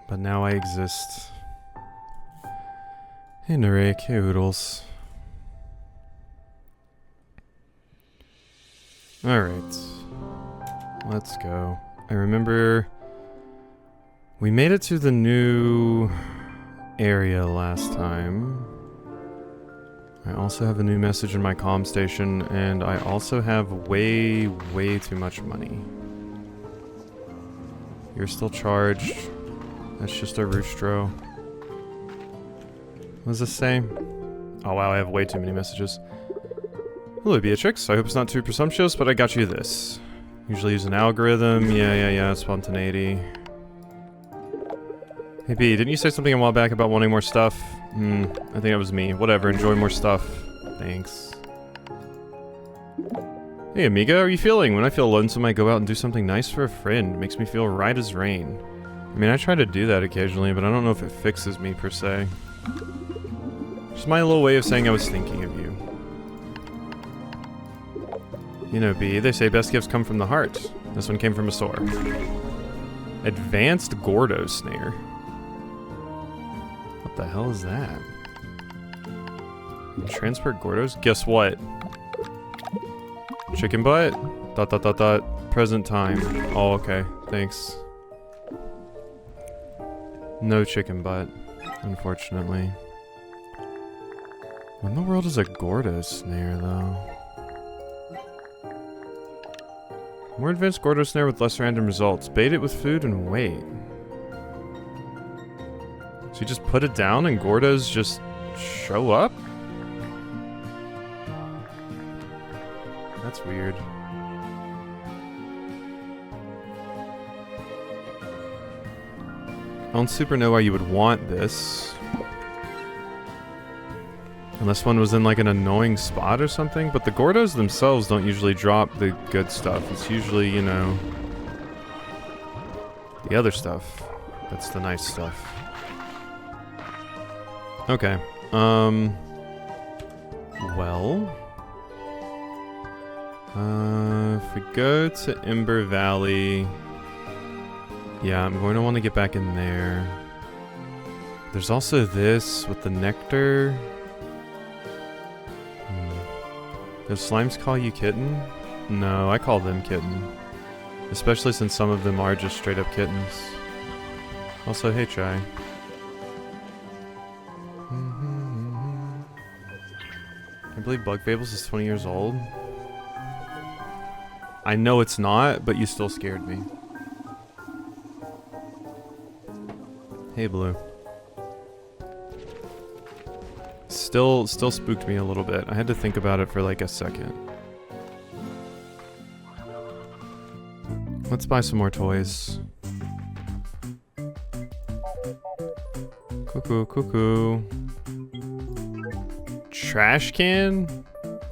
But now I exist. Hey Narek, hey Oodles. Alright. Let's go. I remember we made it to the new area last time. I also have a new message in my comm station, and I also have way too much money. You're still charged. That's just a roostro. What does this say? Oh wow, I have way too many messages. Hello Beatrix, I hope it's not too presumptuous, but I got you this. Usually use an algorithm, yeah, spontaneity. Hey B, didn't you say something a while back about wanting more stuff? I think that was me. Whatever, enjoy more stuff. Thanks. Hey amiga, how are you feeling? When I feel lonesome, I go out and do something nice for a friend. It makes me feel right as rain. I mean, I try to do that occasionally, but I don't know if it fixes me per se. Just my little way of saying I was thinking of you. You know, B, they say best gifts come from the heart. This one came from a sore. Advanced Gordo Snare. What the hell is that? Transport Gordos? Guess what? Chicken butt? ... Present time. Oh, okay. Thanks. No chicken butt, unfortunately. What in the world is a Gordo Snare, though? More advanced Gordo Snare with less random results. Bait it with food and wait. So you just put it down and Gordos just show up? That's weird. I don't super know why you would want this. Unless one was in like an annoying spot or something, but the Gordos themselves don't usually drop the good stuff. It's usually, you know, the other stuff. That's the nice stuff. Okay. Well. If we go to Ember Valley... Yeah, I'm going to want to get back in there. There's also this with the nectar. Does slimes call you kitten? No, I call them kitten. Especially since some of them are just straight up kittens. Also, hey Chai. I believe Bug Fables is 20 years old. I know it's not, but you still scared me. Hey Blue. Still spooked me a little bit. I had to think about it for like a second. Let's buy some more toys. Cuckoo, cuckoo. Trash can?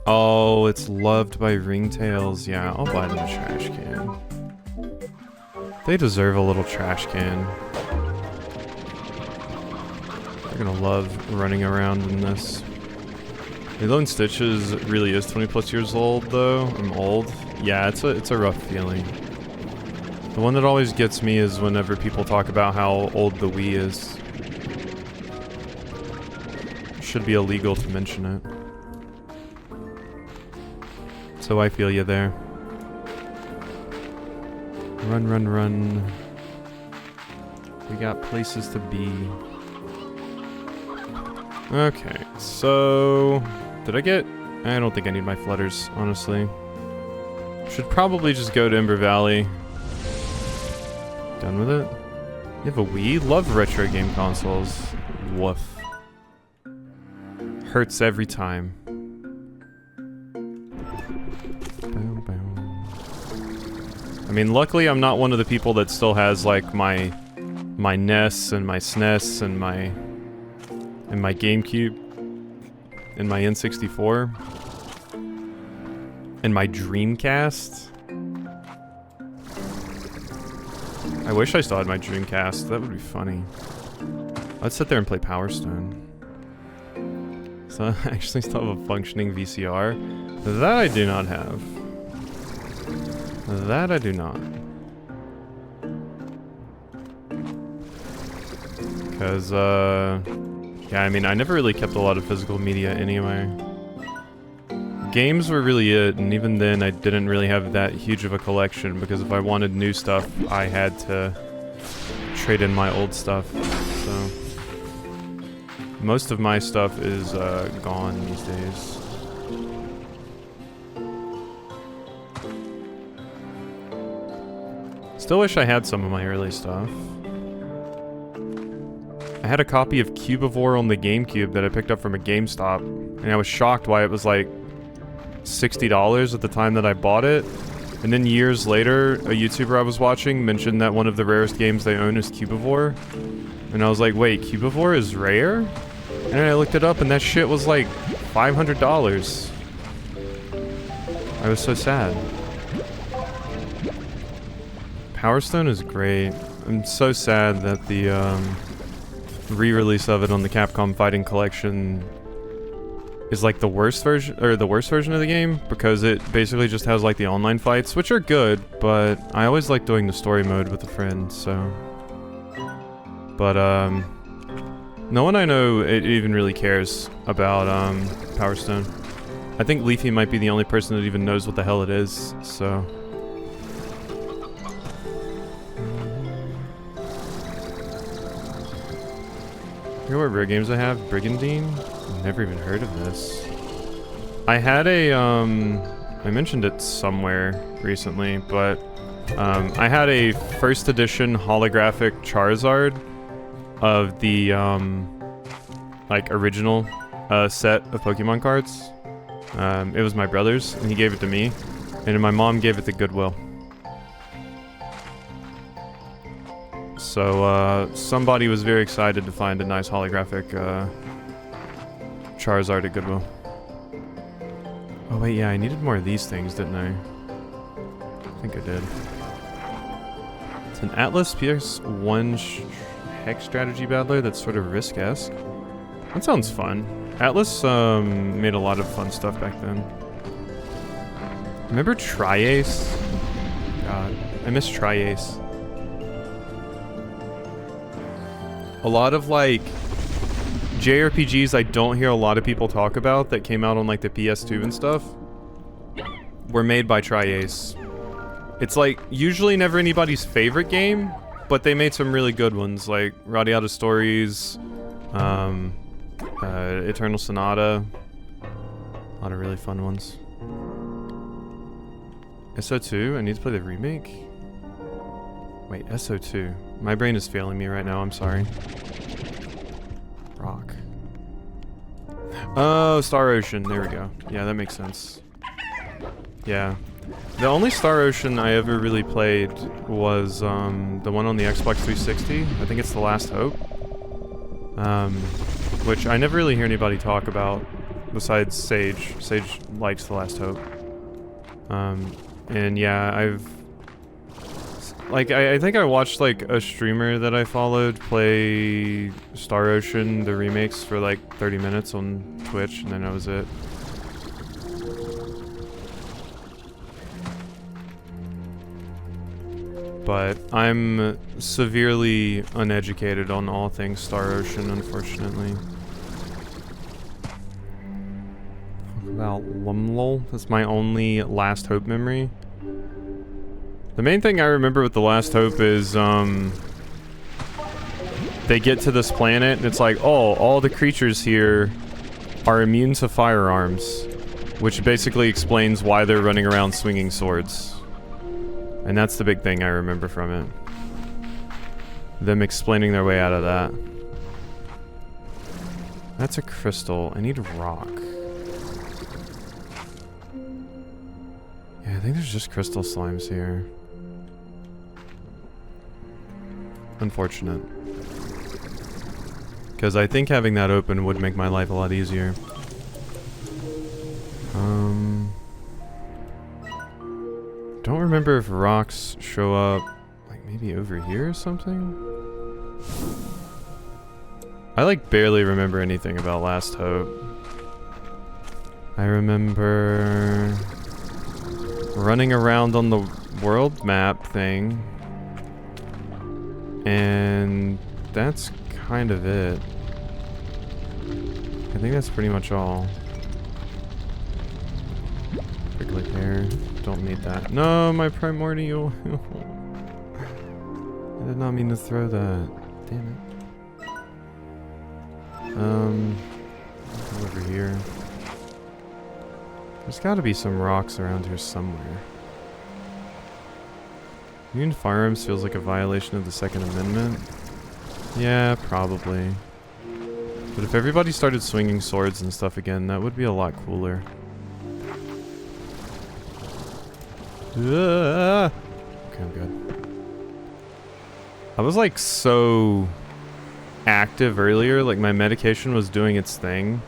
Oh, it's loved by ringtails. Yeah, I'll buy them a trash can. They deserve a little trash can. They're gonna love running around in this. Lilo and Stitches really is 20 plus years old though. I'm old. Yeah, it's a rough feeling. The one that always gets me is whenever people talk about how old the Wii is. It should be illegal to mention it. So I feel you there. Run, run, run. We got places to be. Okay, so... Did I get... I don't think I need my flutters, honestly. Should probably just go to Ember Valley. Done with it? You have a Wii? Love retro game consoles. Woof. Hurts every time. I mean, luckily I'm not one of the people that still has, like, my NES and my SNES and my GameCube and my N64 and my Dreamcast. I wish I still had my Dreamcast. That would be funny. I'd sit there and play Power Stone. So I actually still have a functioning VCR. That I do not have. That I do not. Because, yeah, I mean, I never really kept a lot of physical media anyway. Games were really it, and even then I didn't really have that huge of a collection, because if I wanted new stuff, I had to trade in my old stuff, so... Most of my stuff is, gone these days. Still wish I had some of my early stuff. I had a copy of Cubivore on the GameCube that I picked up from a GameStop, and I was shocked why it was like $60 at the time that I bought it. And then years later, a YouTuber I was watching mentioned that one of the rarest games they own is Cubivore. And I was like, wait, Cubivore is rare? And then I looked it up and that shit was like $500. I was so sad. Power Stone is great. I'm so sad that the re-release of it on the Capcom Fighting Collection is like the worst version, or the worst version of the game, because it basically just has like the online fights, which are good, but I always like doing the story mode with a friend, so... But, no one I know it even really cares about, Power Stone. I think Leafy might be the only person that even knows what the hell it is, so... You know what rare games I have? Brigandine? I've never even heard of this. I had a, I mentioned it somewhere recently, but, I had a first edition holographic Charizard of the, like, original, set of Pokemon cards. It was my brother's, and he gave it to me, and then my mom gave it to Goodwill. So, somebody was very excited to find a nice holographic, Charizard at Goodwill. Oh wait, yeah, I needed more of these things, didn't I? I think I did. It's an Atlas PS1 Hex Strategy Battler that's sort of Risk-esque. That sounds fun. Atlas, made a lot of fun stuff back then. Remember Tri-Ace? God, I miss Tri-Ace. A lot of, like, JRPGs I don't hear a lot of people talk about that came out on, like, the PS2 and stuff were made by Tri-Ace. It's, like, usually never anybody's favorite game, but they made some really good ones, like Radiata Stories, Eternal Sonata. A lot of really fun ones. SO2? I need to play the remake? Wait, SO2. My brain is failing me right now, I'm sorry. Rock. Oh, Star Ocean, there we go. Yeah, that makes sense. Yeah. The only Star Ocean I ever really played was, the one on the Xbox 360. I think it's The Last Hope. Which I never really hear anybody talk about, besides Sage. Sage likes The Last Hope. And yeah, I've... Like, I think I watched, like, a streamer that I followed play Star Ocean, the remakes, for, like, 30 minutes on Twitch, and then that was it. But I'm severely uneducated on all things Star Ocean, unfortunately. Talk about Lumlul. That's my only Last Hope memory. The main thing I remember with The Last Hope is, they get to this planet, and it's like, oh, all the creatures here are immune to firearms. Which basically explains why they're running around swinging swords. And that's the big thing I remember from it. Them explaining their way out of that. That's a crystal. I need rock. Yeah, I think there's just crystal slimes here. Unfortunate. Because I think having that open would make my life a lot easier. Don't remember if rocks show up, like, maybe over here or something? I, like, barely remember anything about Last Hope. I remember running around on the world map thing. And that's kind of it. I think that's pretty much all. Prickly pear. Don't need that. No, my primordial. I did not mean to throw that. Damn it. Over here. There's gotta be some rocks around here somewhere. Using firearms feels like a violation of the Second Amendment. Yeah, probably. But if everybody started swinging swords and stuff again, that would be a lot cooler. Okay, I'm good. I was like so active earlier, like my medication was doing its thing.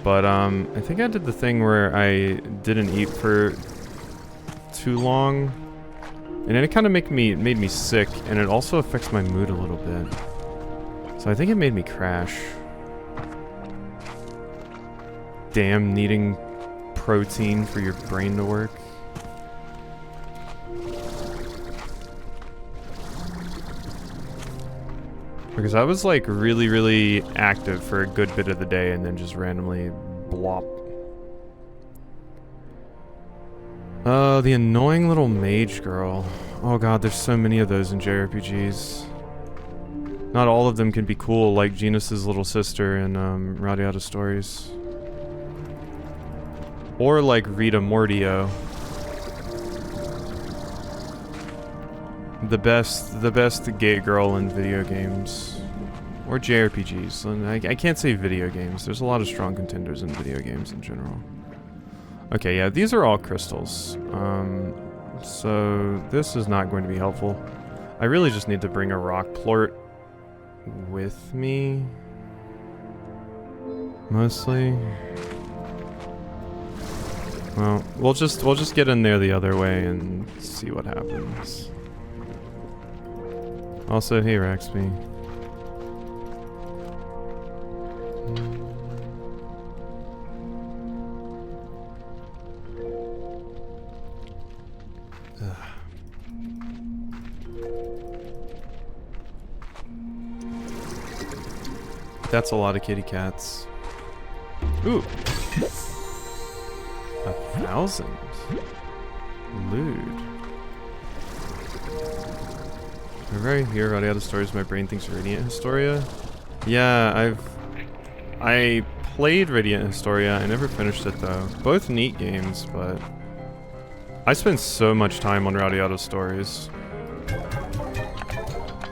But I think I did the thing where I didn't eat for too long. And it kind of made me sick, and it also affects my mood a little bit. So I think it made me crash. Damn, needing protein for your brain to work. Because I was like really, really active for a good bit of the day and then just randomly blop. Oh, the annoying little mage girl. Oh god, there's so many of those in JRPGs. Not all of them can be cool like Genus's little sister in Radiata Stories. Or like Rita Mordio. The best gay girl in video games. Or JRPGs. And I can't say video games. There's a lot of strong contenders in video games in general. Okay, yeah, these are all crystals. So this is not going to be helpful. I really just need to bring a rock plort with me. Mostly. Well, we'll just get in there the other way and see what happens. Also, hey Raxby. That's a lot of kitty cats. Ooh. 1,000. Lewd. Whenever I hear Radiata Stories, my brain thinks Radiant Historia. Yeah, I played Radiant Historia. I never finished it though. Both neat games, but I spent so much time on Radiata Stories.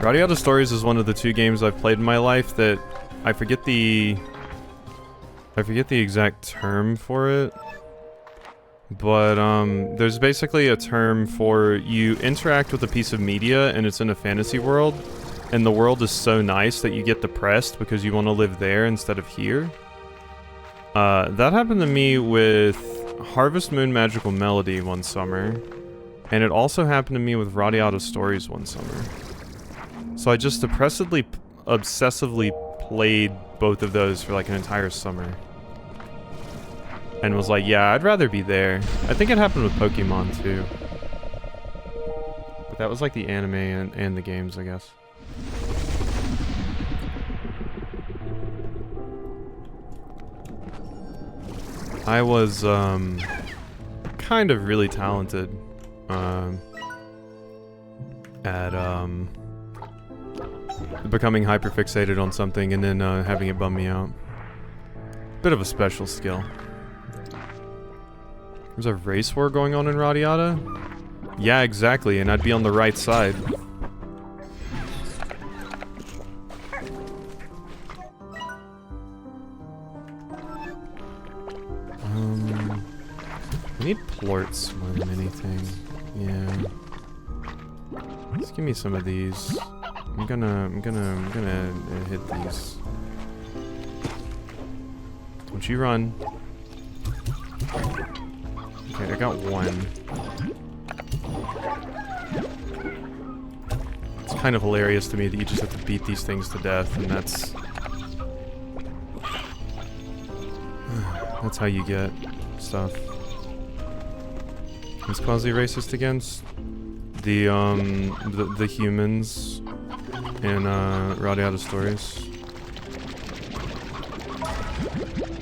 Radiata Stories is one of the 2 games I've played in my life that I forget the exact term for it. But there's basically a term for you interact with a piece of media and it's in a fantasy world, and the world is so nice that you get depressed because you want to live there instead of here. That happened to me with Harvest Moon Magical Melody one summer, and it also happened to me with Radiata Stories one summer. So I just obsessively played both of those for like an entire summer. And was like, yeah, I'd rather be there. I think it happened with Pokemon too. But that was like the anime and the games, I guess. I was kind of really talented at becoming hyperfixated on something and then having it bum me out. Bit of a special skill. There's a race war going on in Radiata? Yeah, exactly, and I'd be on the right side. I need plorts more than anything. Yeah. Just give me some of these. I'm gonna hit these. Don't you run. Okay, I got one. It's kind of hilarious to me that you just have to beat these things to death, and that's how you get stuff. It's quasi-racist against the humans in Radiata Stories.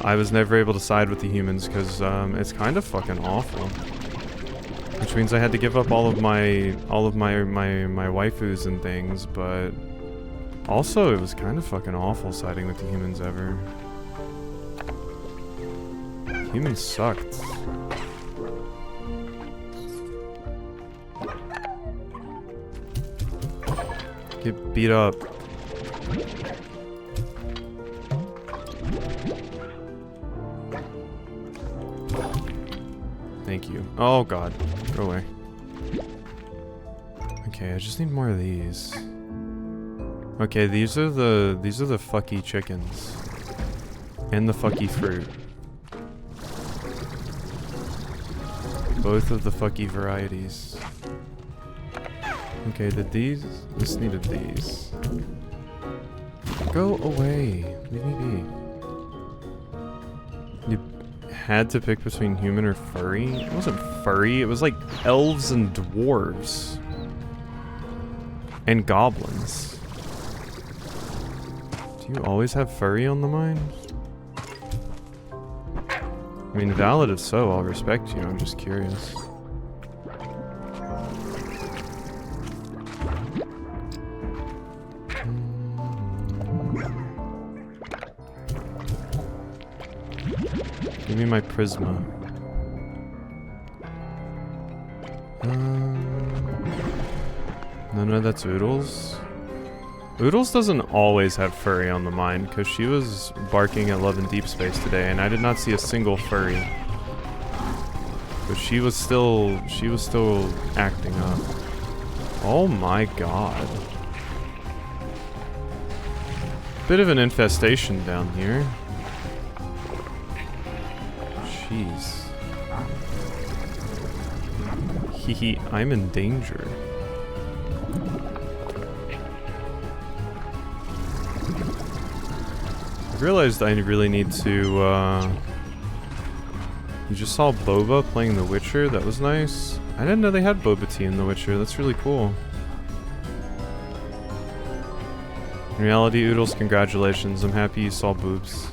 I was never able to side with the humans because it's kind of fucking awful. Which means I had to give up all of my waifus and things, but also it was kind of fucking awful siding with the humans ever. Humans sucked. Get beat up. Thank you. Oh god. Go away. Okay, I just need more of these. Okay, these are the fucky chickens. And the fucky fruit. Both of the fucky varieties. Okay, did these? This needed these. Go away. Leave me be. You had to pick between human or furry? It wasn't furry, it was like elves and dwarves. And goblins. Do you always have furry on the mind? I mean, valid if so, I'll respect you, I'm just curious. Give me my Prisma. No, that's Oodles. Oodles doesn't always have furry on the mind, because she was barking at Love in Deep Space today, and I did not see a single furry. But she was still acting up. Oh my god. Bit of an infestation down here. Jeez. Hehe, I'm in danger. I realized I really need to, You just saw Boba playing The Witcher? That was nice. I didn't know they had boba tea in The Witcher. That's really cool. In reality, Oodles, congratulations. I'm happy you saw boobs.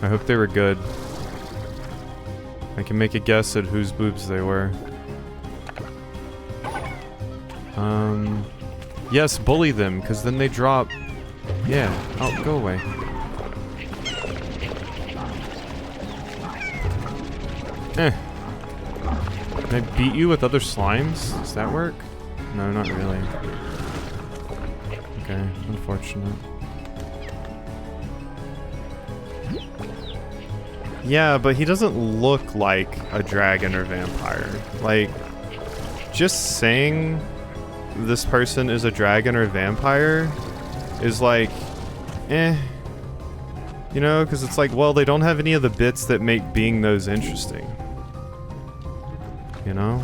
I hope they were good. I can make a guess at whose boobs they were. Yes, bully them, because then they drop... Yeah, oh, go away. Can I beat you with other slimes? Does that work? No, not really. Okay, unfortunate. Yeah, but he doesn't look like a dragon or vampire. Like, just saying this person is a dragon or vampire is like, eh. You know, because it's like, well, they don't have any of the bits that make being those interesting. You know?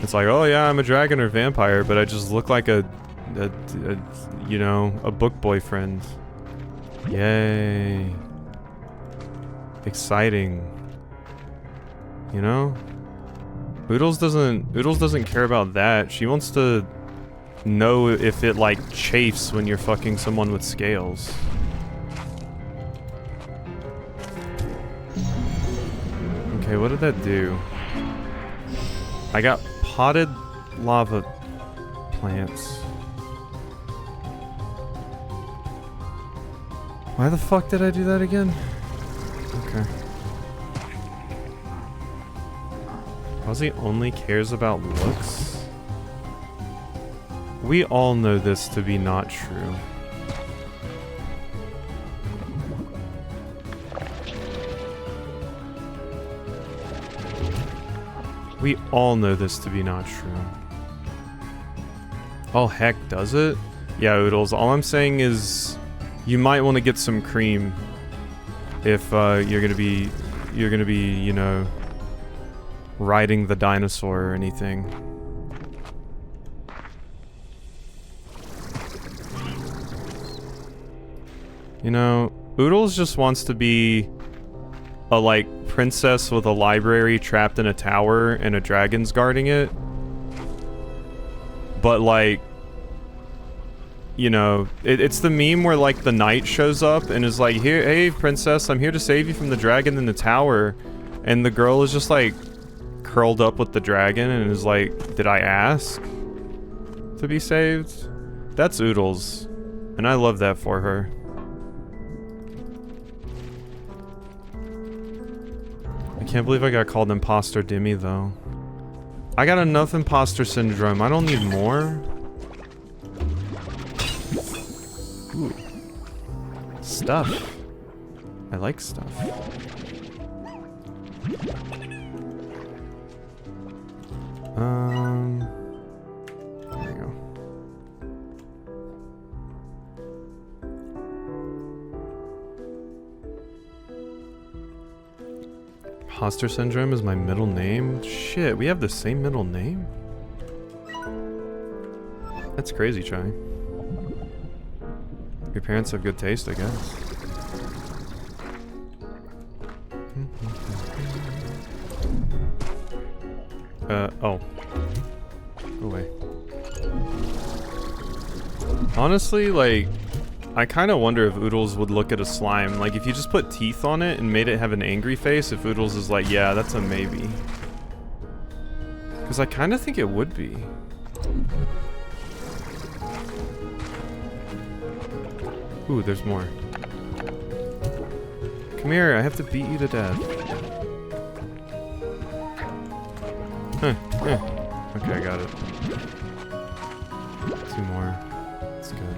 It's like, oh yeah, I'm a dragon or vampire, but I just look like a you know, a book boyfriend. Yay. Exciting. You know? Oodles doesn't care about that. She wants to know if it like chafes when you're fucking someone with scales. Okay, what did that do? I got potted lava plants. Why the fuck did I do that again? Okay. Ozzy only cares about looks? We all know this to be not true. We all know this to be not true. Oh heck, does it? Yeah, Oodles, all I'm saying is you might want to get some cream if you're gonna be, you know, riding the dinosaur or anything. You know, Oodles just wants to be a, like, princess with a library trapped in a tower and a dragon's guarding it. but like, you know, it's the meme where like the knight shows up and is like, here, hey princess, I'm here to save you from the dragon in the tower, and the girl is just like curled up with the dragon and is like, did I ask to be saved? That's Oodles, and I love that for her. I can't believe I got called imposter Dimmy though. I got enough imposter syndrome. I don't need more. Ooh. Stuff. I like stuff. There we go. Imposter syndrome is my middle name? Shit, we have the same middle name? That's crazy, Chai. Your parents have good taste, I guess. Oh. Go away. Honestly, like, I kind of wonder if Oodles would look at a slime. Like, if you just put teeth on it and made it have an angry face, if Oodles is like, yeah, that's a maybe. Because I kind of think it would be. Ooh, there's more. Come here, I have to beat you to death. Okay, I got it. 2 more. That's good.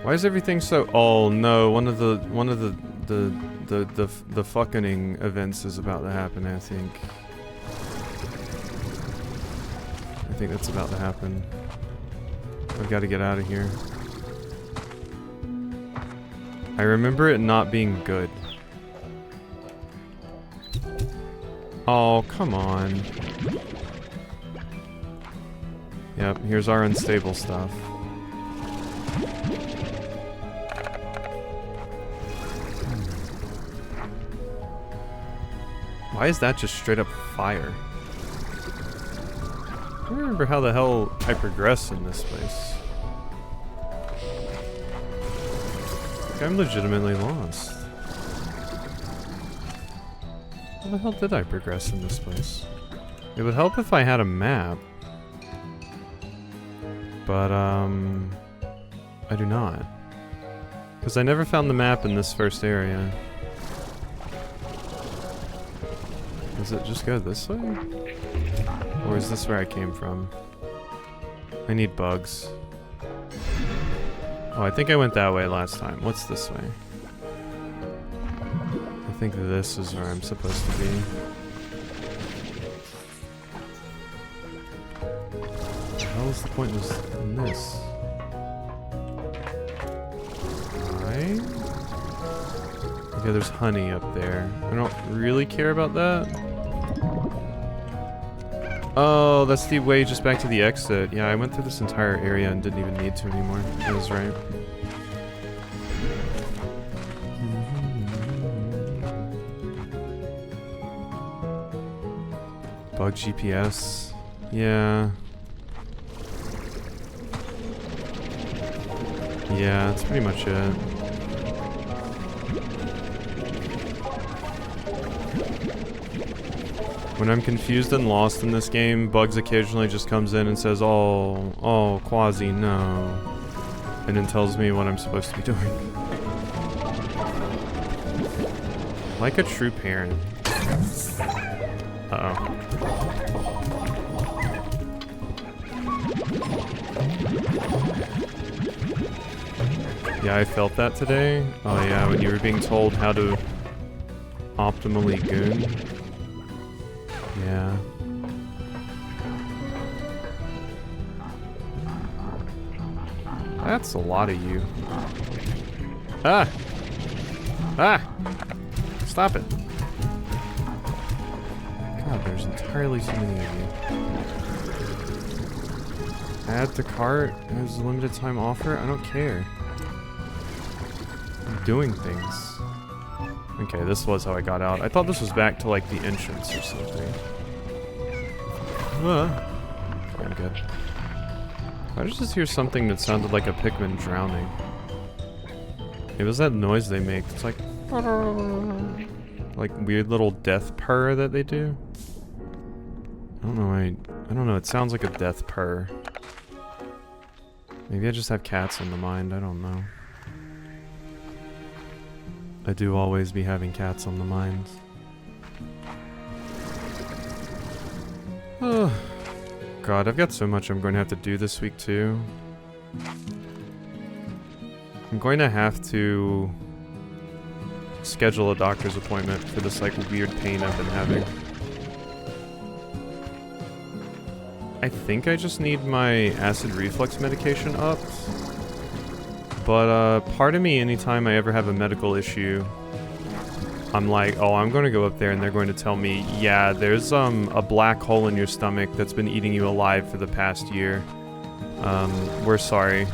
Why is everything so? Oh no! One of the fucking events is about to happen. I think that's about to happen. I've got to get out of here. I remember it not being good. Oh, come on. Yep, here's our unstable stuff. Why is that just straight up fire? I don't remember how the hell I progressed in this place. Like, I'm legitimately lost. How the hell did I progress in this place? It would help if I had a map. But, I do not. Because I never found the map in this first area. Does it just go this way? Or is this where I came from? I need bugs. Oh, I think I went that way last time. What's this way? I think this is where I'm supposed to be. What the hell is the point in this? Right? Okay, there's honey up there. I don't really care about that. Oh, that's the way just back to the exit. Yeah, I went through this entire area and didn't even need to anymore. I was right. Bug GPS. Yeah. Yeah, that's pretty much it. When I'm confused and lost in this game, Bugs occasionally just comes in and says, oh, Quasi, no. And then tells me what I'm supposed to be doing. Like a true parent. Uh-oh. Yeah, I felt that today. Oh yeah, when you were being told how to optimally goon. Yeah. That's a lot of you. Ah! Ah! Stop it. God, there's entirely too many of you. Add to cart. There's a limited time offer. I don't care. I'm doing things. Okay, this was how I got out. I thought this was back to like the entrance or something. I'm good. I just hear something that sounded like a Pikmin drowning. It was that noise they make. It's like weird little death purr that they do. I don't know. I don't know. It sounds like a death purr. Maybe I just have cats on the mind. I don't know. I do always be having cats on the mind. Oh, God, I've got so much I'm going to have to do this week too. I'm going to have to schedule a doctor's appointment for this like weird pain I've been having. I think I just need my acid reflux medication upped. But part of me, anytime I ever have a medical issue, I'm like, oh, I'm going to go up there and they're going to tell me, yeah, there's a black hole in your stomach that's been eating you alive for the past year. We're sorry.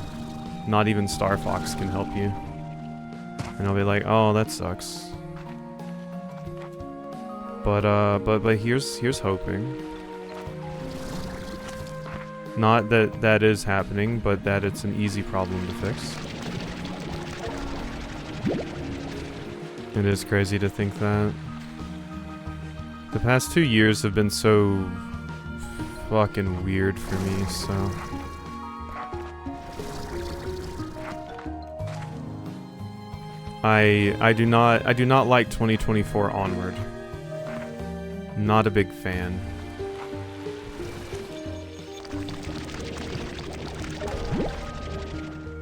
Not even Star Fox can help you. And I'll be like, oh, that sucks. But here's hoping. Not that that is happening, but that it's an easy problem to fix. It is crazy to think that. The past 2 years have been so fucking weird for me, so... I do not like 2024 onward. Not a big fan.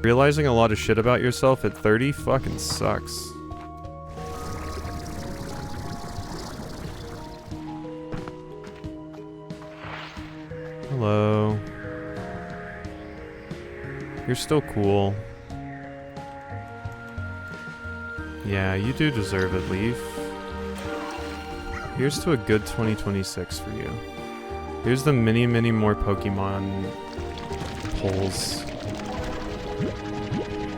Realizing a lot of shit about yourself at 30 fucking sucks. Hello. You're still cool. Yeah, you do deserve it, Leaf. Here's to a good 2026 for you. Here's the many, many more Pokemon polls.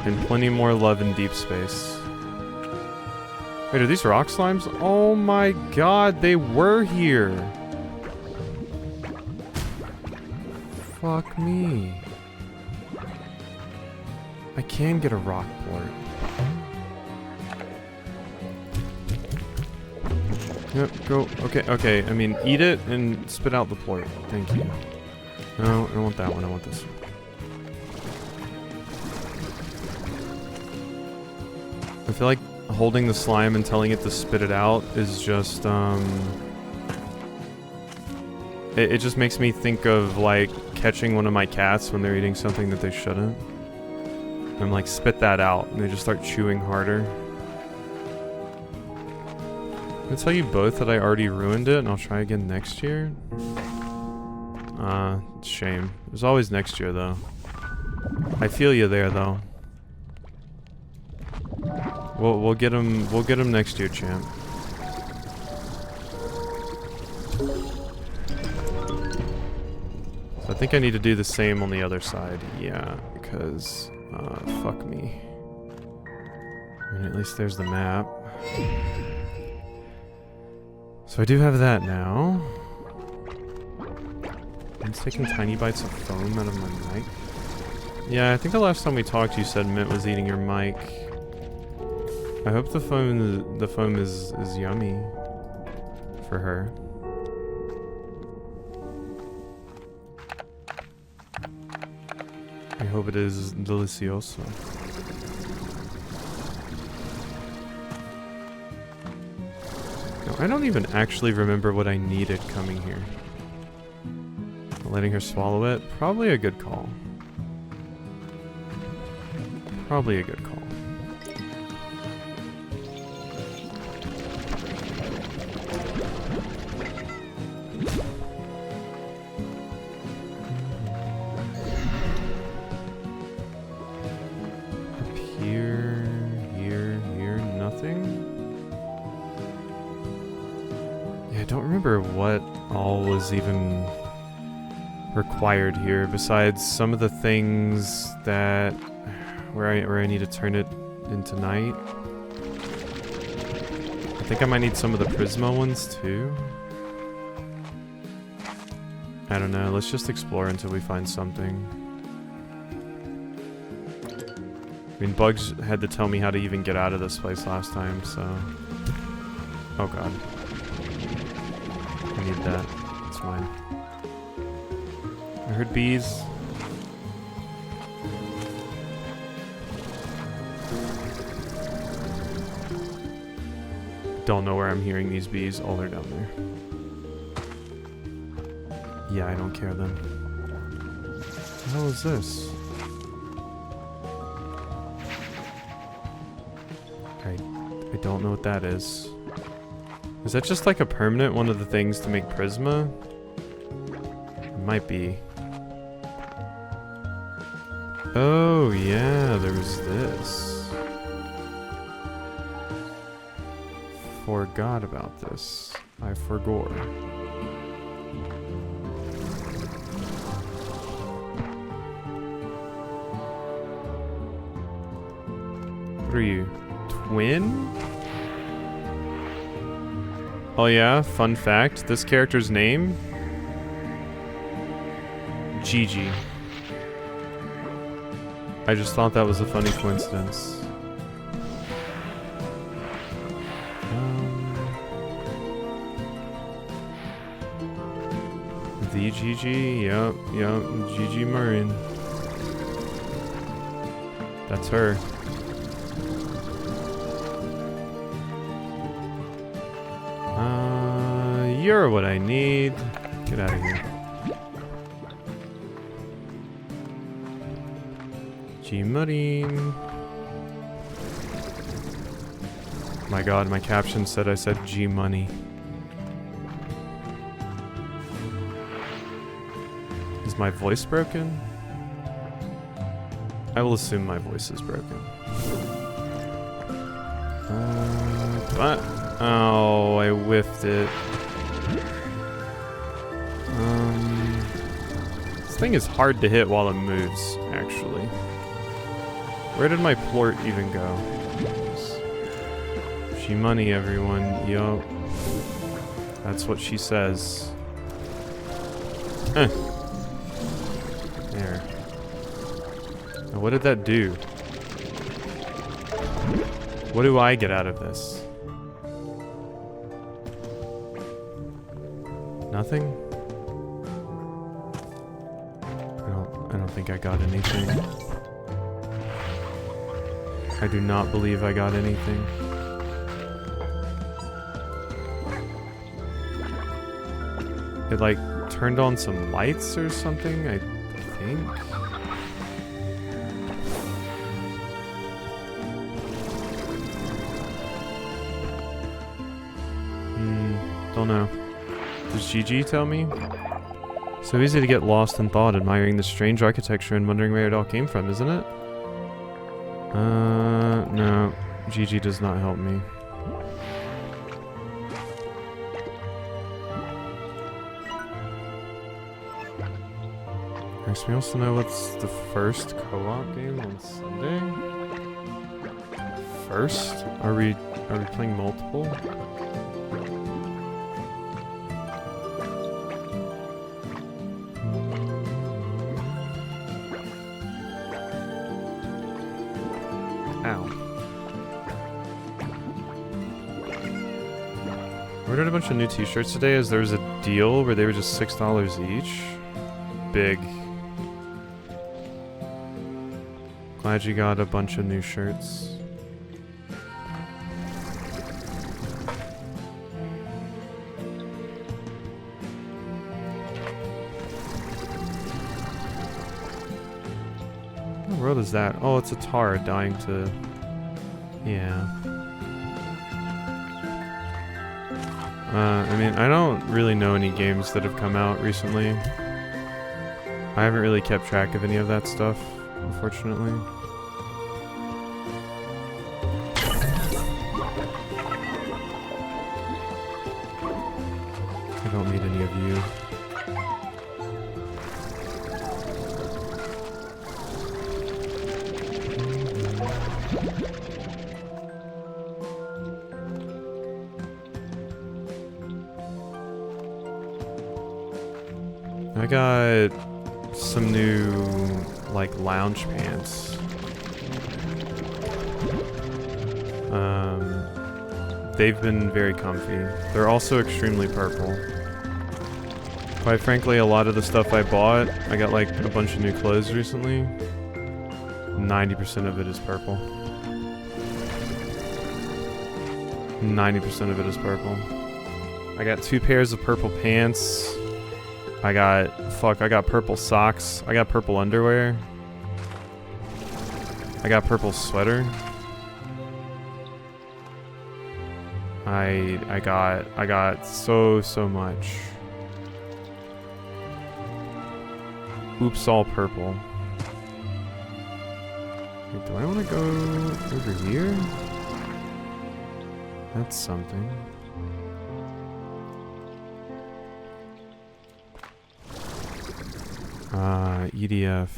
And plenty more love in deep space. Wait, are these rock slimes? Oh my god, they were here! Fuck me. I can get a rock port. Yep, go. Okay, okay. I mean, eat it and spit out the plort. Thank you. No, I don't want that one. I want this one. I feel like holding the slime and telling it to spit it out is just, It just makes me think of, like, catching one of my cats when they're eating something that they shouldn't. I'm like, spit that out, and they just start chewing harder. I'll tell you both that I already ruined it, and I'll try again next year. Shame. There's always next year, though. I feel you there, though. We'll get him. We'll get him next year, champ. So I think I need to do the same on the other side. Yeah, because fuck me. I mean, at least there's the map. So I do have that now. I'm taking tiny bites of foam out of my mic. Yeah, I think the last time we talked, you said Mint was eating your mic. I hope the foam is yummy for her. I hope it is delicioso. No, I don't even actually remember what I needed coming here. Letting her swallow it? Probably a good call. Probably a good call. What all was even required here besides some of the things that where I need to turn it into night. I think I might need some of the Prisma ones too. I don't know. Let's just explore until we find something. I mean, Bugs had to tell me how to even get out of this place last time, so... Oh god. I need that. It's mine. I heard bees. Don't know where I'm hearing these bees. Oh, they're down there. Yeah, I don't care then. What the hell is this? I don't know what that is. Is that just like a permanent one of the things to make Prisma? It might be. Oh, yeah, there was this. Forgot about this. I forgot. What are you? Twin? Oh yeah, fun fact. This character's name? Gigi. I just thought that was a funny coincidence. The Gigi, yep, Gigi Marin. That's her. You're what I need. Get out of here. G Marin. My god, my caption said I said G Money. Is my voice broken? I will assume my voice is broken. Oh, I whiffed it. This thing is hard to hit while it moves, actually. Where did my plort even go? She money, everyone. Yo. That's what she says. There. Now, what did that do? What do I get out of this? Nothing? I don't think I got anything. I do not believe I got anything. It like turned on some lights or something, I think. Don't know. Does GG tell me? So easy to get lost in thought, admiring the strange architecture and wondering where it all came from, isn't it? No. GG does not help me. Makes me also know what's the first co-op game on Sunday? First? Are we playing multiple? I ordered a bunch of new t-shirts today as there was a deal where they were just $6 each. Big. Glad you got a bunch of new shirts. What in the world is that? Oh, it's a tar dying to... Yeah. I mean, I don't really know any games that have come out recently. I haven't really kept track of any of that stuff, unfortunately. I don't need any of you. I got some new, like, lounge pants. They've been very comfy. They're also extremely purple. Quite frankly, a lot of the stuff I bought, I got like a bunch of new clothes recently. 90% of it is purple. 90% of it is purple. I got 2 pairs of purple pants. I got purple socks. I got purple underwear. I got purple sweater. I got so much. Oops, all purple. Wait, do I want to go over here? That's something. EDF.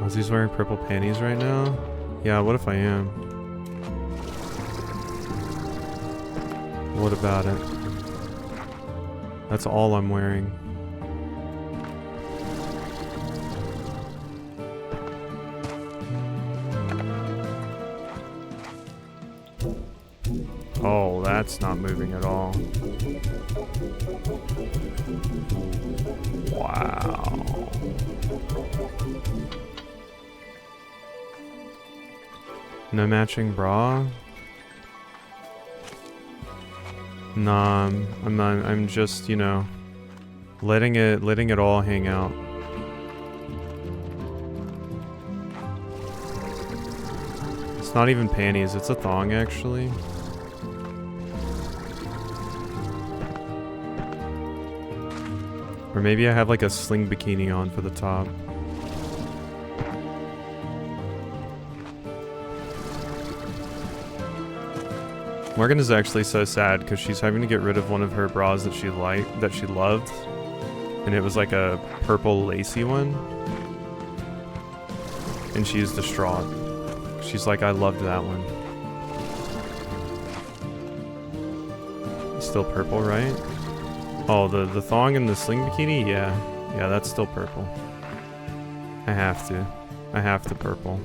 Ozzy's wearing purple panties right now? Yeah, what if I am? What about it? That's all I'm wearing. Oh, that's not moving at all. Wow. No matching bra? Nah, I'm just, you know, letting it all hang out. It's not even panties, it's a thong actually. Or maybe I have like a sling bikini on for the top. Morgan is actually so sad because she's having to get rid of one of her bras that she loved, and it was like a purple lacy one, and she's distraught. She's like, I loved that one. It's still purple, right? Oh, the thong and the sling bikini? Yeah, that's still purple. I have to purple.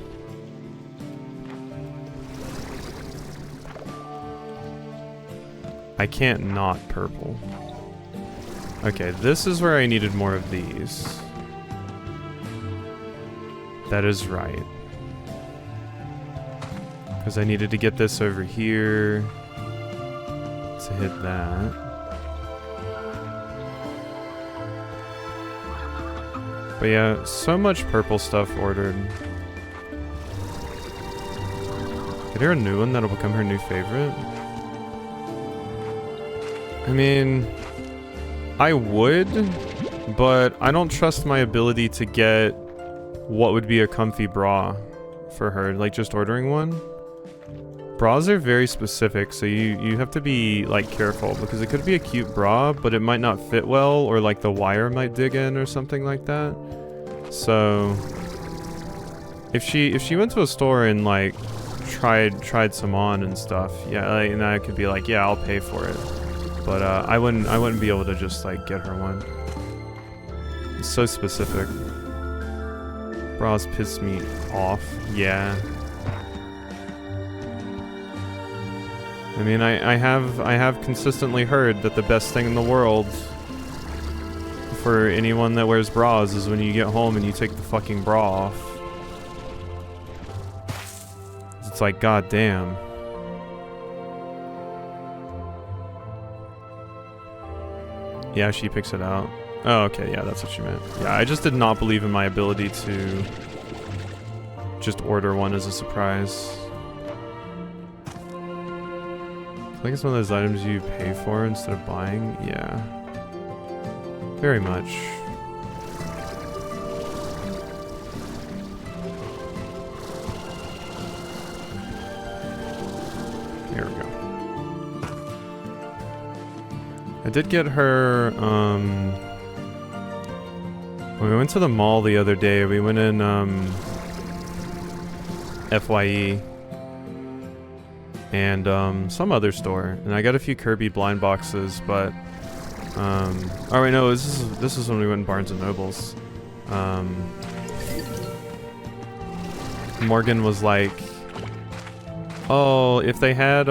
I can't not purple. Okay, this is where I needed more of these. That is right. Because I needed to get this over here to hit that. But yeah, so much purple stuff ordered. Get her a new one that'll become her new favorite. I mean, I would, but I don't trust my ability to get what would be a comfy bra for her, like just ordering one. Bras are very specific, so you have to be like careful because it could be a cute bra, but it might not fit well, or like the wire might dig in or something like that. So if she went to a store and like tried some on and stuff, yeah, like, and I could be like, yeah, I'll pay for it. But I wouldn't be able to just like get her one. It's so specific. Bras piss me off. Yeah. I mean, I have consistently heard that the best thing in the world for anyone that wears bras is when you get home and you take the fucking bra off. It's like, god damn. Yeah, she picks it out. Oh, okay, yeah, that's what she meant. Yeah, I just did not believe in my ability to just order one as a surprise. I think it's one of those items you pay for instead of buying. Yeah. Very much. Here we go. I did get her, when we went to the mall the other day, we went in, FYE. and some other store. And I got a few Kirby blind boxes, but oh wait, no, this is when we went in Barnes and Nobles. Morgan was like, oh, if they had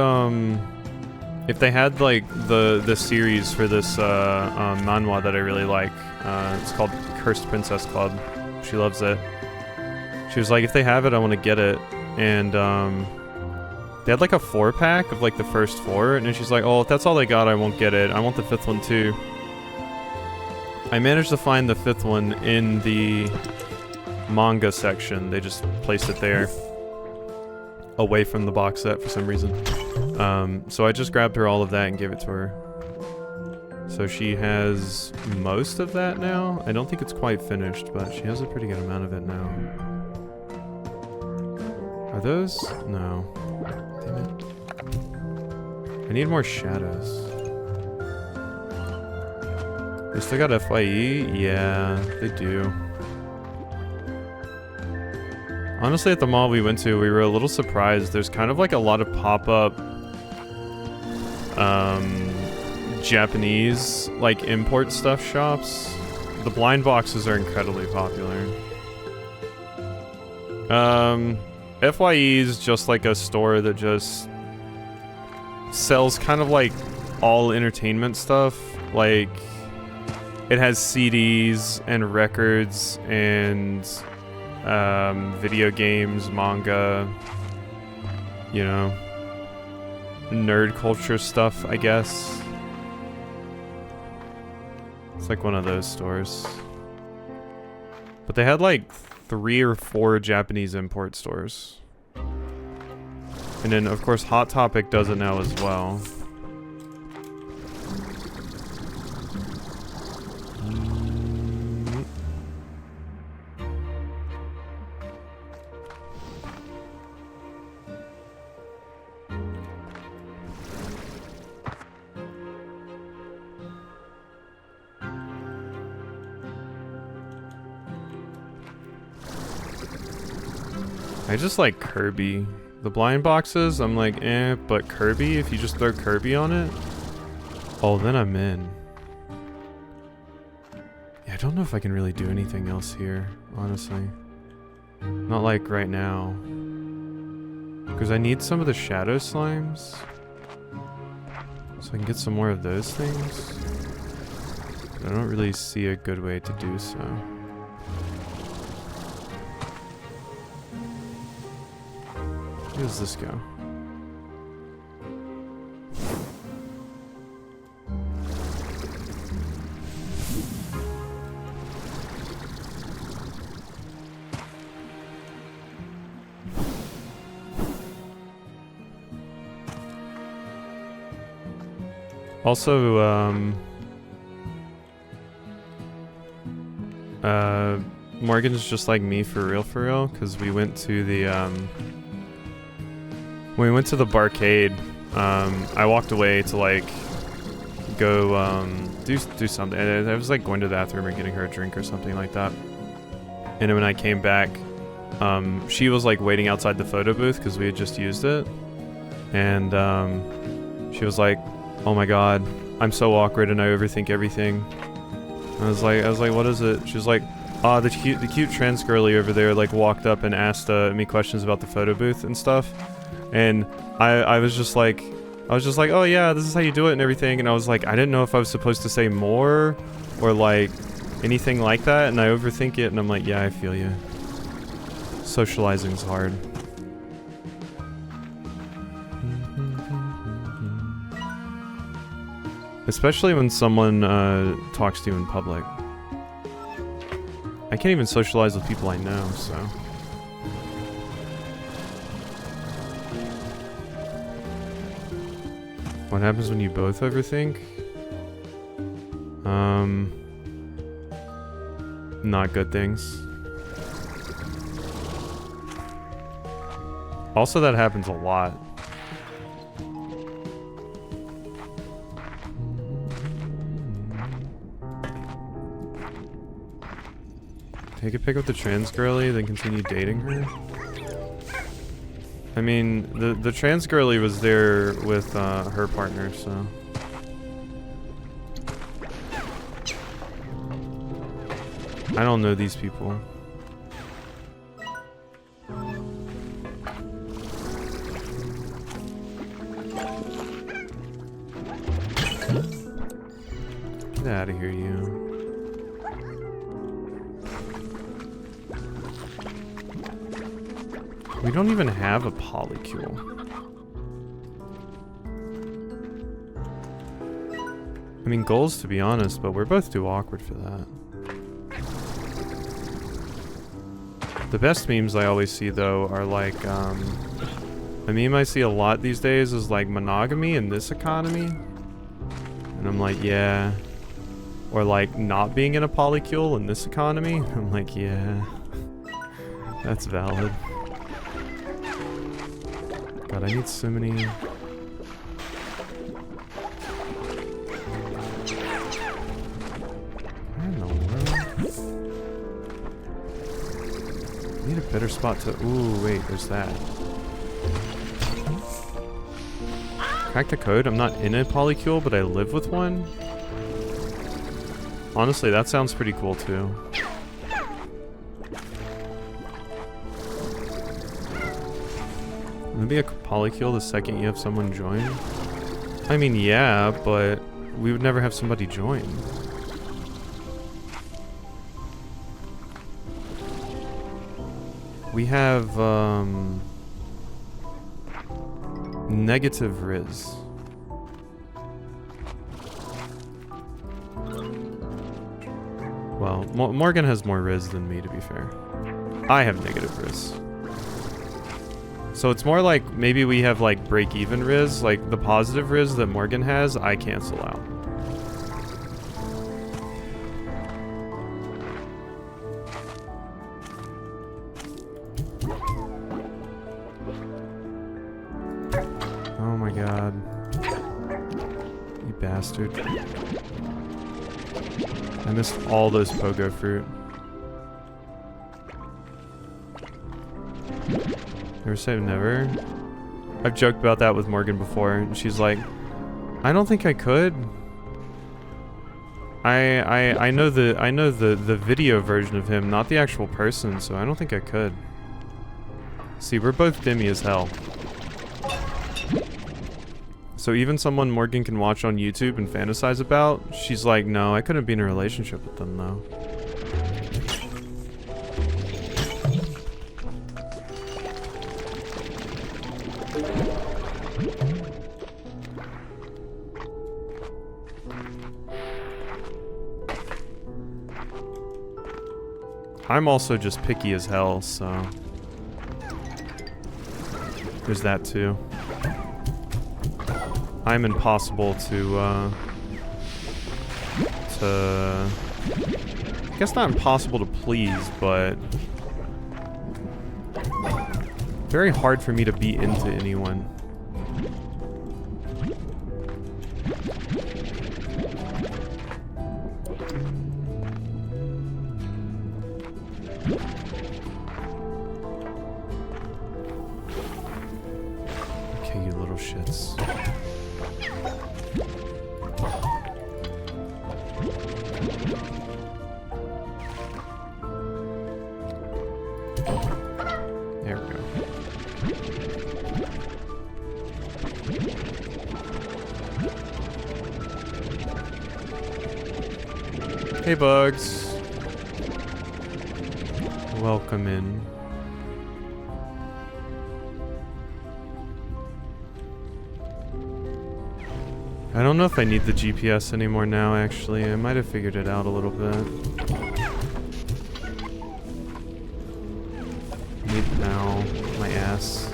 like the series for this manhwa that I really like, it's called Cursed Princess Club. She loves it. She was like, if they have it, I want to get it. And they had like a 4-pack of like the first 4, and then she's like, oh, if that's all they got, I won't get it. I want the 5th one too. I managed to find the 5th one in the manga section. They just placed it there, away from the box set for some reason. So I just grabbed her all of that and gave it to her. So she has most of that now. I don't think it's quite finished, but she has a pretty good amount of it now. Are those? No. Damn it. I need more shadows. They still got FYE? Yeah, they do. Honestly, at the mall we went to, we were a little surprised. There's kind of like a lot of pop-up Japanese like import stuff shops. The blind boxes are incredibly popular. FYE is just like a store that just sells kind of like all entertainment stuff. Like, it has CDs and records and video games, manga, you know, nerd culture stuff, I guess. It's like one of those stores. But they had like 3 or 4 Japanese import stores. And then, of course, Hot Topic does it now as well. I just like Kirby. The blind boxes, I'm like, eh, but Kirby, if you just throw Kirby on it, oh, then I'm in. Yeah, I don't know if I can really do anything else here, honestly. Not like right now. Because I need some of the shadow slimes. So I can get some more of those things. But I don't really see a good way to do so. Where does this go? Also, Morgan's just like me for real, because we went to the, when we went to the barcade, I walked away to like go do something. I was like going to the bathroom or getting her a drink or something like that. And then when I came back, she was like waiting outside the photo booth because we had just used it. And she was like, "Oh my god, I'm so awkward and I overthink everything." I was like, "What is it?" She was like, the cute trans girly over there like walked up and asked me questions about the photo booth and stuff." And I was just like, oh yeah, this is how you do it and everything. And I was like, I didn't know if I was supposed to say more or like anything like that. And I overthink it. And I'm like, yeah, I feel you. Socializing's hard. Especially when someone talks to you in public. I can't even socialize with people I know, so. What happens when you both overthink? Not good things. Also, that happens a lot. Take a pic with the trans girly, then continue dating her? I mean, the trans girlie was there with her partner, so. I don't know these people. Get out of here, you. We don't even have a polycule. I mean, goals to be honest, but we're both too awkward for that. The best memes I always see though are like, a meme I see a lot these days is like monogamy in this economy. And I'm like, yeah. Or like not being in a polycule in this economy. I'm like, yeah. That's valid. God, I need so many... Where in the world? I need a better spot to... Ooh, wait, there's that. Crack the code? I'm not in a polycule, but I live with one? Honestly, that sounds pretty cool, too. Maybe a polycule the second you have someone join? I mean, yeah, but we would never have somebody join. We have, negative Riz. Well, Morgan has more Riz than me, to be fair. I have negative Riz. So it's more like maybe we have like break-even Riz, like the positive Riz that Morgan has, I cancel out. Oh my god. You bastard. I missed all those pogo fruit. Never say never. I've joked about that with Morgan before, and she's like, I don't think I could. I know the video version of him, not the actual person, so I don't think I could. See, we're both dimmy as hell. So even someone Morgan can watch on YouTube and fantasize about, she's like, no, I couldn't be in a relationship with them though. I'm also just picky as hell, so there's that too. I'm impossible to I guess not impossible to please, but very hard for me to be into anyone. Okay, you little shits. There we go. Hey, Bugs. Welcome in. I don't know if I need the GPS anymore now, actually. I might have figured it out a little bit. Need now. My ass.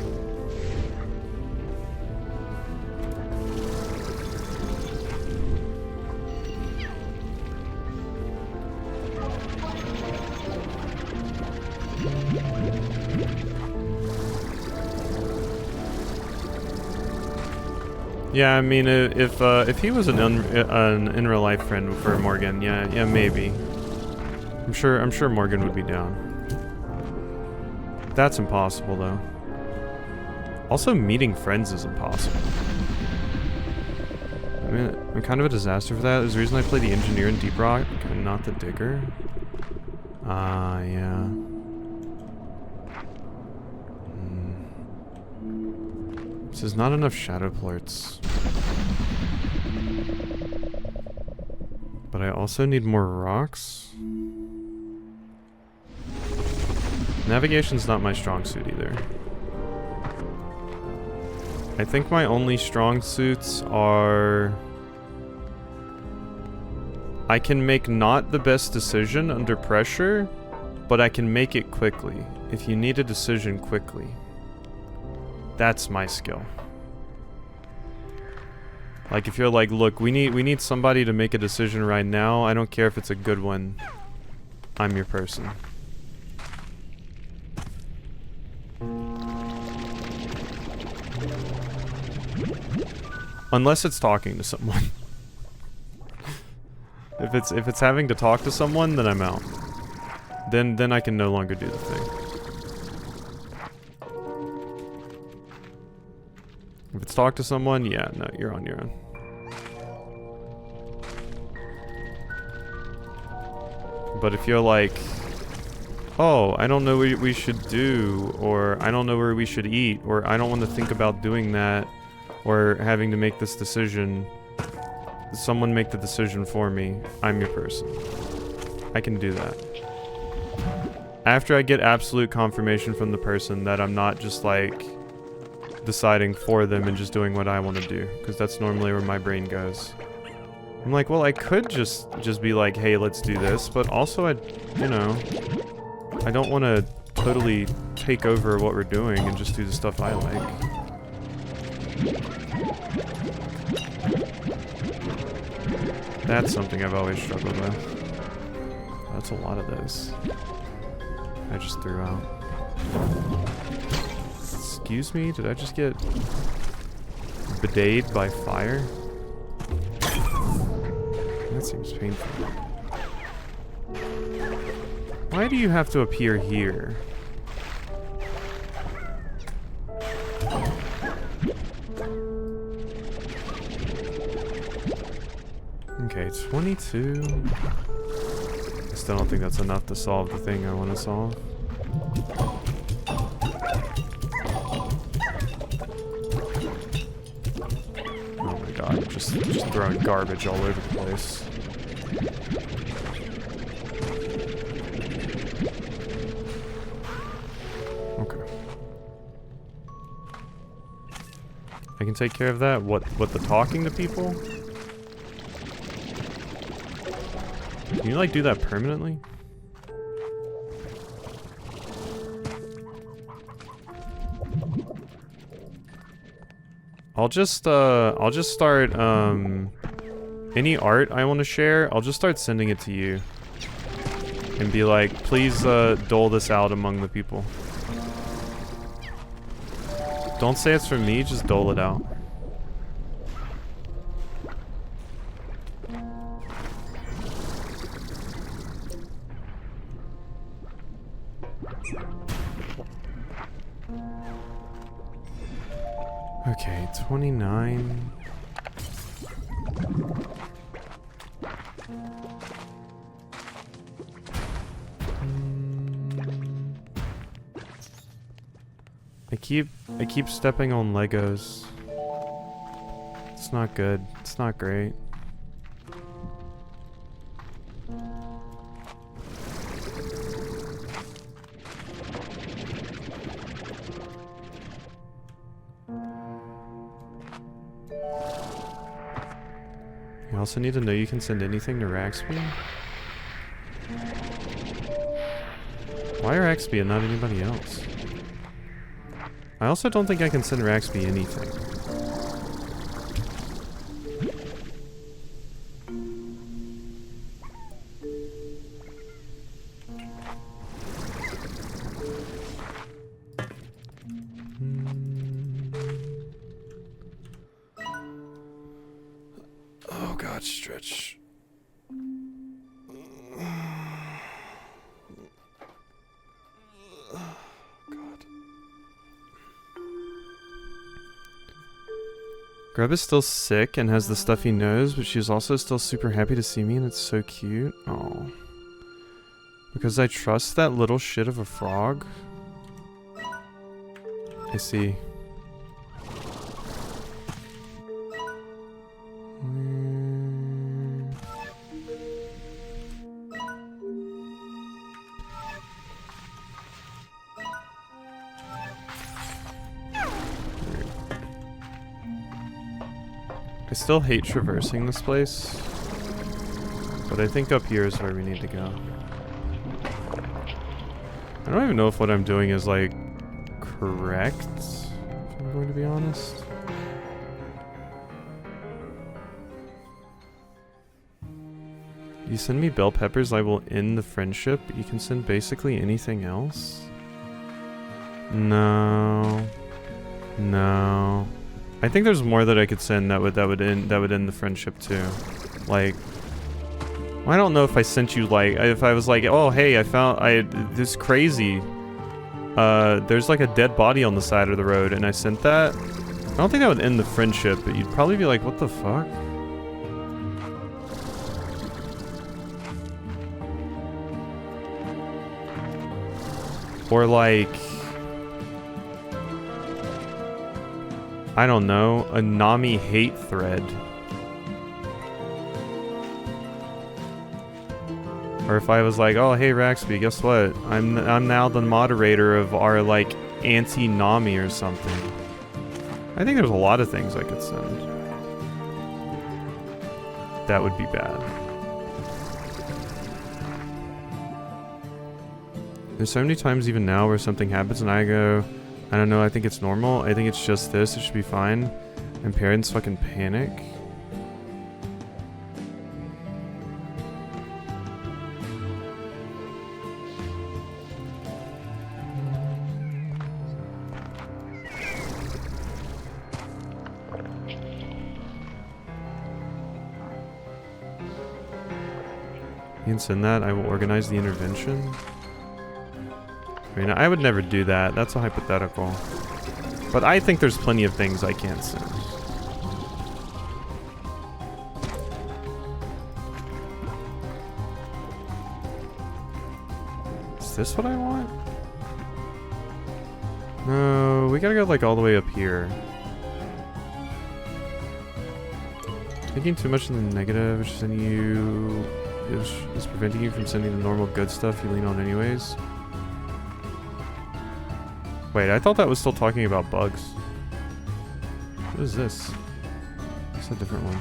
Yeah, I mean, if he was an in real life friend for Morgan, yeah, maybe. I'm sure Morgan would be down. That's impossible though. Also, meeting friends is impossible. I mean, I'm kind of a disaster for that. There's a reason I play the engineer in Deep Rock and not the digger. Yeah. This is not enough shadow plorts. But I also need more rocks. Navigation's not my strong suit either. I think my only strong suits are... I can make not the best decision under pressure, but I can make it quickly. If you need a decision quickly. That's my skill. Like if you're like, look, we need somebody to make a decision right now. I don't care if it's a good one. I'm your person. Unless it's talking to someone. If it's having to talk to someone, then I'm out. Then I can no longer do the thing. If it's talk to someone, yeah, no, you're on your own. But if you're like, oh, I don't know what we should do, or I don't know where we should eat, or I don't want to think about doing that, or having to make this decision, someone make the decision for me, I'm your person. I can do that. After I get absolute confirmation from the person that I'm not just like deciding for them and just doing what I want to do, because that's normally where my brain goes. I'm like, well, I could just be like, hey, let's do this, but also I don't want to totally take over what we're doing and just do the stuff I like. That's something I've always struggled with. That's a lot of those. I just threw out. Excuse me, did I just get bidetted by fire? That seems painful. Why do you have to appear here? Okay, 22. I still don't think that's enough to solve the thing I want to solve. Oh my god, just throwing garbage all over the place. Okay. I can take care of that. What the talking to people? Can you like do that permanently? I'll just start any art I want to share, I'll just start sending it to you. And be like, please dole this out among the people. Don't say it's from me, just dole it out. Okay, 29. I keep stepping on Legos. It's not good. It's not great. You also need to know you can send anything to Raxby. Why Raxby and not anybody else? I also don't think I can send Raxby anything. Oh god, stretch. Grub is still sick and has the stuffy nose, but she's also still super happy to see me, and it's so cute. Oh. Because I trust that little shit of a frog? I see. I still hate traversing this place, but I think up here is where we need to go. I don't even know if what I'm doing is, like, correct, if I'm going to be honest. You send me bell peppers, I will end the friendship. You can send basically anything else? No. No. I think there's more that I could send that would end the friendship too. Like, I don't know if I sent you, like, if I was like, oh hey, I found this crazy. There's like a dead body on the side of the road, and I sent that. I don't think that would end the friendship, but you'd probably be like, what the fuck? Or like, I don't know, a Nami hate thread. Or if I was like, oh hey Raxby, guess what? I'm now the moderator of our like anti-Nami or something. I think there's a lot of things I could send. That would be bad. There's so many times even now where something happens and I go, I don't know, I think it's normal. I think it's just this, it should be fine. And parents fucking panic. You can send that, I will organize the intervention. I mean, I would never do that. That's a hypothetical. But I think there's plenty of things I can't send. Is this what I want? No, we gotta go like all the way up here. Thinking too much in the negative, which is sending you is preventing you from sending the normal good stuff you lean on anyways. Wait, I thought that was still talking about bugs. What is this? It's a different one.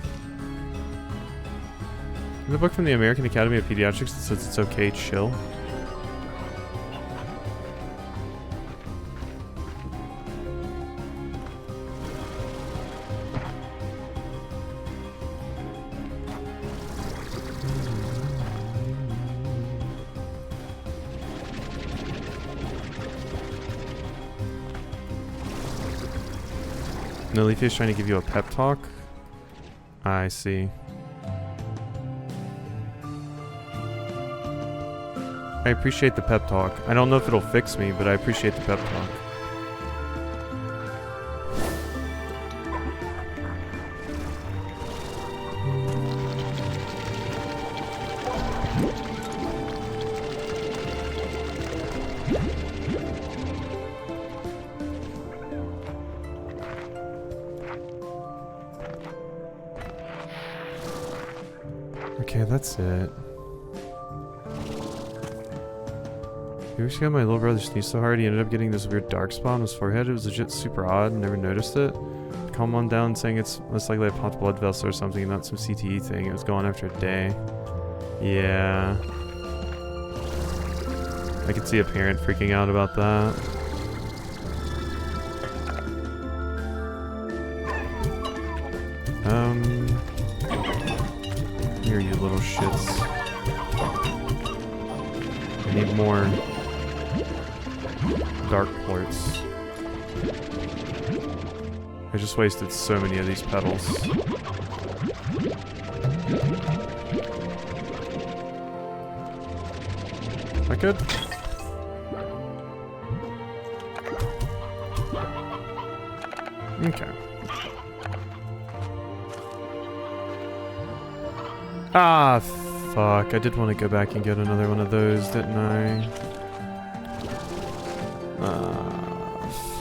In the book from the American Academy of Pediatrics that says it's okay, chill. No, Leafy is trying to give you a pep talk. I see. I appreciate the pep talk. I don't know if it'll fix me, but I appreciate the pep talk. Okay, that's it. You ever see how my little brother sneezed so hard he ended up getting this weird dark spot on his forehead? It was legit super odd, never noticed it. Calm on down saying it's most likely a popped blood vessel or something, not some CTE thing. It was gone after a day. Yeah. I could see a parent freaking out about that. Here, you little shits. I need more dark plorts. I just wasted so many of these petals. Is that good? Okay. Ah, fuck. I did want to go back and get another one of those, didn't I?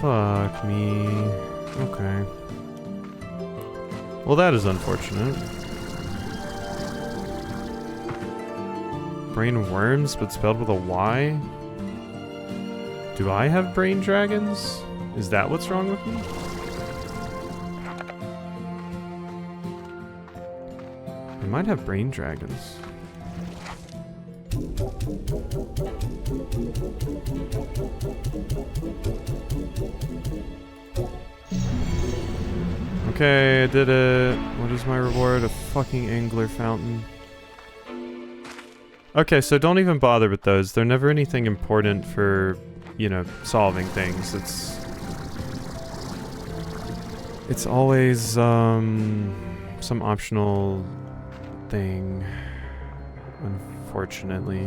Fuck me. Okay. Well, that is unfortunate. Brain worms, but spelled with a Y? Do I have brain dragons? Is that what's wrong with me? I might have brain dragons. Okay, I did it. What is my reward? A fucking angler fountain. Okay, so don't even bother with those. They're never anything important for, you know, solving things. It's always, some optional thing, unfortunately.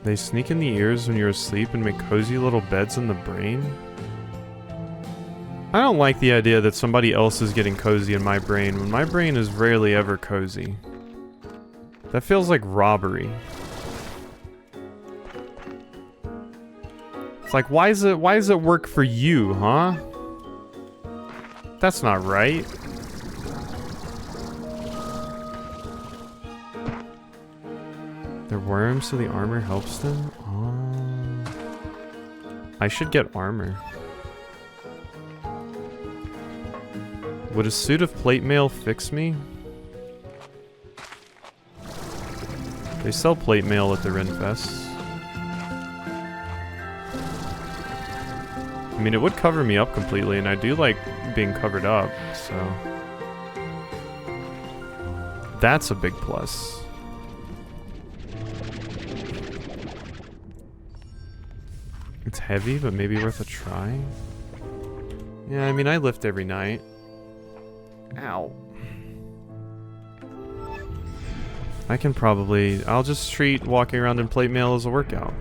They sneak in the ears when you're asleep and make cozy little beds in the brain? I don't like the idea that somebody else is getting cozy in my brain when my brain is rarely ever cozy. That feels like robbery. It's like, why does it work for you, huh? That's not right. They're worms, so the armor helps them? Oh. I should get armor. Would a suit of plate mail fix me? They sell plate mail at the Renfest. I mean, it would cover me up completely, and I do like being covered up, so... That's a big plus. It's heavy, but maybe worth a try? Yeah, I mean, I lift every night. Ow. I can probably... I'll just treat walking around in plate mail as a workout.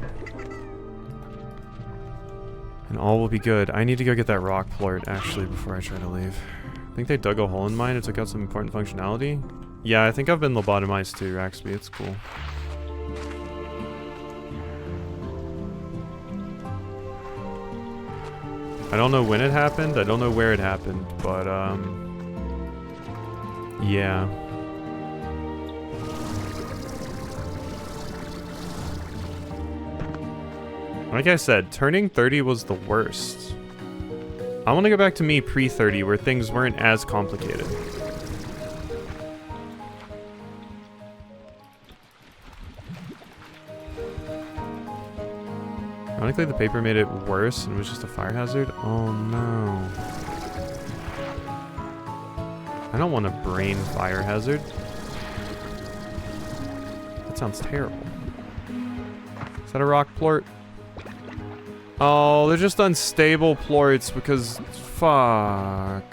And all will be good. I need to go get that rock plort, actually, before I try to leave. I think they dug a hole in mine and took out some important functionality. Yeah, I think I've been lobotomized too, Raxby. It's cool. I don't know when it happened, I don't know where it happened, but, yeah. Like I said, turning 30 was the worst. I want to go back to me pre-30, where things weren't as complicated. Ironically, the paper made it worse and it was just a fire hazard. Oh no. I don't want a brain fire hazard. That sounds terrible. Is that a rock plort? Oh, they're just unstable plorts because... Fuck.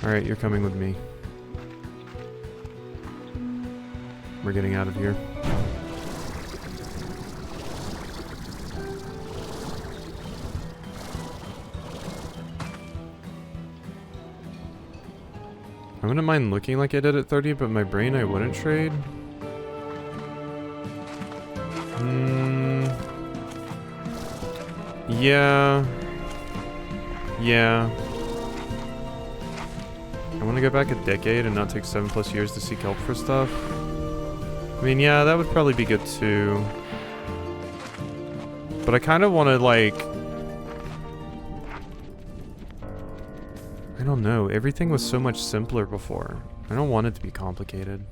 Alright, you're coming with me. We're getting out of here. I wouldn't mind looking like I did at 30, but my brain I wouldn't trade. Yeah. Yeah. I want to go back a decade and not take 7+ years to seek help for stuff. I mean, yeah, that would probably be good too. But I kind of want to, like... I don't know. Everything was so much simpler before. I don't want it to be complicated.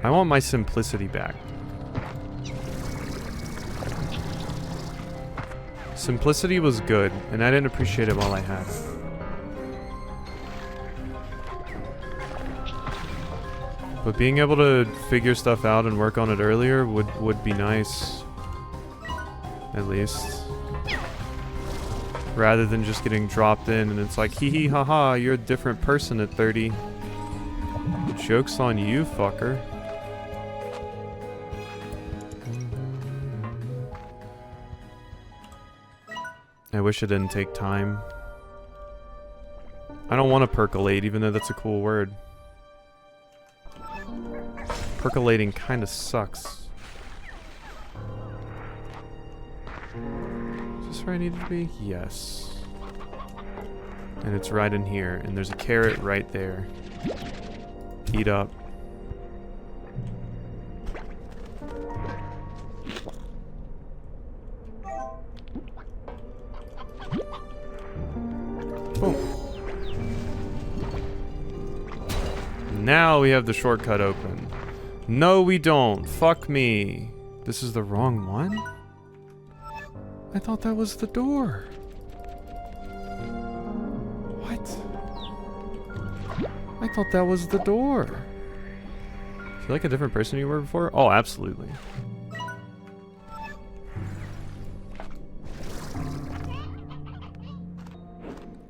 I want my simplicity back. Simplicity was good, and I didn't appreciate it while I had it. But being able to figure stuff out and work on it earlier would be nice. At least. Rather than just getting dropped in and it's like, hee hee haha, you're a different person at 30. Joke's on you, fucker. I wish it didn't take time. I don't want to percolate, even though that's a cool word. Percolating kind of sucks. Is this where I need to be? Yes. And it's right in here, and there's a carrot right there. Eat up. Boom. Now we have the shortcut open. No, we don't. Fuck me. This is the wrong one? I thought that was the door. What? I thought that was the door. Feel like a different person you were before? Oh, absolutely.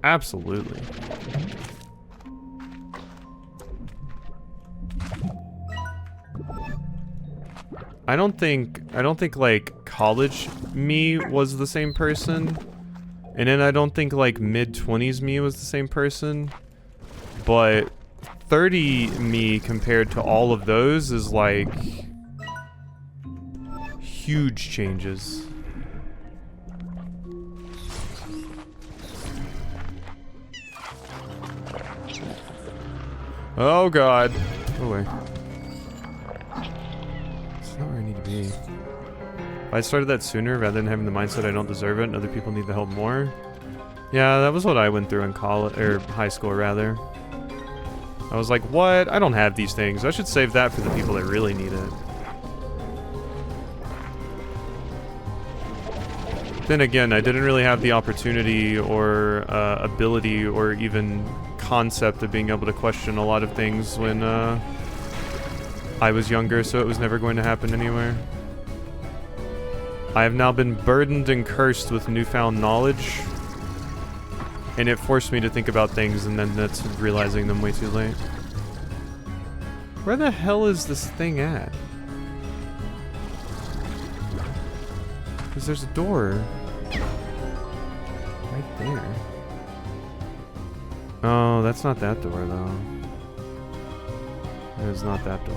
Absolutely. I don't think like college me was the same person. And then I don't think like mid-20s me was the same person. But 30 me compared to all of those is like huge changes. Oh god. Go away. It's not where I need to be. If I started that sooner rather than having the mindset I don't deserve it and other people need the help more. Yeah, that was what I went through in college, or high school rather. I was like, what? I don't have these things. I should save that for the people that really need it. Then again, I didn't really have the opportunity or ability or even concept of being able to question a lot of things when I was younger, so it was never going to happen anywhere. I have now been burdened and cursed with newfound knowledge, and it forced me to think about things, and then that's realizing them way too late. Where the hell is this thing at? Because there's a door right there. Oh, that's not that door, though. It is not that door.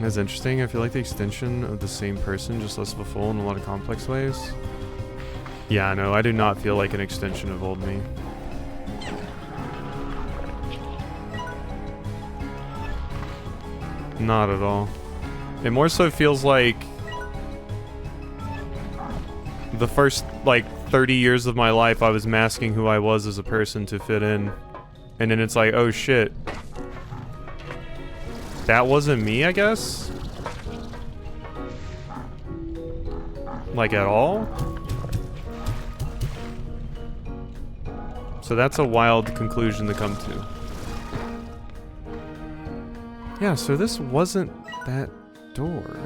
That's interesting. I feel like the extension of the same person, just less of a fool in a lot of complex ways. Yeah, no, I do not feel like an extension of old me. Not at all. It more so feels like the first, like, 30 years of my life I was masking who I was as a person to fit in. And then it's like, oh shit. That wasn't me, I guess? Like, at all? So that's a wild conclusion to come to. Yeah, so this wasn't that door.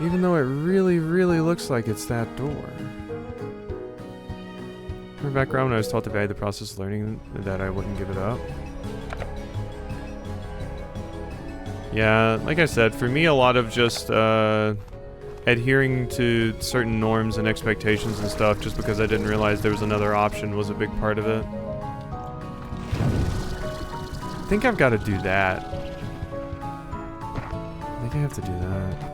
Even though it really, really looks like it's that door. In my background, I was taught to value the process of learning, that I wouldn't give it up. Yeah, like I said, for me a lot of just adhering to certain norms and expectations and stuff just because I didn't realize there was another option was a big part of it. I think I've got to do that. I think I have to do that.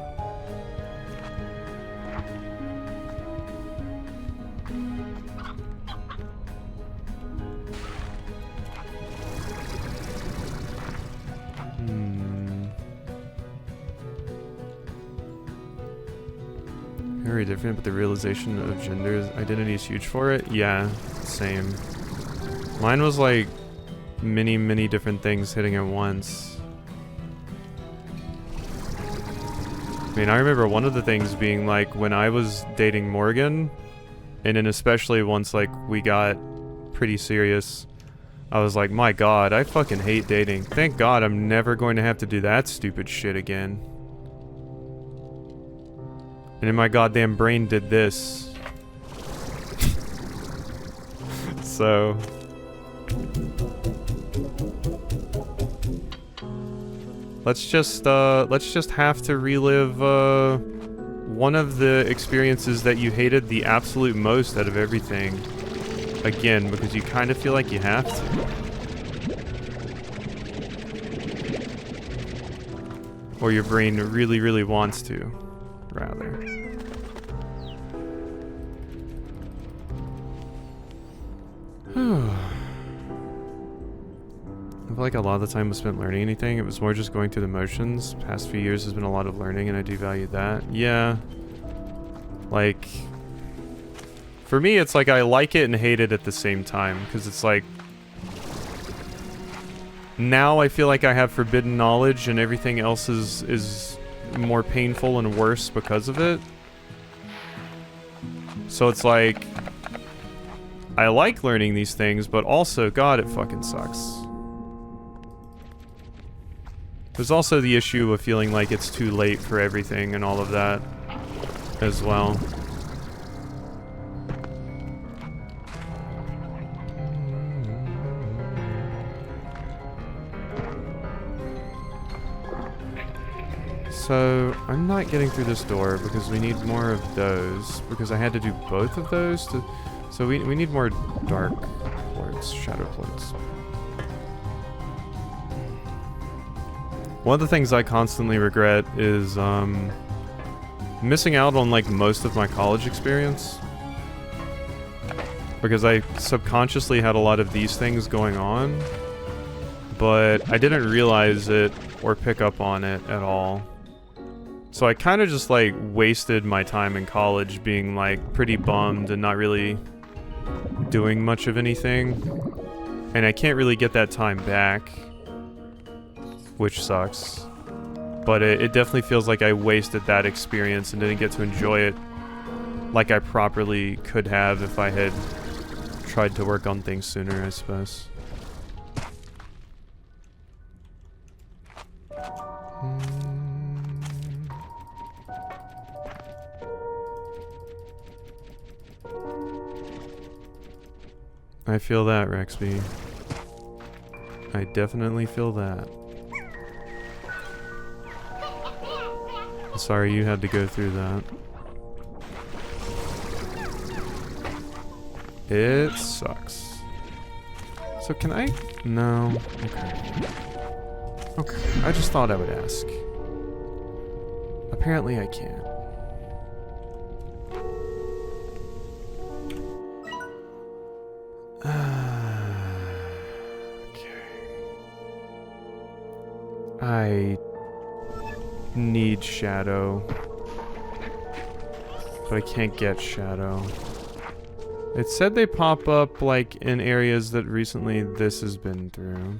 Very different, but the realization of gender identity is huge for it. Yeah, same. Mine was like many, many different things hitting at once. I mean, I remember one of the things being like when I was dating Morgan, and then especially once like we got pretty serious, I was like, my god, I fucking hate dating. Thank god I'm never going to have to do that stupid shit again. And then my goddamn brain did this. So... Let's just have to relive, one of the experiences that you hated the absolute most out of everything. Again, because you kind of feel like you have to. Or your brain really, really wants to, rather. I feel like a lot of the time was spent learning anything. It was more just going through the motions. Past few years has been a lot of learning, and I do value that. Yeah. Like, for me, it's like I like it and hate it at the same time, because it's like, now I feel like I have forbidden knowledge, and everything else is more painful and worse because of it. So it's like, I like learning these things, but also, God, it fucking sucks. There's also the issue of feeling like it's too late for everything and all of that as well. So, I'm not getting through this door because we need more of those, because I had to do both of those to... So we need more dark ports, shadow ports. One of the things I constantly regret is missing out on like most of my college experience, because I subconsciously had a lot of these things going on, but I didn't realize it or pick up on it at all. So I kind of just like wasted my time in college being like pretty bummed and not really doing much of anything, and I can't really get that time back, which sucks. But it definitely feels like I wasted that experience and didn't get to enjoy it like I properly could have if I had tried to work on things sooner, I suppose. I feel that, Rexby. I definitely feel that. Sorry you had to go through that. It sucks. So can I? No. Okay. Okay. I just thought I would ask. Apparently I can't. Okay. I need shadow, but I can't get shadow. It said they pop up like in areas that recently this has been through.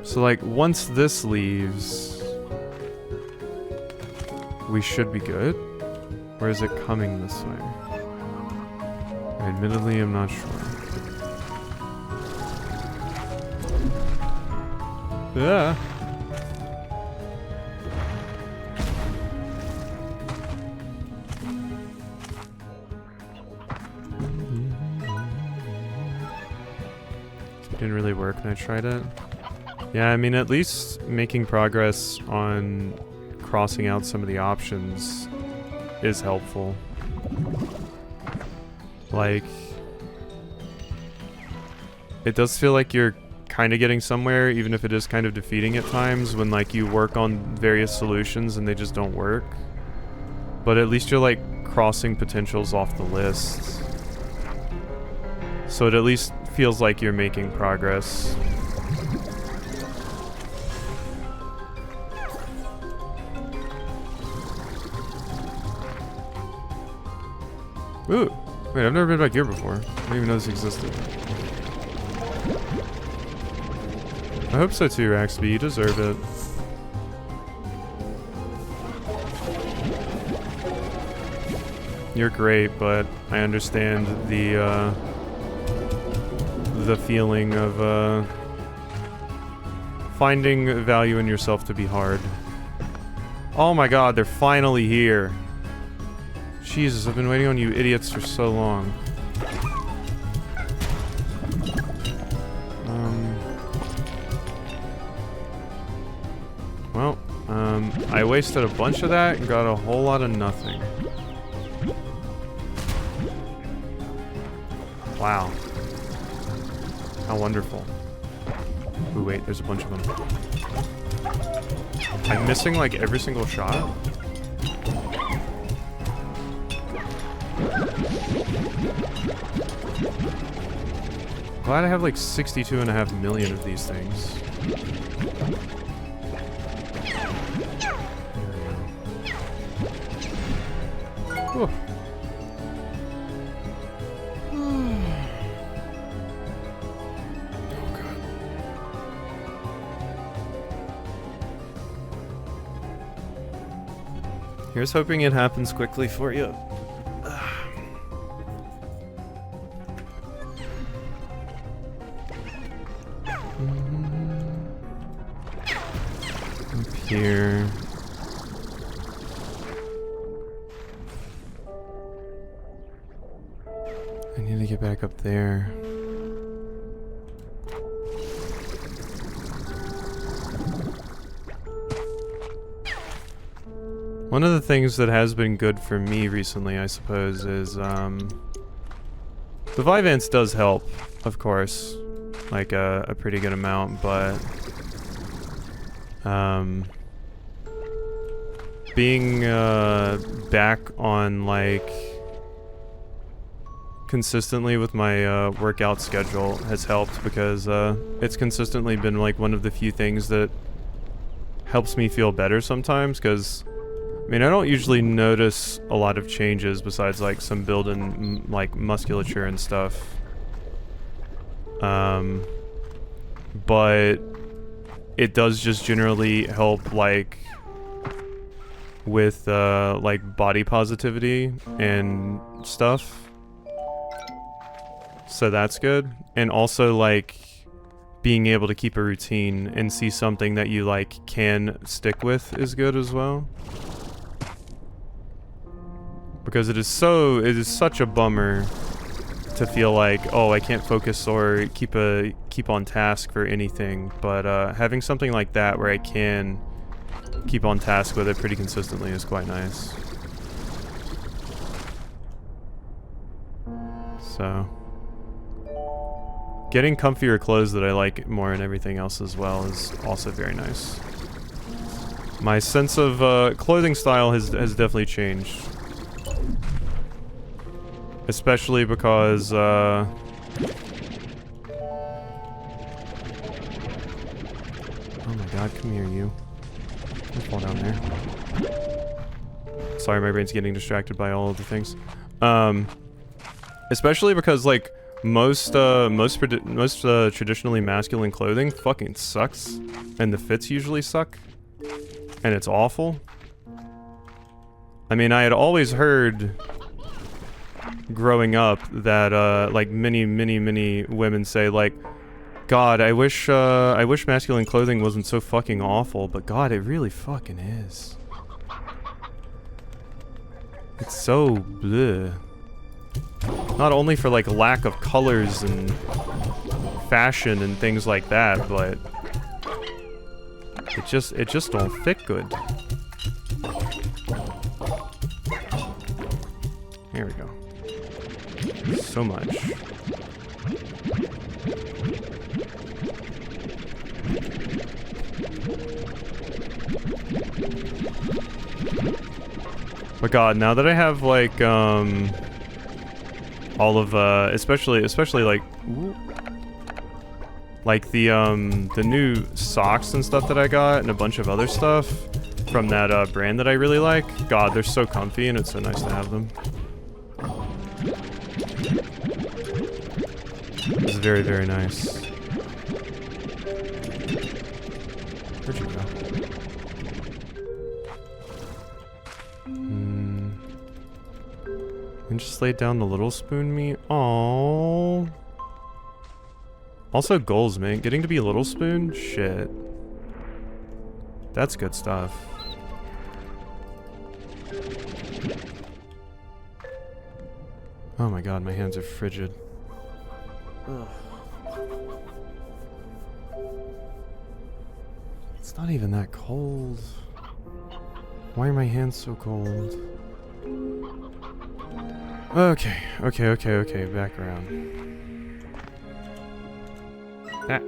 So like once this leaves, we should be good? Or is it coming this way? Admittedly, I'm not sure. Yeah. It didn't really work when I tried it. Yeah, I mean, at least making progress on crossing out some of the options is helpful. Like, it does feel like you're kind of getting somewhere, even if it is kind of defeating at times when like you work on various solutions and they just don't work. But at least you're like crossing potentials off the list. So it at least feels like you're making progress. Ooh, wait, I've never been back here before. I didn't even know this existed. I hope so too, Raxby. You deserve it. You're great, but I understand the feeling of finding value in yourself to be hard. Oh my god, they're finally here. Jesus, I've been waiting on you idiots for so long. Well, I wasted a bunch of that and got a whole lot of nothing. Wow. How wonderful. Ooh, wait, there's a bunch of them. I'm missing, like, every single shot? Glad I have, like, 62.5 million of these things. Whew. Here's hoping it happens quickly for you. Up here. I need to get back up there. One of the things that has been good for me recently, I suppose, is, the Vyvanse does help, of course, like, a pretty good amount, but, being, back on, like, consistently with my, workout schedule has helped, because, it's consistently been, like, one of the few things that helps me feel better sometimes, because I mean, I don't usually notice a lot of changes besides, like, some build in, like, musculature and stuff. But it does just generally help, like, with, like, body positivity and stuff. So that's good. And also, like, being able to keep a routine and see something that you, like, can stick with is good as well. Because it is such a bummer to feel like, oh, I can't focus or keep on task for anything, but having something like that where I can keep on task with it pretty consistently is quite nice. So, getting comfier clothes that I like more and everything else as well is also very nice. My sense of clothing style has definitely changed. Especially because, oh my god, come here, you. Don't fall down there. Sorry, my brain's getting distracted by all of the things. Especially because, like, most traditionally masculine clothing fucking sucks. And the fits usually suck. And it's awful. I mean, I had always heard growing up that like many women say, like, God, I wish masculine clothing wasn't so fucking awful, but God, it really fucking is. It's so bleh. Not only for, like, lack of colors and fashion and things like that, but it just don't fit good. Here we go. So much. But God, now that I have, like, all of, especially like, like the new socks and stuff that I got and a bunch of other stuff from that, brand that I really like. God, they're so comfy and it's so nice to have them. It's very, very nice. Where'd you go? And just laid down the little spoon meat. Aww. Also goals, man. Getting to be a little spoon? Shit. That's good stuff. Oh my god, my hands are frigid. Ugh. It's not even that cold. Why are my hands so cold? Okay, back around. Ah.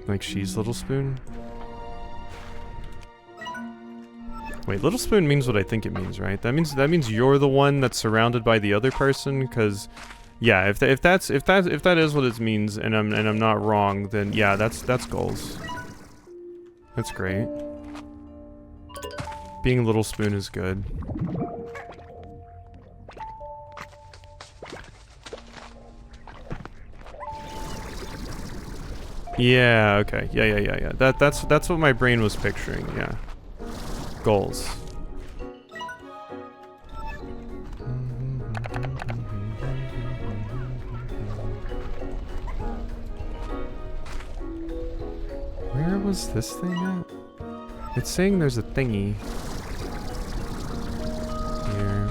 Like she's Little Spoon? Wait, Little Spoon means what I think it means, right? That means you're the one that's surrounded by the other person, because yeah, if that is what it means, and I'm not wrong, then yeah, that's goals. That's great. Being Little Spoon is good. Yeah, okay. Yeah. That's what my brain was picturing, yeah. Goals. Where was this thing at? It's saying there's a thingy. Here.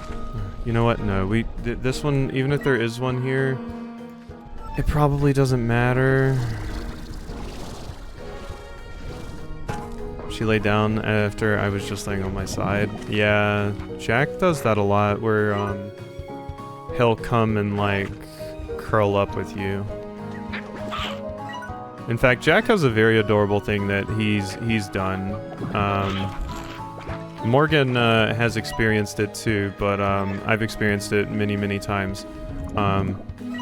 You know what? No, this one, even if there is one here, it probably doesn't matter. She laid down after I was just laying on my side. Yeah, Jack does that a lot, where he'll come and like curl up with you. In fact, Jack has a very adorable thing that he's done. Morgan has experienced it too, but I've experienced it many times.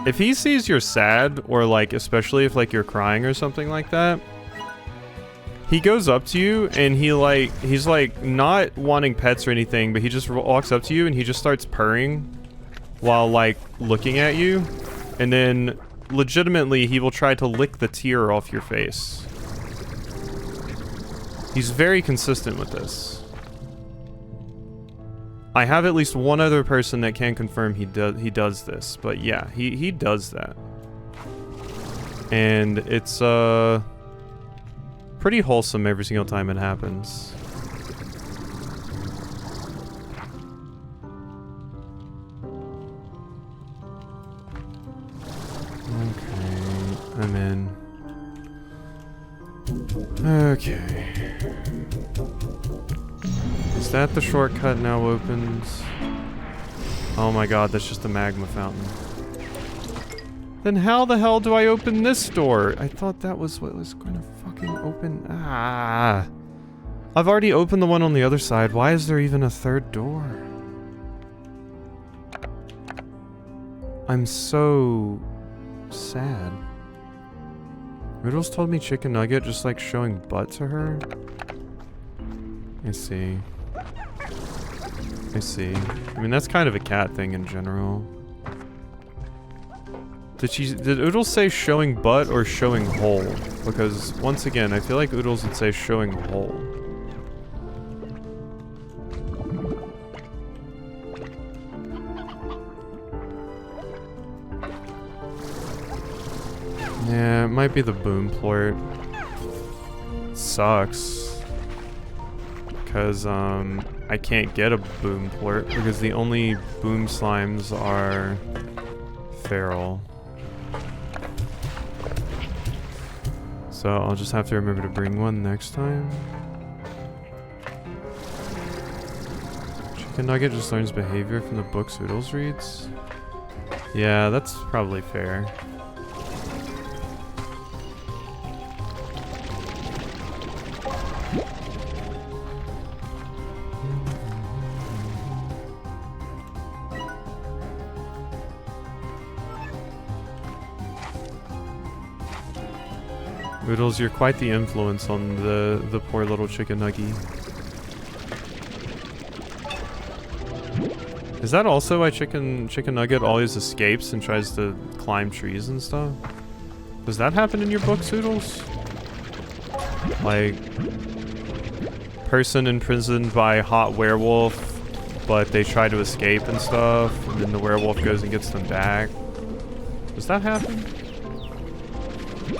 If he sees you're sad, or like especially if like you're crying or something like that, he goes up to you and he's like not wanting pets or anything, but he just walks up to you and he just starts purring while like looking at you, and then legitimately he will try to lick the tear off your face. He's very consistent with this. I have at least one other person that can confirm he does this, but yeah, he does that. And it's pretty wholesome every single time it happens. Okay, I'm in. Okay. Is that the shortcut now opens? Oh my god, that's just a magma fountain. Then how the hell do I open this door? I thought that was what was going to fucking open. Ah. I've already opened the one on the other side. Why is there even a third door? I'm so sad. Riddles told me Chicken Nugget just like showing butt to her. I see. I mean, that's kind of a cat thing in general. Did Oodles say showing butt or showing hole? Because, once again, I feel like Oodles would say showing hole. Yeah, it might be the boom plort. It sucks. Because, I can't get a boom plort because the only boom slimes are feral. So I'll just have to remember to bring one next time. Chicken Nugget just learns behavior from the books Oodles reads. Yeah, that's probably fair. Oodles, you're quite the influence on the poor little chicken nugget. Is that also why Chicken Nugget always escapes and tries to climb trees and stuff? Does that happen in your books, Oodles? Like, person imprisoned by hot werewolf, but they try to escape and stuff, and then the werewolf goes and gets them back. Does that happen?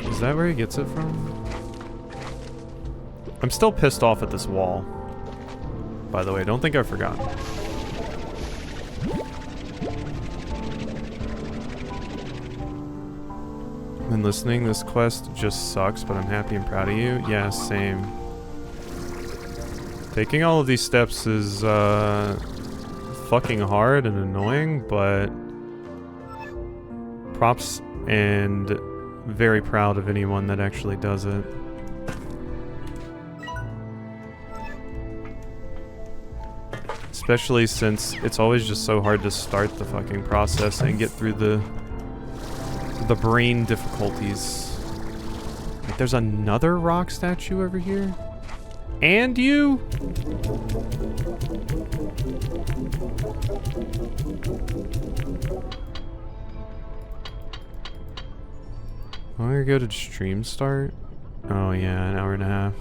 Is that where he gets it from? I'm still pissed off at this wall. By the way, don't think I forgot. Been listening, this quest just sucks, but I'm happy and proud of you. Yeah, same. Taking all of these steps is fucking hard and annoying, but props and very proud of anyone that actually does it. Especially since it's always just so hard to start the fucking process and get through the brain difficulties. Like, there's another rock statue over here? And you? Oh, you're good at stream start? Oh yeah, an hour and a half.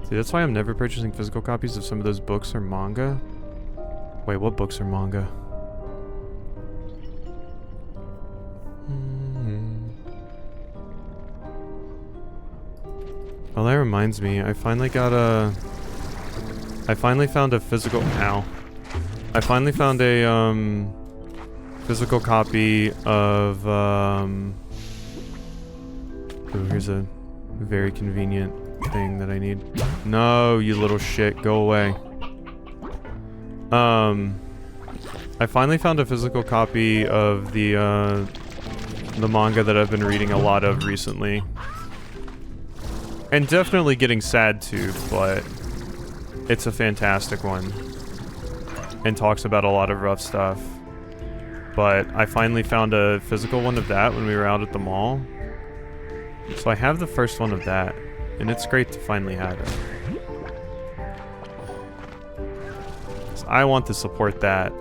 See, that's why I'm never purchasing physical copies of some of those books or manga. Wait, what books are manga? Well, that reminds me, I finally found a physical, ow. I finally found a, physical copy of, ooh, here's a very convenient thing that I need. No, you little shit, go away. I finally found a physical copy of the manga that I've been reading a lot of recently. And definitely getting sad too, but it's a fantastic one. And talks about a lot of rough stuff. But I finally found a physical one of that when we were out at the mall. So I have the first one of that, and it's great to finally have it. So I want to support that.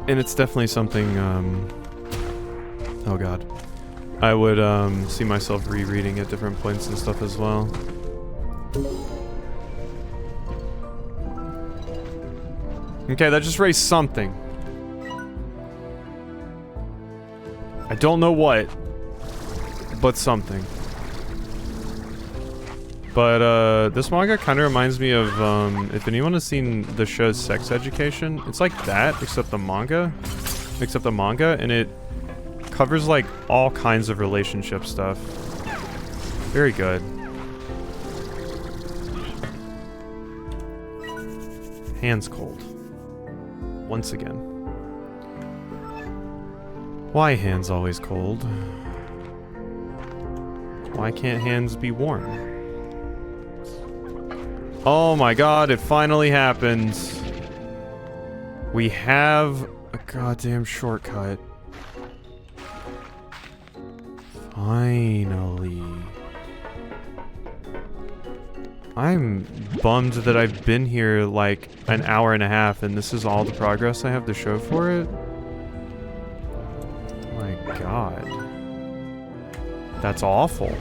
And it's definitely something, oh god. I would see myself rereading at different points and stuff as well. Okay, that just raised something. I don't know what, but something. But this manga kind of reminds me of if anyone has seen the show Sex Education, it's like that except the manga, and it covers like all kinds of relationship stuff. Very good. Hands cold. Once again. Why hands always cold? Why can't hands be warm? Oh my god, it finally happened. We have a goddamn shortcut. Finally. I'm bummed that I've been here like an hour and a half and this is all the progress I have to show for it. My god. That's awful.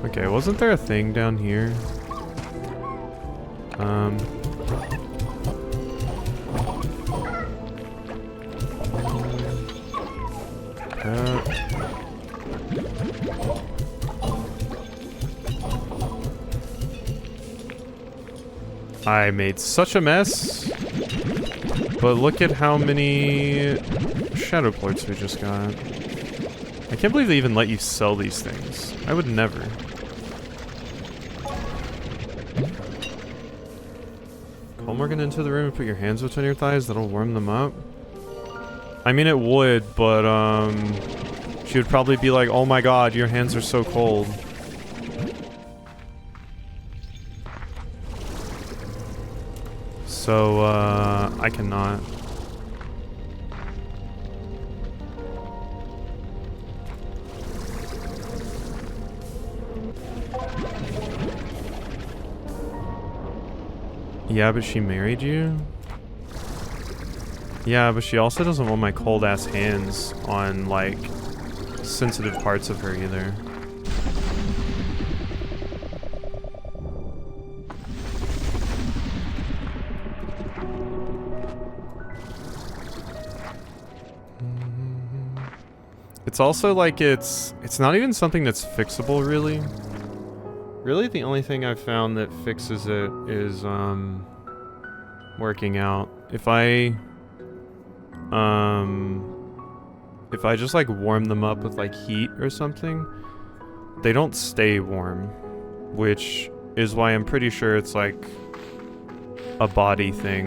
Okay, wasn't there a thing down here? I made such a mess, but look at how many shadow plorts we just got. I can't believe they even let you sell these things. I would never. Call Morgan into the room and put your hands between your thighs, that'll warm them up. I mean, it would, but, she would probably be like, oh my god, your hands are so cold. So, I cannot. Yeah, but she married you? Yeah, but she also doesn't want my cold-ass hands on, like, sensitive parts of her either. It's also like it's not even something that's fixable, really. Really, the only thing I've found that fixes it is working out. If I just like warm them up with like heat or something, they don't stay warm, which is why I'm pretty sure it's like a body thing.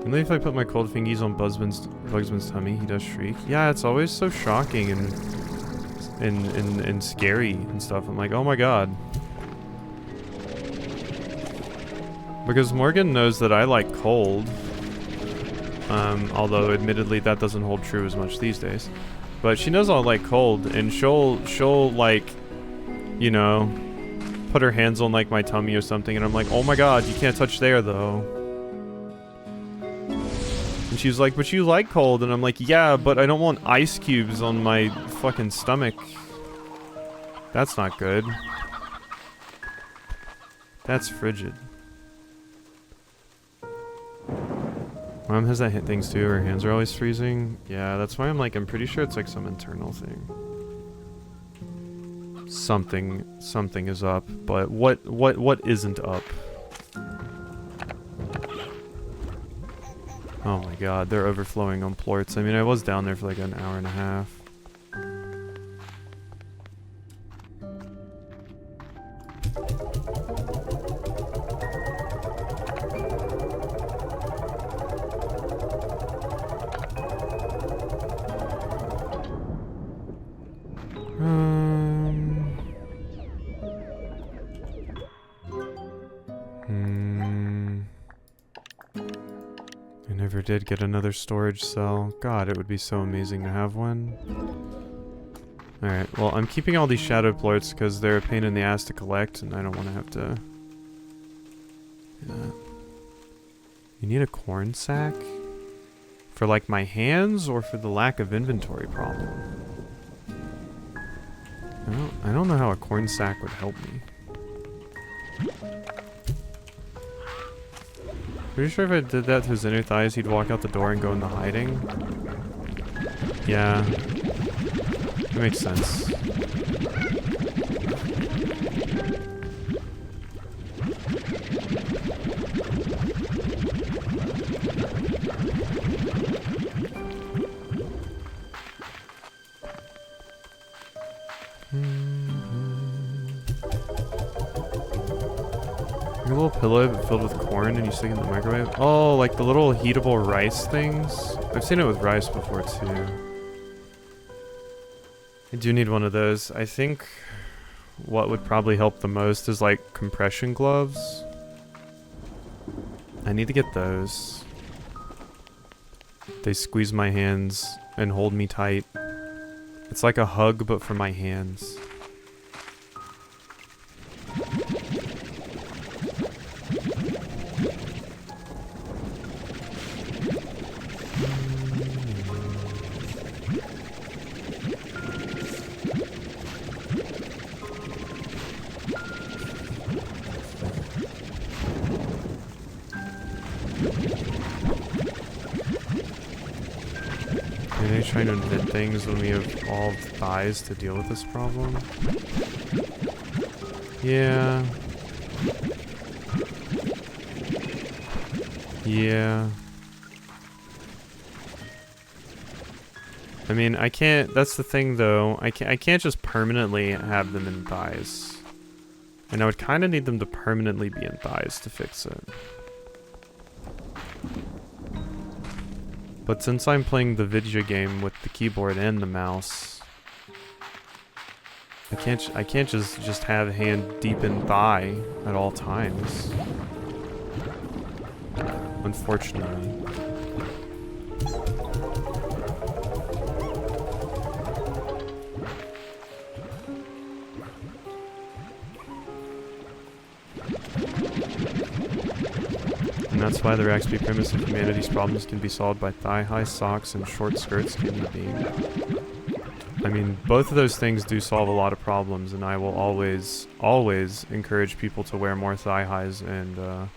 And then if I put my cold fingies on Bugsman's tummy, he does shriek. Yeah, it's always so shocking and scary and stuff. I'm like, oh my god. Because Morgan knows that I like cold. Although admittedly that doesn't hold true as much these days. But she knows I like cold, and she'll like, you know, put her hands on like my tummy or something, and I'm like, oh my god, you can't touch there though. And she's like, but you like cold, and I'm like, yeah, but I don't want ice cubes on my fucking stomach. That's not good. That's frigid. Mom has that hit things too, her hands are always freezing. Yeah, that's why I'm like, I'm pretty sure it's like some internal thing. Something is up, but what isn't up? Oh my god, they're overflowing on plorts. I mean, I was down there for like an hour and a half. Did get another storage cell. God, it would be so amazing to have one. Alright, well, I'm keeping all these shadow plorts because they're a pain in the ass to collect, and I don't want to have to... Yeah. You need a corn sack? For, like, my hands, or for the lack of inventory problem? I don't know how a corn sack would help me. Pretty sure if I did that to his inner thighs, he'd walk out the door and go into hiding. Yeah. That makes sense. A little pillow filled with corn and you stick it in the microwave. Oh, like the little heatable rice things? I've seen it with rice before too. I do need one of those. I think what would probably help the most is like compression gloves. I need to get those. They squeeze my hands and hold me tight. It's like a hug but for my hands. Trying to invent things when we have all thighs to deal with this problem. Yeah. Yeah. I mean, I can't, that's the thing though, I can't just permanently have them in thighs. And I would kind of need them to permanently be in thighs to fix it. But since I'm playing the video game with the keyboard and the mouse, I can't just have hand deep in thigh at all times. Unfortunately. And that's why the Raxby premise of humanity's problems can be solved by thigh-high socks and short skirts can be. I mean, both of those things do solve a lot of problems, and I will always, always encourage people to wear more thigh-highs and,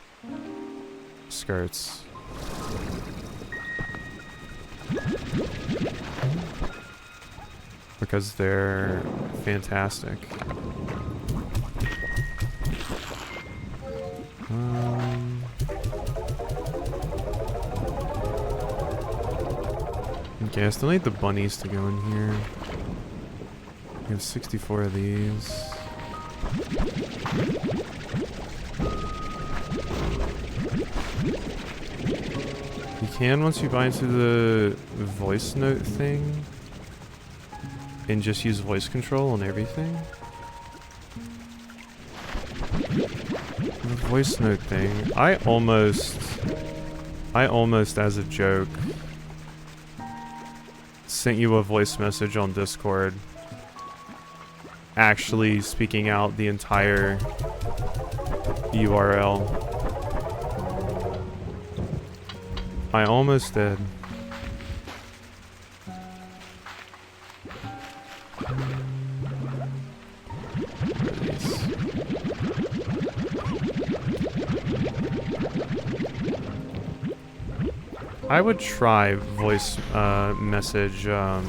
skirts. Because they're fantastic. Okay, I still need the bunnies to go in here. We have 64 of these. You can once you buy into the voice note thing and just use voice control on everything. The voice note thing, I almost as a joke sent you a voice message on Discord actually speaking out the entire URL. I almost did. I would try voice message. I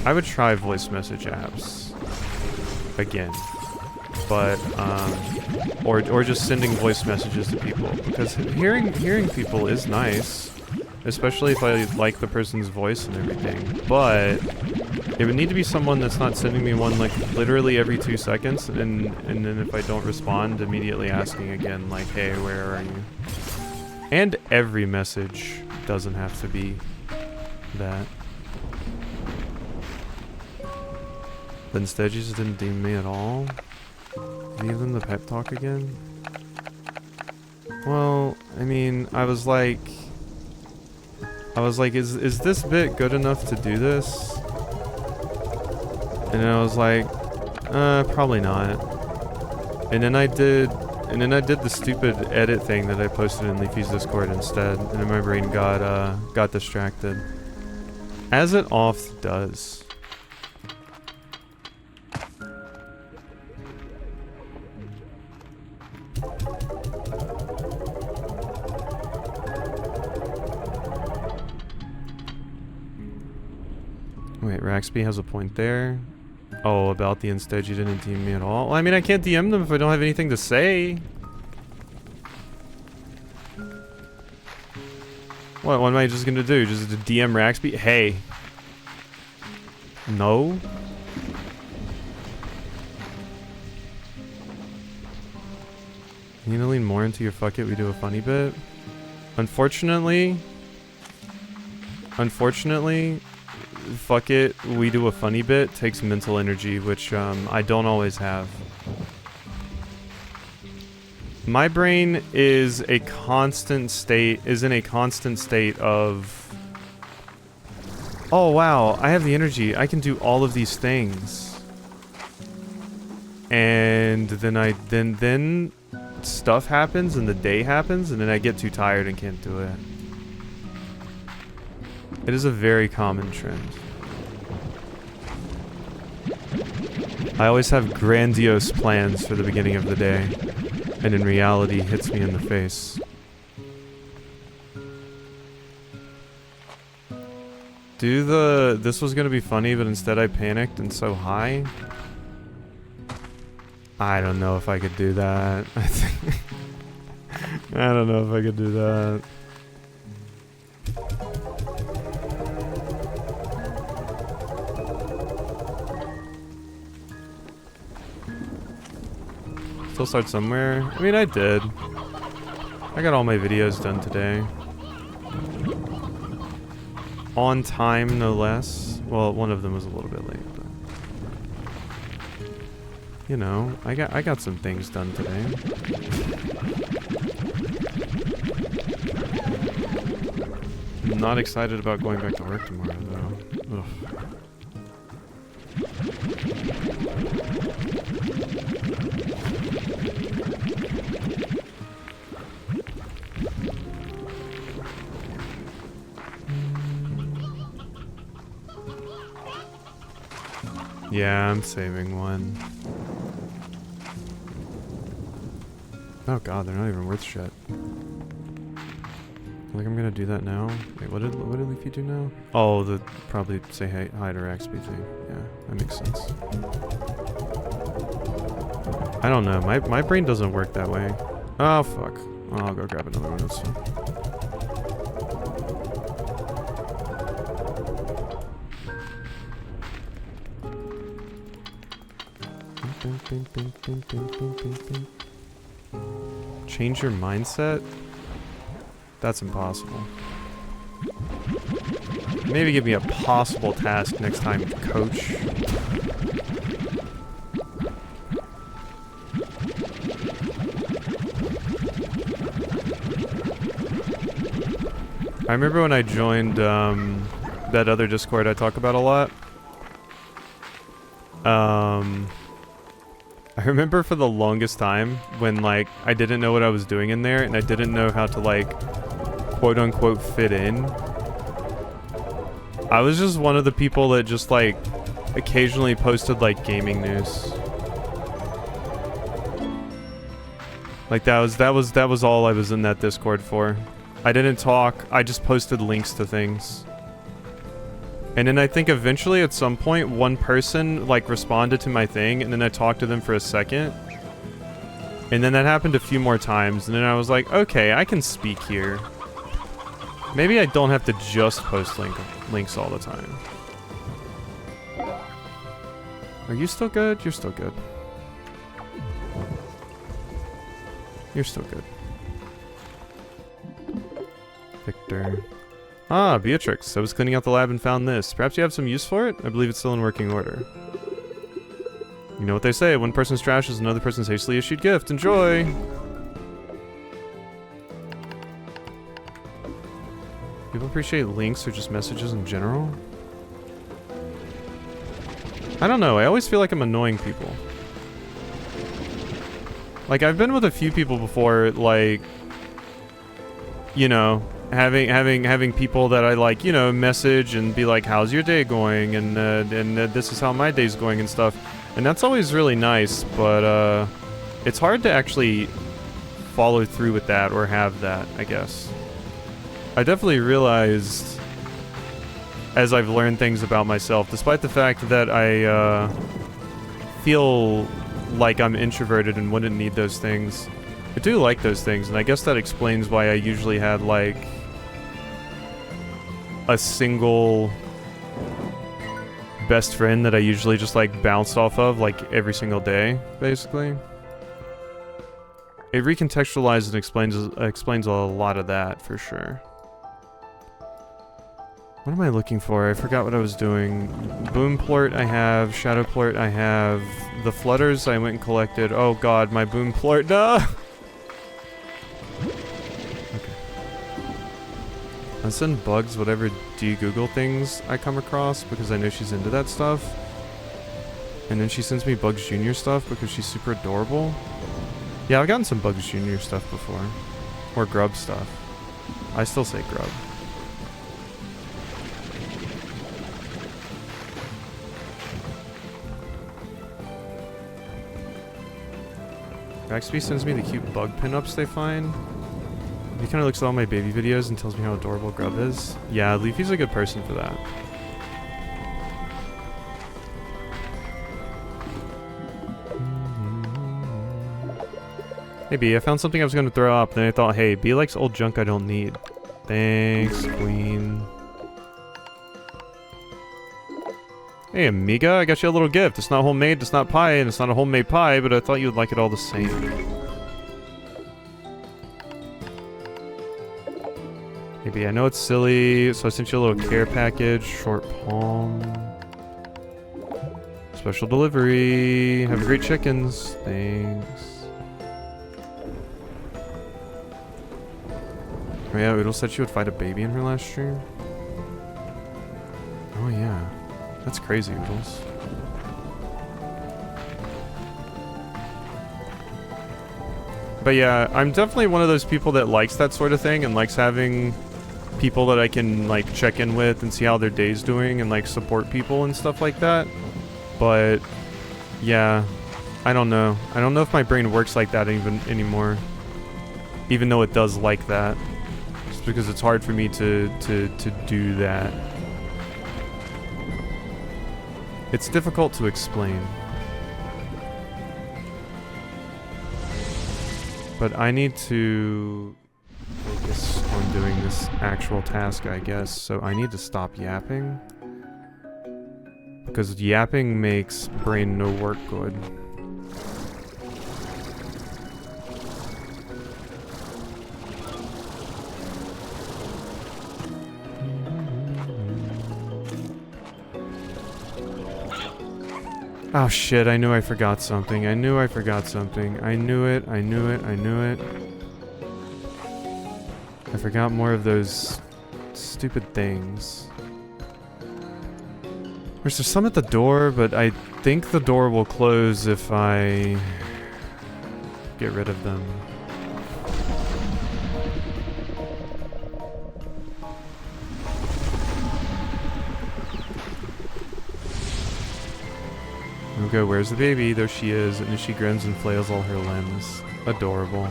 would try voice message apps again, but or just sending voice messages to people, because hearing people is nice, especially if I like the person's voice and everything. But it would need to be someone that's not sending me one like literally every 2 seconds, and then if I don't respond, immediately asking again like, hey, where are you? And every message doesn't have to be that. But instead, you just didn't deem me at all? Give them the pep talk again? Well, I mean, I was like, is this bit good enough to do this? And I was like, probably not. And then I did the stupid edit thing that I posted in Leafy's Discord instead, and then my brain got distracted. As it oft does. Wait, Raxby has a point there. Oh, about the instead you didn't DM me at all? Well, I mean, I can't DM them if I don't have anything to say. What am I just gonna do? Just DM Raxby? Hey. No? You need to lean more into your fuck it, we do a funny bit? Unfortunately, fuck it, we do a funny bit takes mental energy, which I don't always have. My brain is in a constant state of, oh wow, I have the energy, I can do all of these things. And then stuff happens and the day happens and then I get too tired and can't do it. It is a very common trend. I always have grandiose plans for the beginning of the day, and in reality hits me in the face. This was gonna be funny, but instead I panicked and so high. I don't know if I could do that. I don't know if I could do that. Still start somewhere? I mean, I did. I got all my videos done today. On time, no less. Well, one of them was a little bit late, but... You know, I got some things done today. I'm not excited about going back to work tomorrow, though. Ugh. Yeah, I'm saving one. Oh god, they're not even worth shit. Like I'm gonna do that now. Wait, what did Leafy do now? Oh, the probably say hi to Raxby thing. Yeah, that makes sense. I don't know. My brain doesn't work that way. Oh fuck. Oh, I'll go grab another one. That's fine. Change your mindset? That's impossible. Maybe give me a possible task next time, coach. I remember when I joined that other Discord I talk about a lot. I remember for the longest time when like I didn't know what I was doing in there and I didn't know how to like quote unquote fit in. I was just one of the people that just like occasionally posted like gaming news. Like that was all I was in that Discord for. I didn't talk, I just posted links to things. And then I think eventually at some point one person like responded to my thing and then I talked to them for a second. And then that happened a few more times and then I was like, okay, I can speak here. Maybe I don't have to just post links all the time. Are you still good? You're still good. You're still good. Victor. Ah, Beatrix. I was cleaning out the lab and found this. Perhaps you have some use for it? I believe it's still in working order. You know what they say, one person's trash is another person's hastily issued gift. Enjoy! People appreciate links or just messages in general? I don't know, I always feel like I'm annoying people. Like, I've been with a few people before, like, you know, having people that I like, you know, message and be like, how's your day going? And this is how my day's going and stuff. And that's always really nice, but it's hard to actually follow through with that or have that, I guess. I definitely realized as I've learned things about myself, despite the fact that I feel like I'm introverted and wouldn't need those things, I do like those things, and I guess that explains why I usually had like a single best friend that I usually just like bounced off of like every single day, basically. It recontextualizes and explains a lot of that for sure. What am I looking for? I forgot what I was doing. Boom plort I have, shadow plort I have, the flutters I went and collected. Oh god, my boom plort, no! Okay. I send Bugs whatever de-Google things I come across because I know she's into that stuff. And then she sends me Bugs Jr. stuff because she's super adorable. Yeah, I've gotten some Bugs Jr. stuff before. Or Grub stuff. I still say Grub. XP sends me the cute bug pinups they find. He kind of looks at all my baby videos and tells me how adorable Grub is. Yeah, Leafy's a good person for that. Hey B, I found something I was going to throw up, then I thought, hey, B likes old junk I don't need. Thanks, Queen. Hey, Amiga, I got you a little gift. It's not homemade, it's not pie, and it's not a homemade pie, but I thought you would like it all the same. Maybe I know it's silly, so I sent you a little care package. Short palm. Special delivery. Have a great chickens. Thanks. Oh yeah, Oodle said she would fight a baby in her last stream. Oh yeah. That's crazy, Oodles. But yeah, I'm definitely one of those people that likes that sort of thing and likes having people that I can like check in with and see how their day's doing and like support people and stuff like that. But yeah, I don't know. I don't know if my brain works like that even anymore. Even though it does like that. just because it's hard for me to do that. It's difficult to explain. But I need to focus on doing this actual task, I guess, so I need to stop yapping. Because yapping makes brain no work good. Oh shit, I knew I forgot something. I knew I forgot something. I knew it, I knew it, I knew it. I forgot more of those stupid things. There's some at the door, but I think the door will close if I get rid of them. Okay, where's the baby? There she is, and she grins and flails all her limbs. Adorable.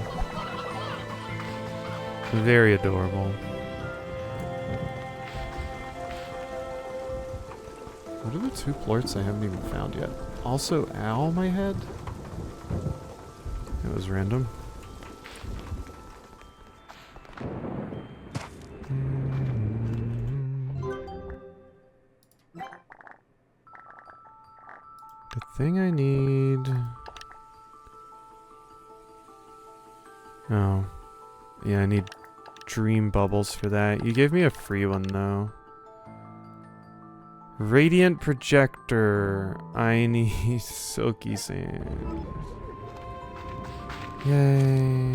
Very adorable. What are the two plorts I haven't even found yet? Also, ow, my head? That was random. The thing I need... Oh. Yeah, I need dream bubbles for that. You gave me a free one, though. Radiant projector. I need silky sand. Yay.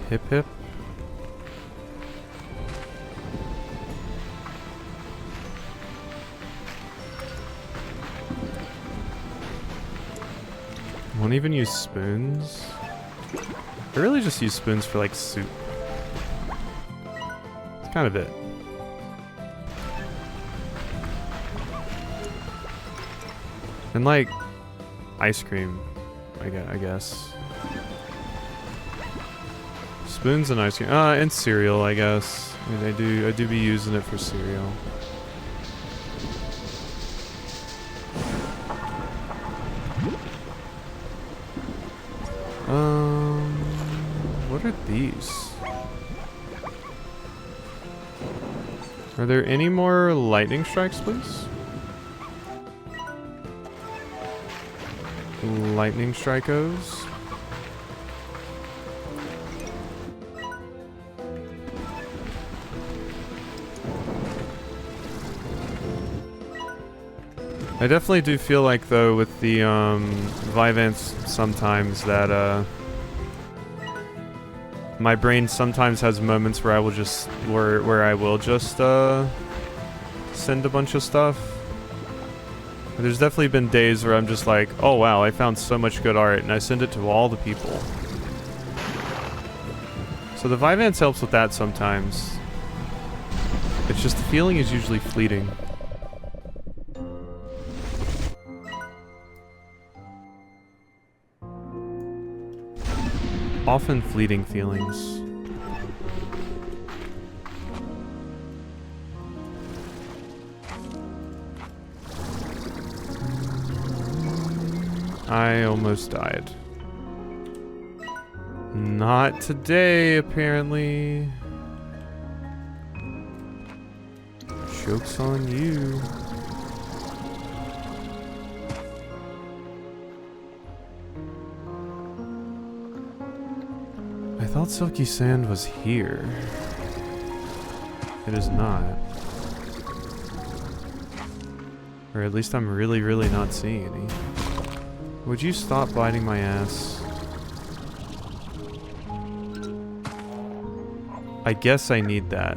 Hip hip. Won't even use spoons. I really just use spoons for like soup. It's kind of it. And like ice cream, I guess. Spoons and ice cream. And cereal, I guess. I mean, I do be using it for cereal. What are these? Are there any more lightning strikes, please? Lightning strikos. I definitely do feel like, though, with the Vivants sometimes that my brain sometimes has moments where I will just where I will just send a bunch of stuff. There's definitely been days where I'm just like, oh wow, I found so much good art, and I send it to all the people. So the Vivants helps with that sometimes. It's just the feeling is usually fleeting. Often fleeting feelings. I almost died. Not today, apparently. Joke's on you. I thought Silky Sand was here. It is not. Or at least I'm really, really not seeing any. Would you stop biting my ass? I guess I need that.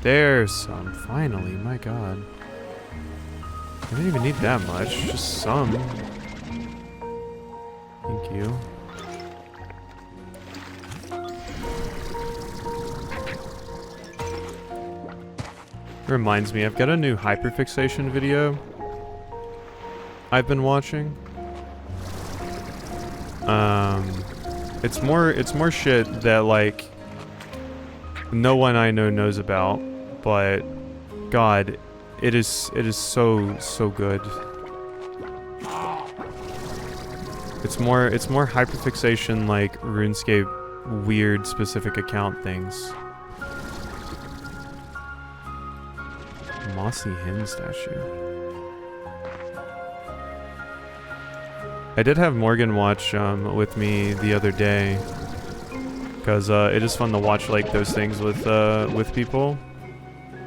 There's some. Finally, my god. I didn't even need that much. Just some. Thank you. Reminds me, I've got a new hyperfixation video I've been watching. It's more shit that like no one I know knows about, but God, it is so good. It's more hyperfixation like RuneScape weird specific account things. Mossy hen statue. I did have Morgan watch with me the other day, because it is fun to watch like those things with people.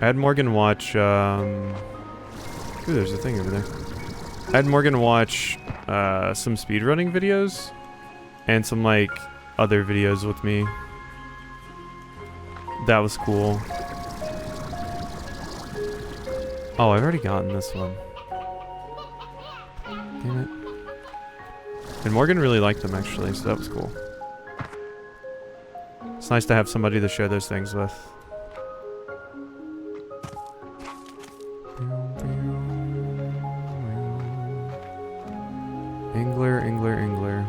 I had Morgan watch. Ooh, there's a thing over there. I had Morgan watch some speedrunning videos and some like other videos with me. That was cool. Oh, I've already gotten this one. Damn it. And Morgan really liked them actually, so that was cool. It's nice to have somebody to share those things with. Angler, angler, angler.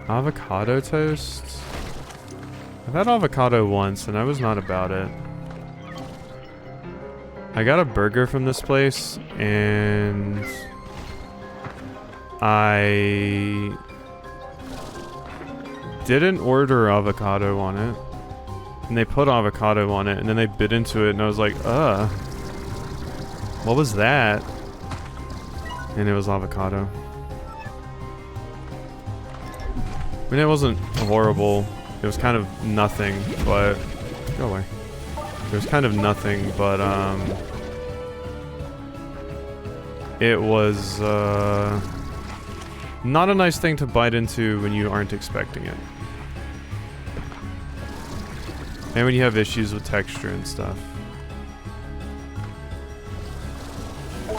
Avocado toast? I've had avocado once and I was not about it. I got a burger from this place and I didn't order avocado on it. And they put avocado on it and then they bit into it and I was like, what was that? And it was avocado. I mean, it wasn't horrible. It was kind of nothing, but... Go away. It was kind of nothing, but, it was, not a nice thing to bite into when you aren't expecting it. And when you have issues with texture and stuff.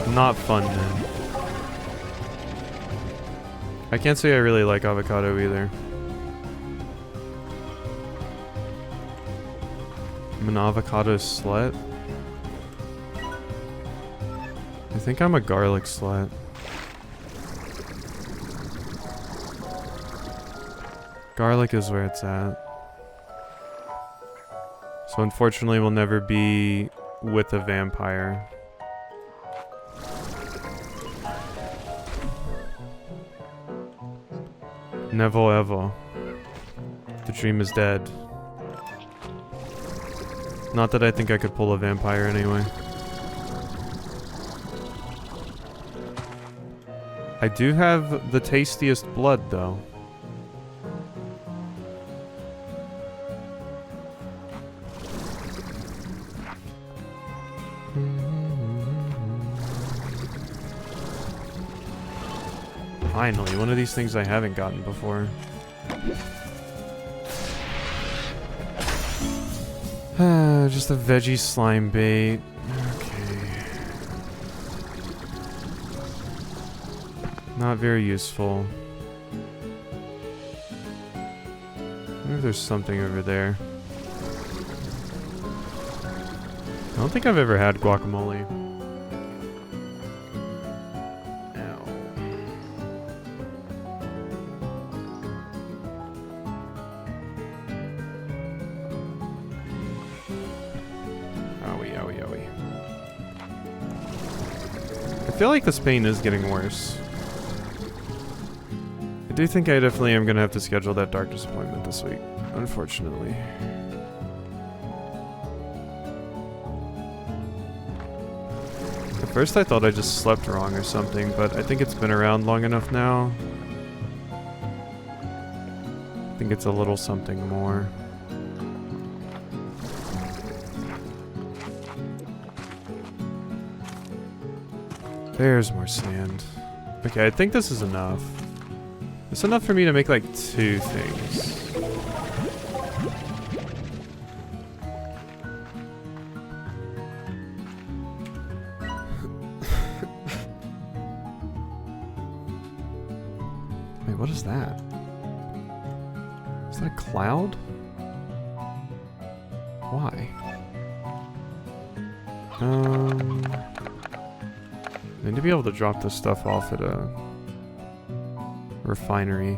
Not fun, man. I can't say I really like avocado either. I'm an avocado slut. I think I'm a garlic slut. Garlic is where it's at. So unfortunately we'll never be with a vampire. Never ever. The dream is dead. Not that I think I could pull a vampire anyway. I do have the tastiest blood though. Finally, one of these things I haven't gotten before. Just a veggie slime bait. Okay. Not very useful. Maybe there's something over there. I don't think I've ever had guacamole. I feel like this pain is getting worse. I do think I definitely am gonna have to schedule that doctor's appointment this week, unfortunately. At first I thought I just slept wrong or something, but I think it's been around long enough now. I think it's a little something more. There's more sand. Okay, I think this is enough. It's enough for me to make like 2 things. Wait, what is that? Is that a cloud? Why? I need to be able to drop this stuff off at a refinery,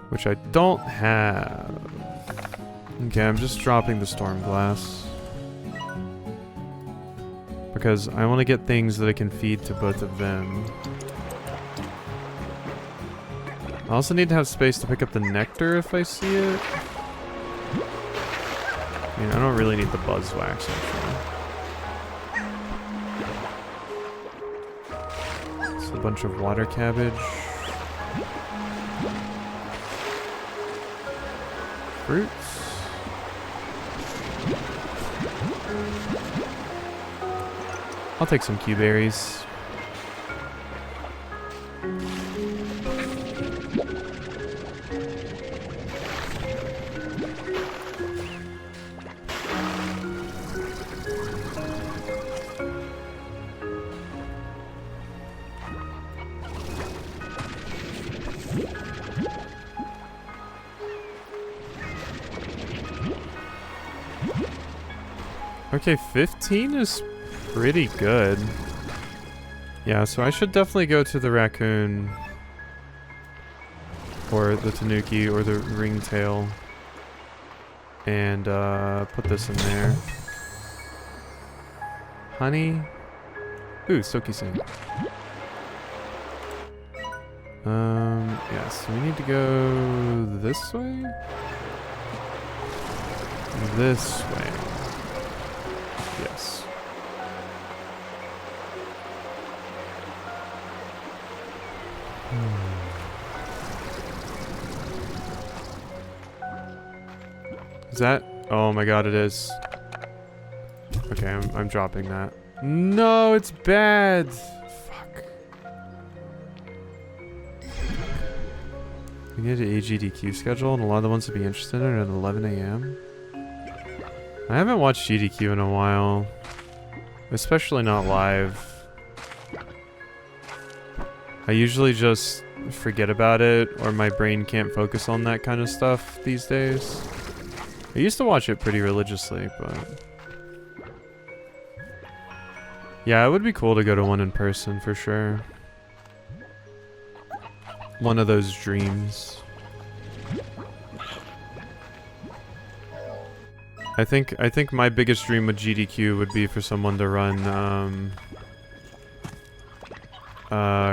which I don't have. Okay, I'm just dropping the storm glass because I want to get things that I can feed to both of them. I also need to have space to pick up the nectar if I see it. I mean, I don't really need the buzz wax, actually. It's a bunch of water cabbage. Fruits. I'll take some Q-berries. Okay, 15 is pretty good. Yeah, so I should definitely go to the raccoon or the tanuki or the ringtail and put this in there. Honey. Ooh, Soki-san. Yeah, so we need to go this way? This way. Yes. Is that? Oh my god, it is. Okay, I'm dropping that. No, it's bad. Fuck. We need an AGDQ schedule, and a lot of the ones to be interested in are at 11 a.m. I haven't watched GDQ in a while, especially not live. I usually just forget about it, or my brain can't focus on that kind of stuff these days. I used to watch it pretty religiously, but... yeah, it would be cool to go to one in person for sure. One of those dreams. I think my biggest dream with GDQ would be for someone to run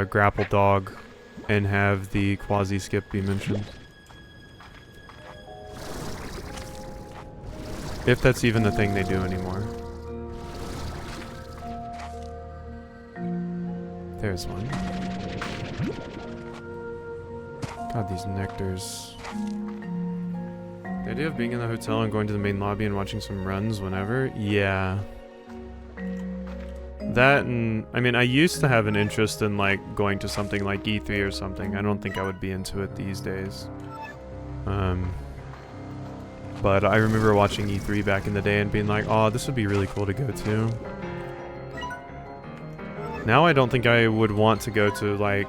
Grapple Dog and have the quasi skip be mentioned. If that's even a thing they do anymore. There's one. God, these nectars. The idea of being in the hotel and going to the main lobby and watching some runs whenever? Yeah. That and... I mean, I used to have an interest in, like, going to something like E3 or something. I don't think I would be into it these days. But I remember watching E3 back in the day and being like, oh, this would be really cool to go to. Now I don't think I would want to go to, like,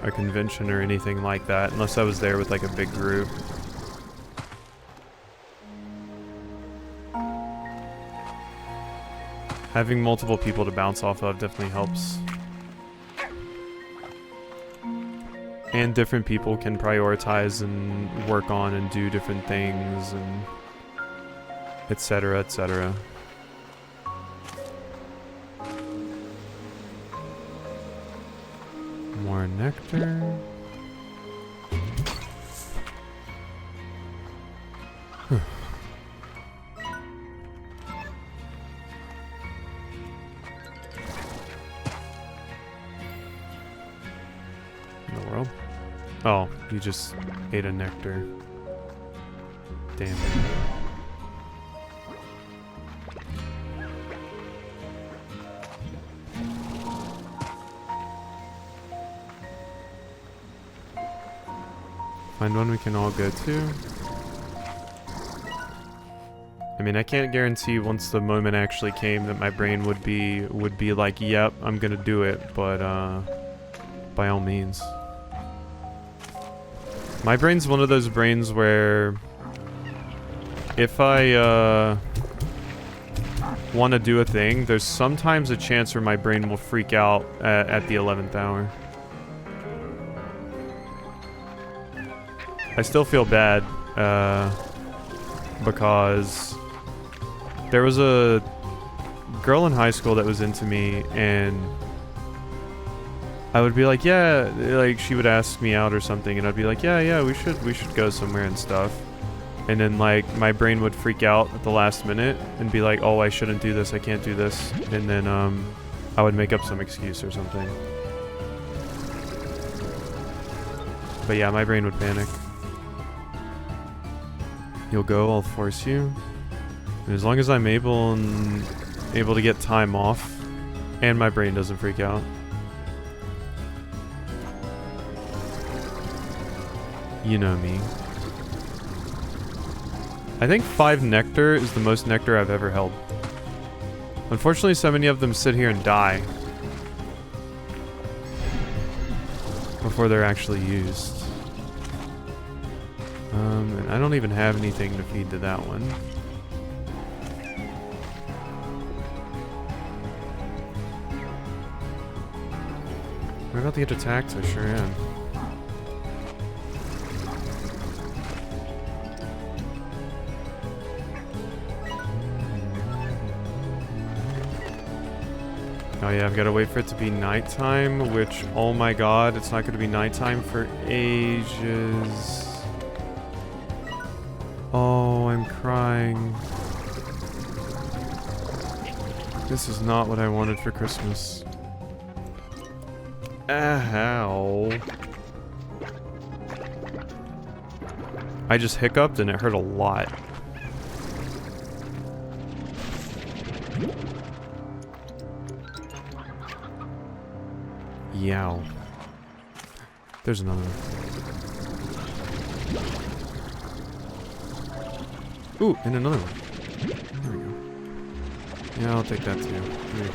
a convention or anything like that unless I was there with, like, a big group. Having multiple people to bounce off of definitely helps. And different people can prioritize and work on and do different things and etc, etc. More nectar. Oh, you just ate a nectar. Damn. Find one we can all go to. I mean, I can't guarantee once the moment actually came that my brain would be like, yep, I'm gonna do it, but by all means. My brain's one of those brains where if I want to do a thing, there's sometimes a chance where my brain will freak out at the 11th hour. I still feel bad because there was a girl in high school that was into me, and I would be like, yeah, like she would ask me out or something, and I'd be like, yeah, we should go somewhere and stuff. And then like my brain would freak out at the last minute and be like, oh, I shouldn't do this, I can't do this. And then I would make up some excuse or something. But yeah, my brain would panic. You'll go, I'll force you. And as long as I'm able to get time off and my brain doesn't freak out. You know me. I think 5 nectar is the most nectar I've ever held. Unfortunately, so many of them sit here and die before they're actually used. And I don't even have anything to feed to that one. Am I about to get attacked? I sure am. Oh yeah, I've got to wait for it to be nighttime, which, oh my god, it's not going to be nighttime for ages. Oh, I'm crying. This is not what I wanted for Christmas. Ow. I just hiccuped and it hurt a lot. Yow. There's another one. Ooh, and another one. There we go. Yeah, I'll take that too. Here.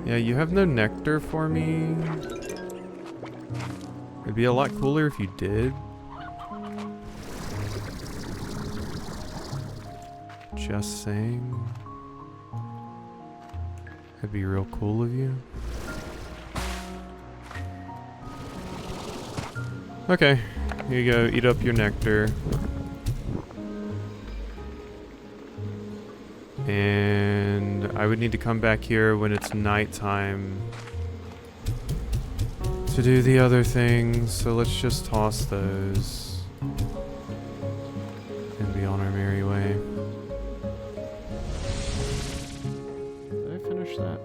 Yeah, you have no nectar for me. It'd be a lot cooler if you did. Just saying. That'd be real cool of you. Okay, here you go. Eat up your nectar. And I would need to come back here when it's nighttime to do the other things. So let's just toss those and be on our merry way. Did I finish that?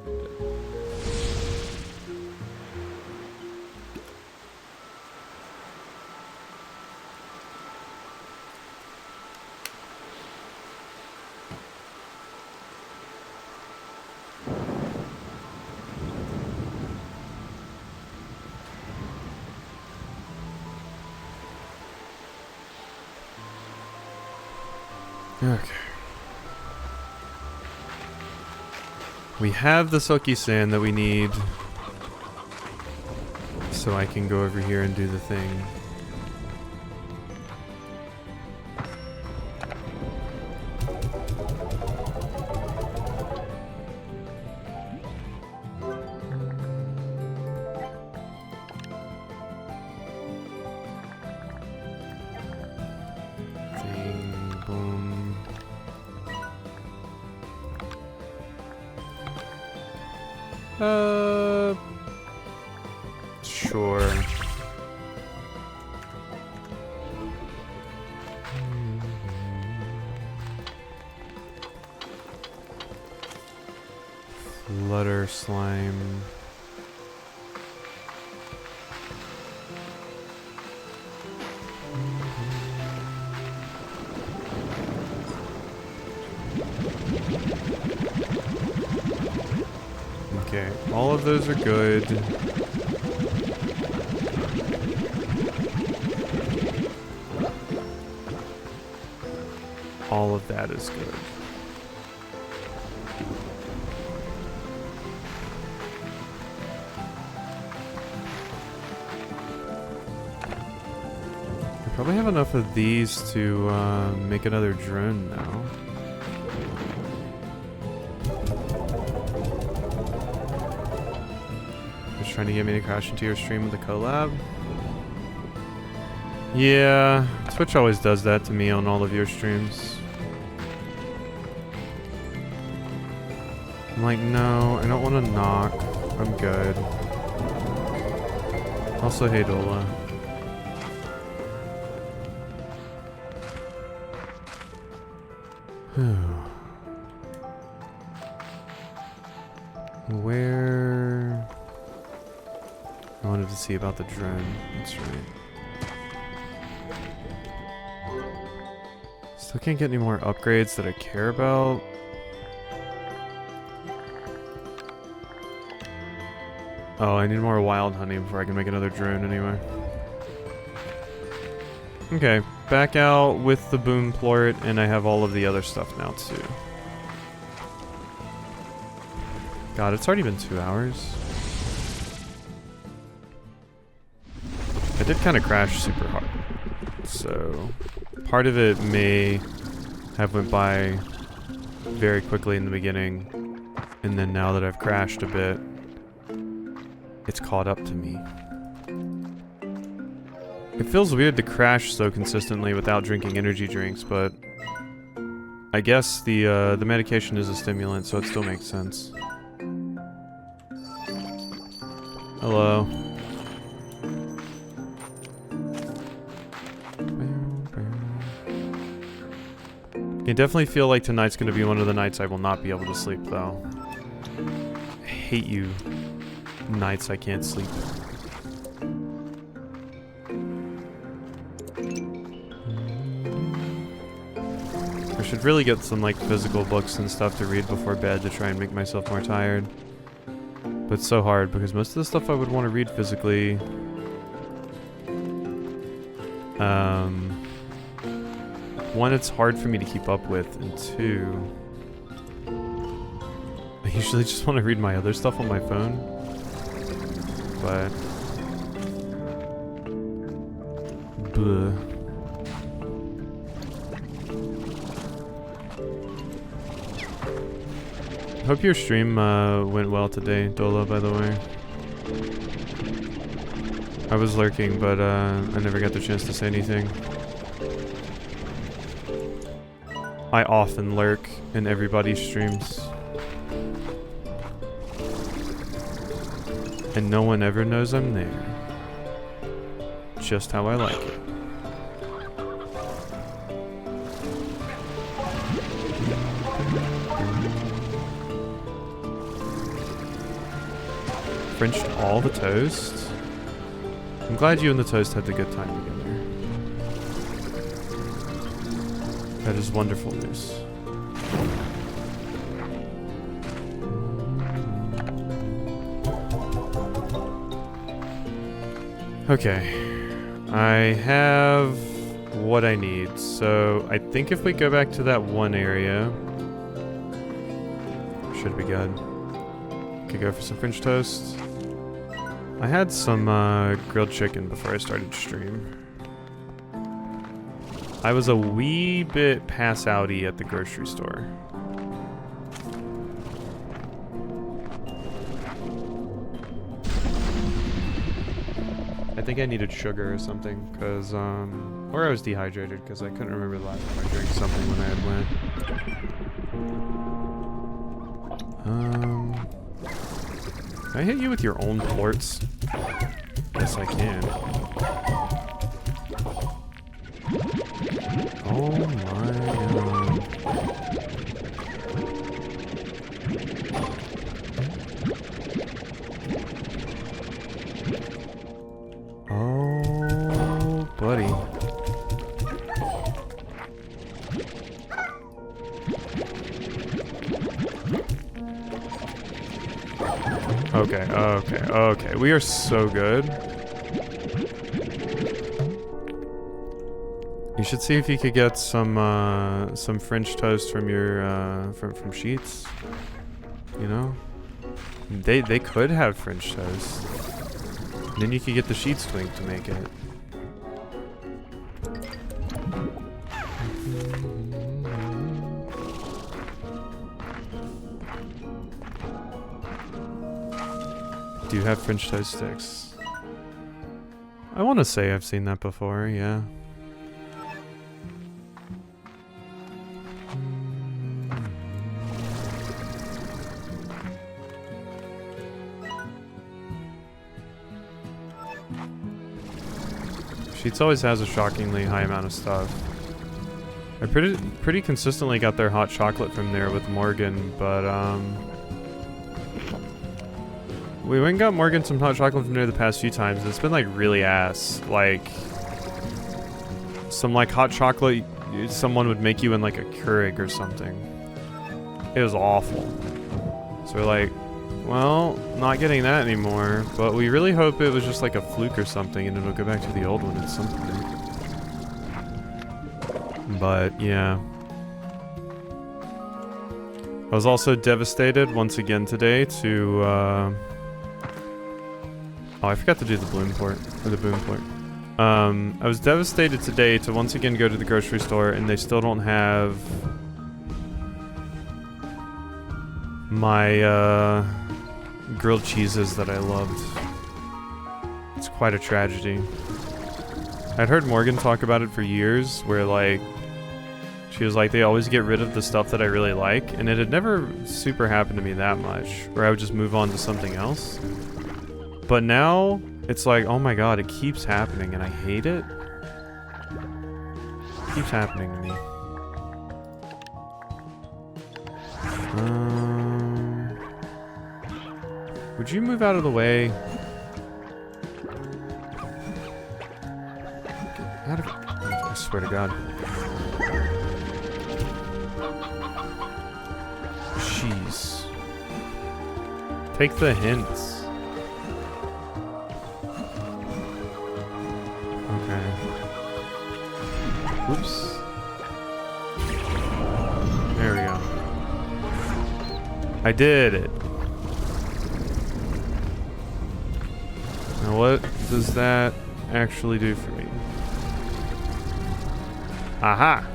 Okay. We have the silky sand that we need, so I can go over here and do the thing. Sure. Flutter slime. Okay, all of those are good. All of that is good. I probably have enough of these to make another drone now. Just trying to get me to crash into your stream with a collab. Yeah, Twitch always does that to me on all of your streams. I'm like, no, I don't want to knock. I'm good. Also, hey Dola. Where... I wanted to see about the drone. That's right. Still can't get any more upgrades that I care about. Oh, I need more wild honey before I can make another drone anyway. Okay, back out with the boom plort, and I have all of the other stuff now too. God, it's already been 2 hours. I did kind of crash super hard, so part of it may have went by very quickly in the beginning, and then now that I've crashed a bit, it's caught up to me. It feels weird to crash so consistently without drinking energy drinks, but I guess the medication is a stimulant, so it still makes sense. Hello. I definitely feel like tonight's gonna be one of the nights I will not be able to sleep, though. I hate you. Nights I can't sleep. I should really get some like physical books and stuff to read before bed to try and make myself more tired. But it's so hard because most of the stuff I would want to read physically one, it's hard for me to keep up with, and two, I usually just want to read my other stuff on my phone. But bleh. Hope your stream went well today, Dolo, by the way. I was lurking, but I never got the chance to say anything. I often lurk in everybody's streams. And no one ever knows I'm there. Just how I like it. Frenched all the toast? I'm glad you and the toast had a good time together. That is wonderful news. Okay, I have what I need, so I think if we go back to that one area, should be good. Could go for some French toast. I had some grilled chicken before I started stream. I was a wee bit pass-outy at the grocery store. I think I needed sugar or something, cause or I was dehydrated because I couldn't remember the last time I drank something when I had went. Can I hit you with your own plorts? Yes, I can. Oh my god. Oh, buddy. Okay, okay, okay. We are so good. You should see if you could get some French toast from your from Sheets. You know, they could have French toast. And then you could get the Sheets twink to make it. Do you have French toast sticks? I want to say I've seen that before, yeah. Sheets always has a shockingly high amount of stuff. I pretty consistently got their hot chocolate from there with Morgan, but we went and got Morgan some hot chocolate from there the past few times. It's been like really ass. Like some like hot chocolate someone would make you in like a Keurig or something. It was awful. So we're like, well, not getting that anymore, but we really hope it was just like a fluke or something and it'll go back to the old one at some point. But yeah. I was also devastated once again today to oh, I forgot to do the bloom port, or the boom port. I was devastated today to once again go to the grocery store and they still don't have my grilled cheeses that I loved. It's quite a tragedy. I'd heard Morgan talk about it for years, where like she was like, they always get rid of the stuff that I really like, and it had never super happened to me that much, where I would just move on to something else. But now it's like, oh my god, it keeps happening and I hate it. It keeps happening to me. Would you move out of the way? Get out of it. I swear to God. Jeez. Take the hints. Okay. Oops. There we go. I did it. Now what does that actually do for me? Aha!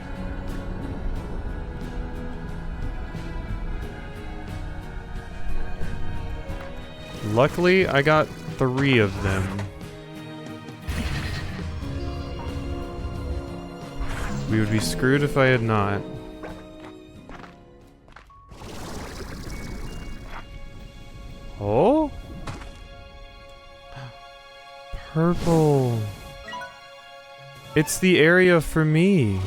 Luckily, I got 3 of them. We would be screwed if I had not. Oh? Purple. It's the area for me.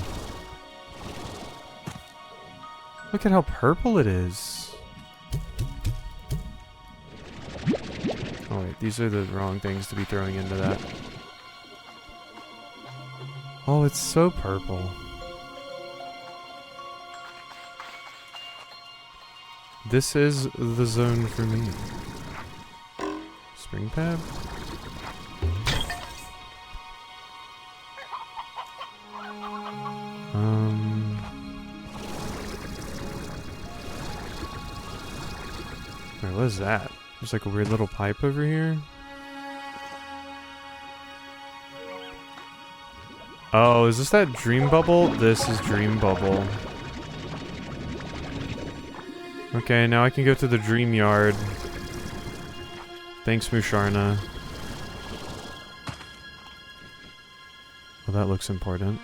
Look at how purple it is. Oh wait, these are the wrong things to be throwing into that. Oh, it's so purple. This is the zone for me. Spring pad? Wait, what is that? There's like a weird little pipe over here. Oh, is this that dream bubble? This is dream bubble. Okay, now I can go to the dream yard. Thanks, Musharna. Well, that looks important.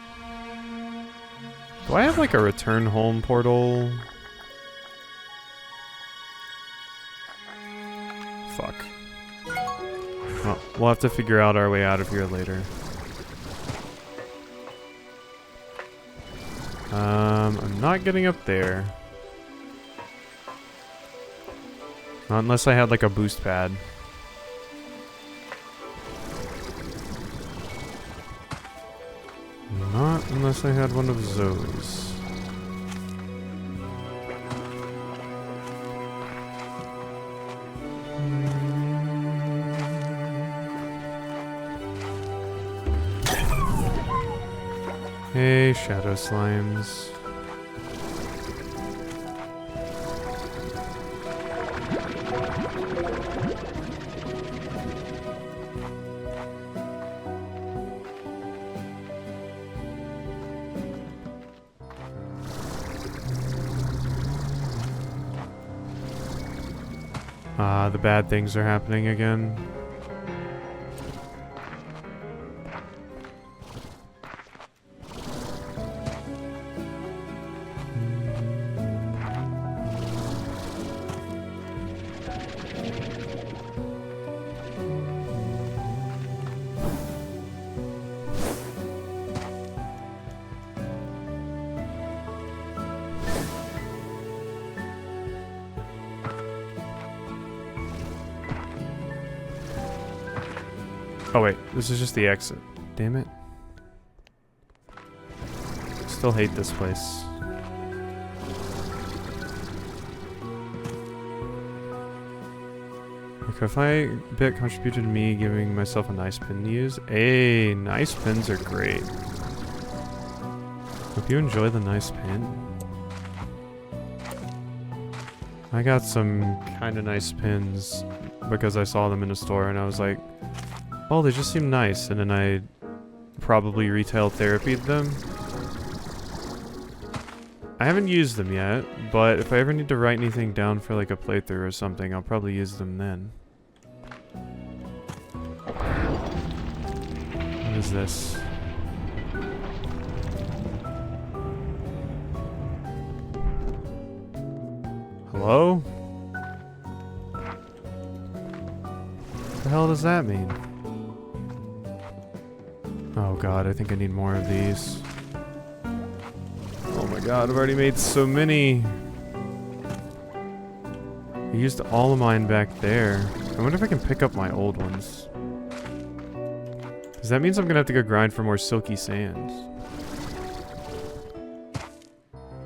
Do I have like a return home portal? Fuck. Well, we'll have to figure out our way out of here later. I'm not getting up there. Not unless I had like a boost pad. Not unless I had one of those. Hey, shadow slimes. Ah, the bad things are happening again. Oh wait, this is just the exit. Damn it. Still hate this place. Okay, bit contributed to me giving myself a nice pin to use. Hey, nice pins are great. Hope you enjoy the nice pin. I got some kind of nice pins because I saw them in a store and I was like, oh, they just seem nice, and then I probably retail therapied them. I haven't used them yet, but if I ever need to write anything down for like a playthrough or something, I'll probably use them then. What is this? Hello? What the hell does that mean? Oh god, I think I need more of these. Oh my god, I've already made so many. I used all of mine back there. I wonder if I can pick up my old ones. Because that means I'm gonna have to go grind for more silky sands.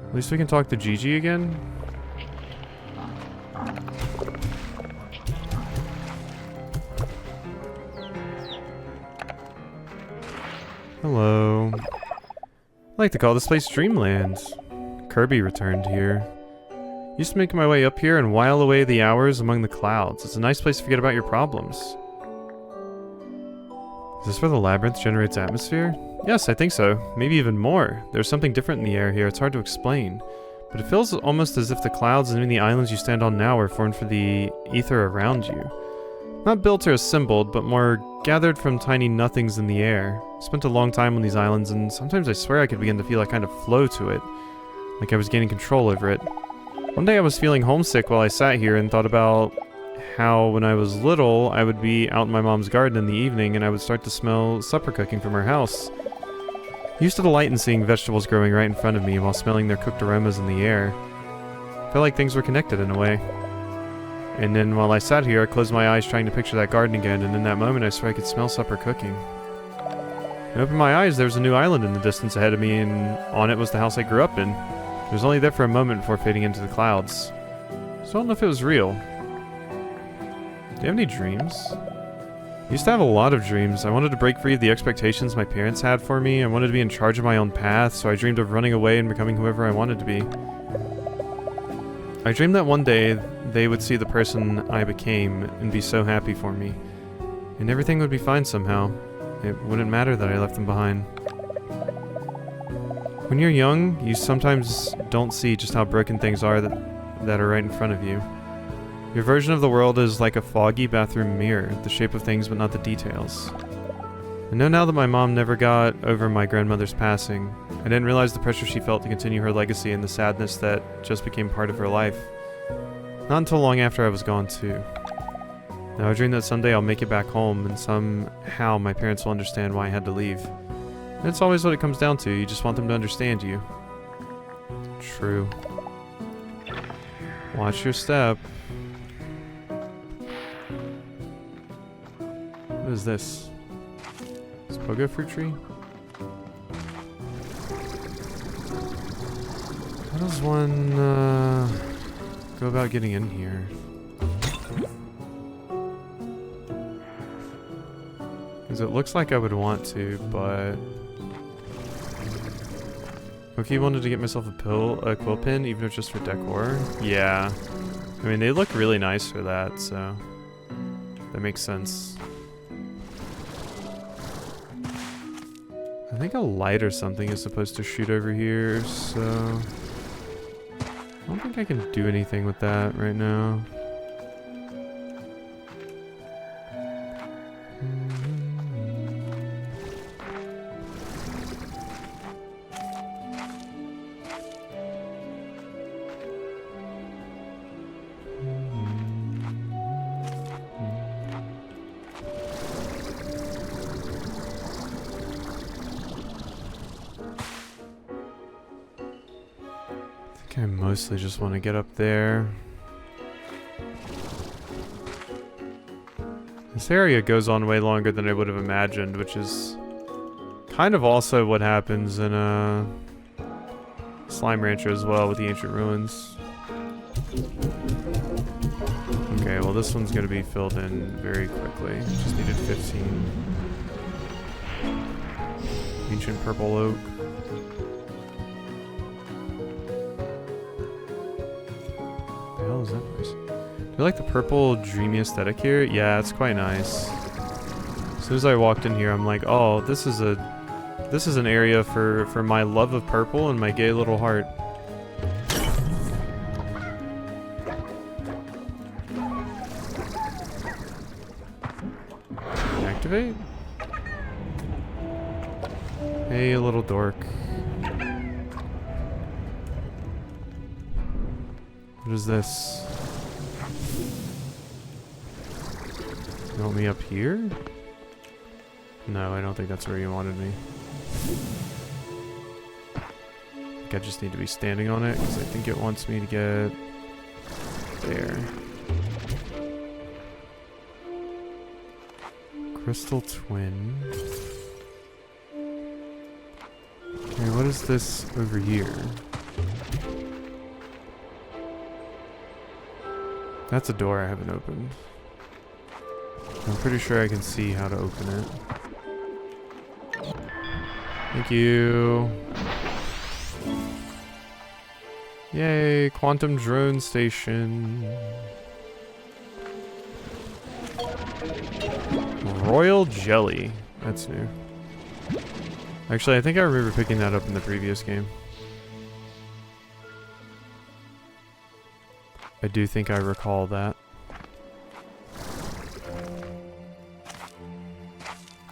At least we can talk to Gigi again. Hello. I like to call this place Dreamland. Kirby returned here. Used to make my way up here and while away the hours among the clouds. It's a nice place to forget about your problems. Is this where the labyrinth generates atmosphere? Yes, I think so. Maybe even more. There's something different in the air here. It's hard to explain. But it feels almost as if the clouds and even the islands you stand on now were formed for the ether around you. Not built or assembled, but more gathered from tiny nothings in the air. Spent a long time on these islands, and sometimes I swear I could begin to feel a kind of flow to it. Like I was gaining control over it. One day I was feeling homesick while I sat here and thought about how when I was little, I would be out in my mom's garden in the evening and I would start to smell supper cooking from her house. I used to delight in seeing vegetables growing right in front of me while smelling their cooked aromas in the air. I felt like things were connected in a way. And then while I sat here, I closed my eyes trying to picture that garden again, and in that moment I swear I could smell supper cooking. I opened my eyes, there was a new island in the distance ahead of me, and on it was the house I grew up in. It was only there for a moment before fading into the clouds. So I don't know if it was real. Do you have any dreams? I used to have a lot of dreams. I wanted to break free of the expectations my parents had for me. I wanted to be in charge of my own path, so I dreamed of running away and becoming whoever I wanted to be. I dreamed that one day they would see the person I became and be so happy for me. And everything would be fine somehow. It wouldn't matter that I left them behind. When you're young, you sometimes don't see just how broken things are that are right in front of you. Your version of the world is like a foggy bathroom mirror, the shape of things but not the details. I know now that my mom never got over my grandmother's passing. I didn't realize the pressure she felt to continue her legacy and the sadness that just became part of her life. Not until long after I was gone too. Now I dream that someday I'll make it back home and somehow my parents will understand why I had to leave. And it's always what it comes down to, you just want them to understand you. True. Watch your step. What is this? Is Pogo fruit tree? How does one go about getting in here? Because it looks like I would want to, but Okay, wanted to get myself a quill pin, even if just for decor. Yeah. I mean, they look really nice for that, so that makes sense. I think a light or something is supposed to shoot over here, so I don't think I can do anything with that right now. I mostly just want to get up there. This area goes on way longer than I would have imagined, which is kind of also what happens in Slime Rancher as well with the ancient ruins. Okay, well this one's going to be filled in very quickly. Just needed 15. Ancient purple oak. Is that nice? Do you like the purple dreamy aesthetic here? Yeah, it's quite nice. As soon as I walked in here, I'm like, oh, this is an area for my love of purple and my gay little heart. Activate? Hey, little dork. What is this? You want me up here? No, I don't think that's where you wanted me. I think I just need to be standing on it because I think it wants me to get there. Crystal twin. Okay, what is this over here? That's a door I haven't opened. I'm pretty sure I can see how to open it. Thank you. Yay, quantum drone station. Royal jelly. That's new. Actually, I think I remember picking that up in the previous game. I do think I recall that.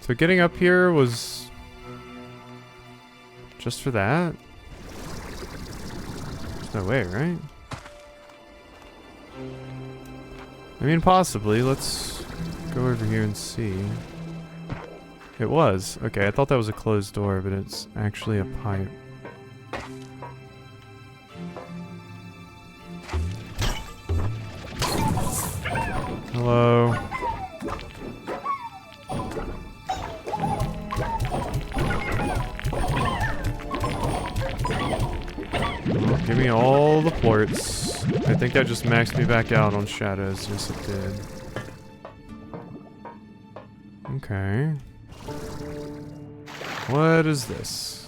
So getting up here was just for that? There's no way, right? I mean, possibly. Let's go over here and see. It was. Okay, I thought that was a closed door, but it's actually a pipe. Hello. Oh, give me all the plorts. I think that just maxed me back out on shadows. Yes, it did. Okay. What is this?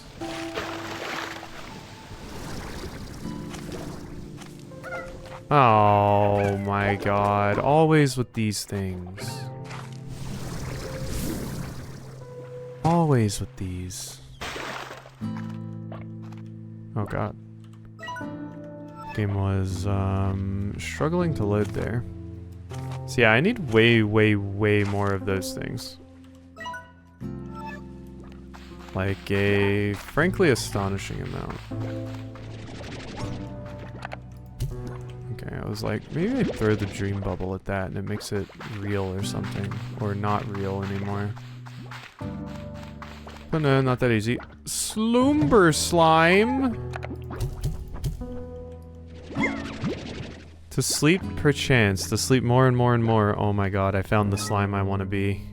Oh my god. Always with these things. Always with these. Oh god. Game was struggling to load there. So yeah, I need way, way, way more of those things. Like a frankly astonishing amount. Okay, I was like, maybe I'd throw the dream bubble at that and it makes it real or something. Or not real anymore. But no, not that easy. Sloomber slime! To sleep perchance. To sleep more and more and more. Oh my god, I found the slime I want to be.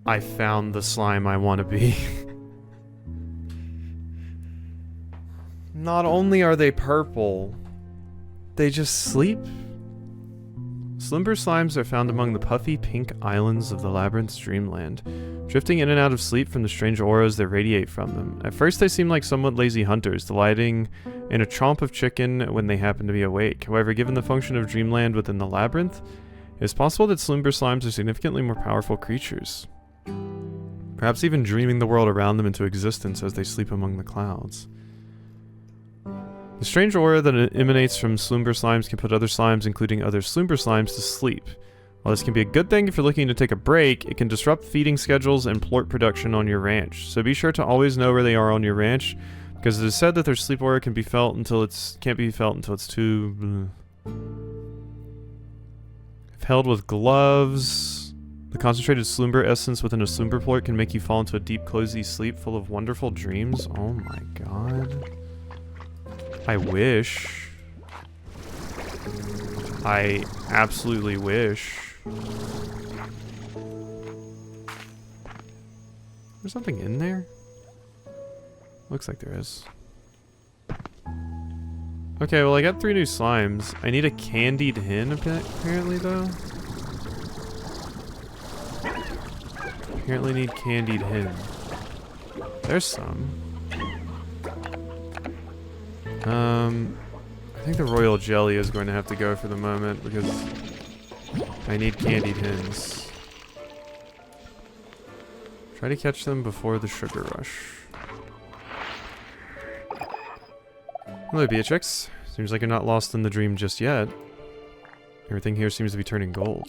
I found the slime I want to be. Not only are they purple, they just sleep Sloomber slimes are found among the puffy pink islands of the labyrinth's dreamland, drifting in and out of sleep from the strange auras that radiate from them. At first they seem like somewhat lazy hunters, delighting in a chomp of chicken when they happen to be awake. However, given the function of dreamland within the labyrinth, it is possible that Sloomber slimes are significantly more powerful creatures, perhaps even dreaming the world around them into existence as they sleep among the clouds. The strange aura that emanates from Sloomber slimes can put other slimes, including other Sloomber slimes, to sleep. While this can be a good thing if you're looking to take a break, it can disrupt feeding schedules and plort production on your ranch. So be sure to always know where they are on your ranch, because it is said that their sleep aura can be felt until can't be felt until it's too... If held with gloves, the concentrated Sloomber essence within a Sloomber plort can make you fall into a deep, cozy sleep full of wonderful dreams. Oh my god. I wish. I absolutely wish. There's something in there? Looks like there is. Okay, well I got 3 new slimes. I need a candied hen apparently though. Apparently need candied hen. There's some. I think the royal jelly is going to have to go for the moment because I need candied hens. Try to catch them before the sugar rush. Hello, Beatrix. Seems like you're not lost in the dream just yet. Everything here seems to be turning gold.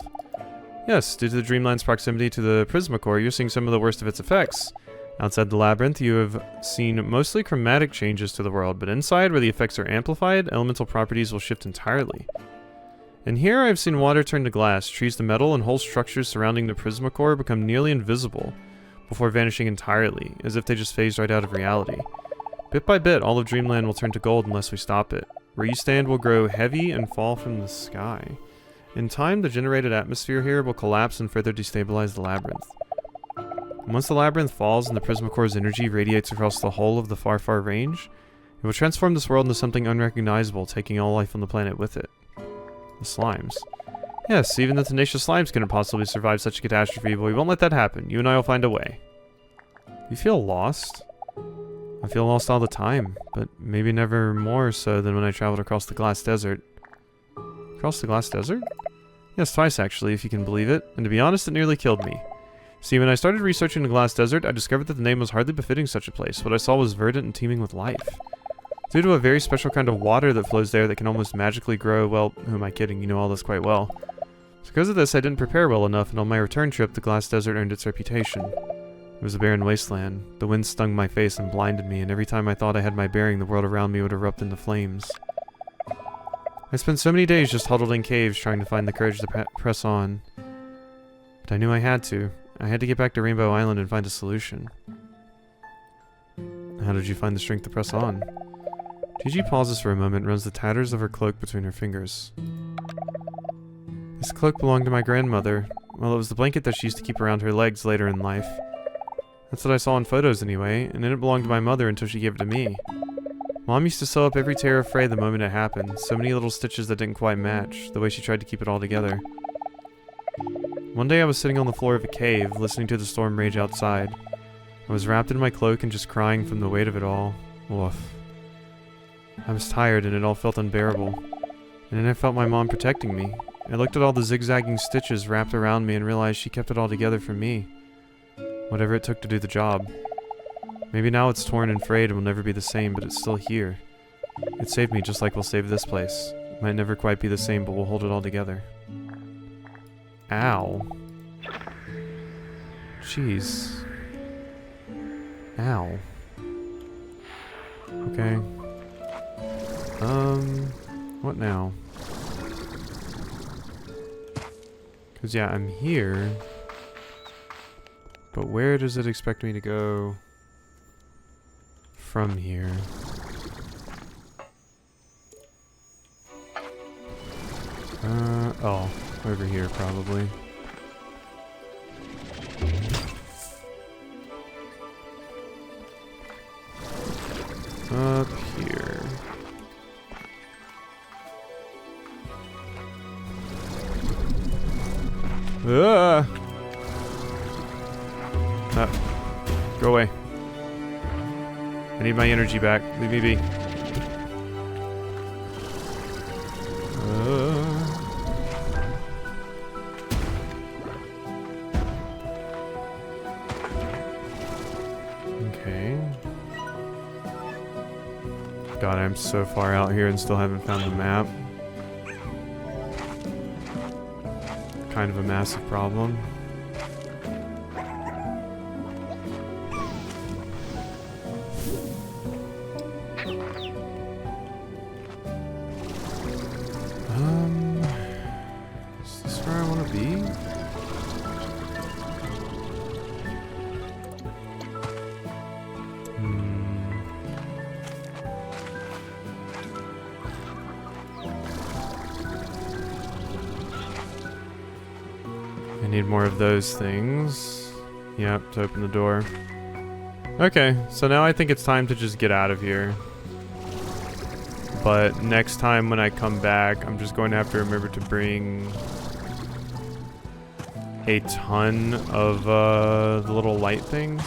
Yes, due to the Dreamland's proximity to the Prismacore, you're seeing some of the worst of its effects. Outside the labyrinth, you have seen mostly chromatic changes to the world, but inside, where the effects are amplified, elemental properties will shift entirely. And here I've seen water turn to glass, trees to metal, and whole structures surrounding the Prismacore become nearly invisible, before vanishing entirely, as if they just phased right out of reality. Bit by bit, all of Dreamland will turn to gold unless we stop it. Where you stand will grow heavy and fall from the sky. In time, the generated atmosphere here will collapse and further destabilize the labyrinth. Once the labyrinth falls and the Prismacore's energy radiates across the whole of the far, far range, it will transform this world into something unrecognizable, taking all life on the planet with it. The slimes. Yes, even the tenacious slimes couldn't possibly survive such a catastrophe, but we won't let that happen. You and I will find a way. You feel lost? I feel lost all the time, but maybe never more so than when I traveled across the Glass Desert. Across the Glass Desert? Yes, twice actually, if you can believe it, and to be honest, it nearly killed me. See, when I started researching the Glass Desert, I discovered that the name was hardly befitting such a place. What I saw was verdant and teeming with life. Due to a very special kind of water that flows there that can almost magically grow, well, who am I kidding, you know all this quite well. So because of this, I didn't prepare well enough, and on my return trip, the Glass Desert earned its reputation. It was a barren wasteland. The wind stung my face and blinded me, and every time I thought I had my bearing, the world around me would erupt into flames. I spent so many days just huddled in caves trying to find the courage to press on. But I knew I had to. I had to get back to Rainbow Island and find a solution. How did you find the strength to press on? Gigi pauses for a moment and runs the tatters of her cloak between her fingers. This cloak belonged to my grandmother. Well, it was the blanket that she used to keep around her legs later in life. That's what I saw in photos anyway, and it didn't belong to my mother until she gave it to me. Mom used to sew up every tear of fray the moment it happened, so many little stitches that didn't quite match, the way she tried to keep it all together. One day I was sitting on the floor of a cave, listening to the storm rage outside. I was wrapped in my cloak and just crying from the weight of it all. Woof. I was tired and it all felt unbearable. And then I felt my mom protecting me. I looked at all the zigzagging stitches wrapped around me and realized she kept it all together for me. Whatever it took to do the job. Maybe now it's torn and frayed and will never be the same, but it's still here. It saved me just like we'll save this place. It might never quite be the same, but we'll hold it all together. Ow. Jeez. Ow. Okay. What now? Because, yeah, I'm here. But where does it expect me to go from here? Oh, over here probably. Up here. Ah! Go away. I need my energy back. Leave me be. Okay. God, I'm so far out here and still haven't found the map. Kind of a massive problem. Is this where I want to be? I need more of those things. Yep, to open the door. Okay, so now I think it's time to just get out of here. But next time when I come back, I'm just going to have to remember to bring a ton of the little light things.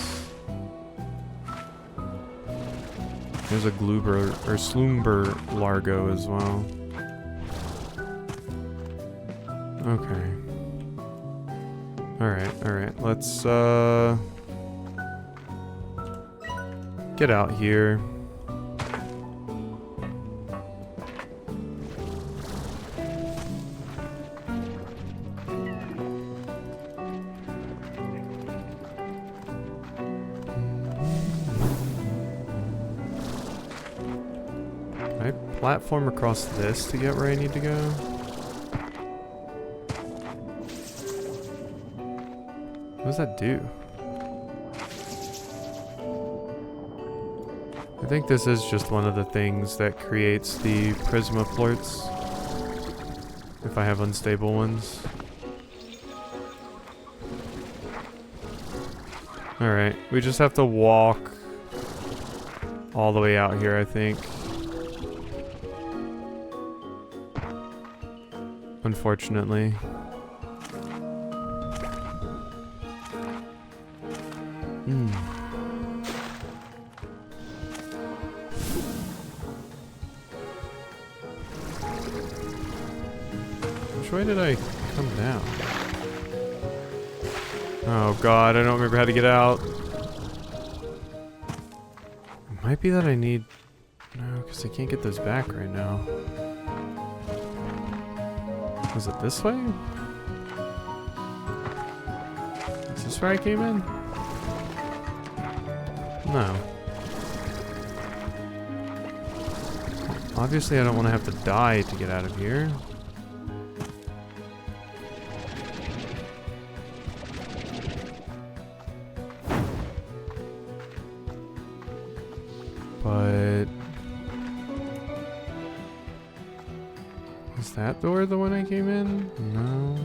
There's a Gloober or Sloomber Largo as well. Okay. Alright, let's get out here. Can I platform across this to get where I need to go? What does that do? I think this is just one of the things that creates the Prisma plorts. If I have unstable ones. Alright, we just have to walk all the way out here, I think. Unfortunately. Which way did I come down? Oh god, I don't remember how to get out. It might be that I need... No, because I can't get those back right now. Was it this way? Is this where I came in? No. Obviously I don't want to have to die to get out of here. But... is that door the one I came in? No.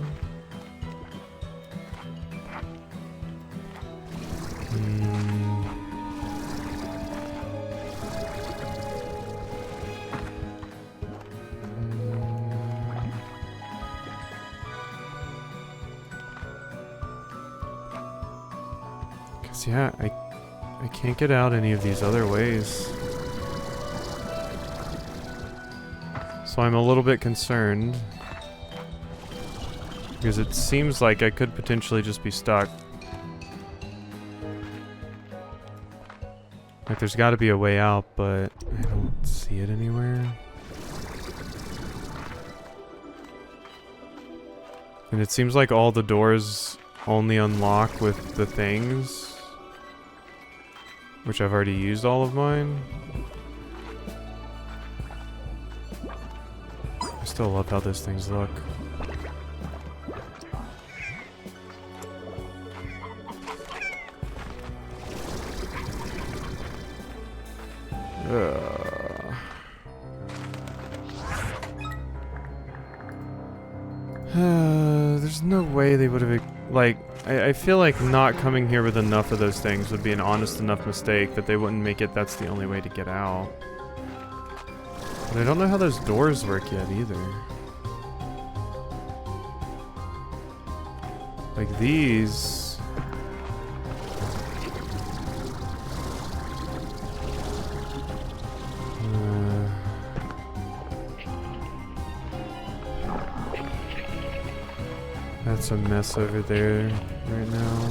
Cause yeah, I can't get out any of these other ways. So I'm a little bit concerned. Because it seems like I could potentially just be stuck. Like there's gotta be a way out, but I don't see it anywhere. And it seems like all the doors only unlock with the things. Which I've already used all of mine. I still love how those things look. There's no way they would have, like, I feel like not coming here with enough of those things would be an honest enough mistake that they wouldn't make it that's the only way to get out. But I don't know how those doors work yet either. Like these. That's a mess over there right now.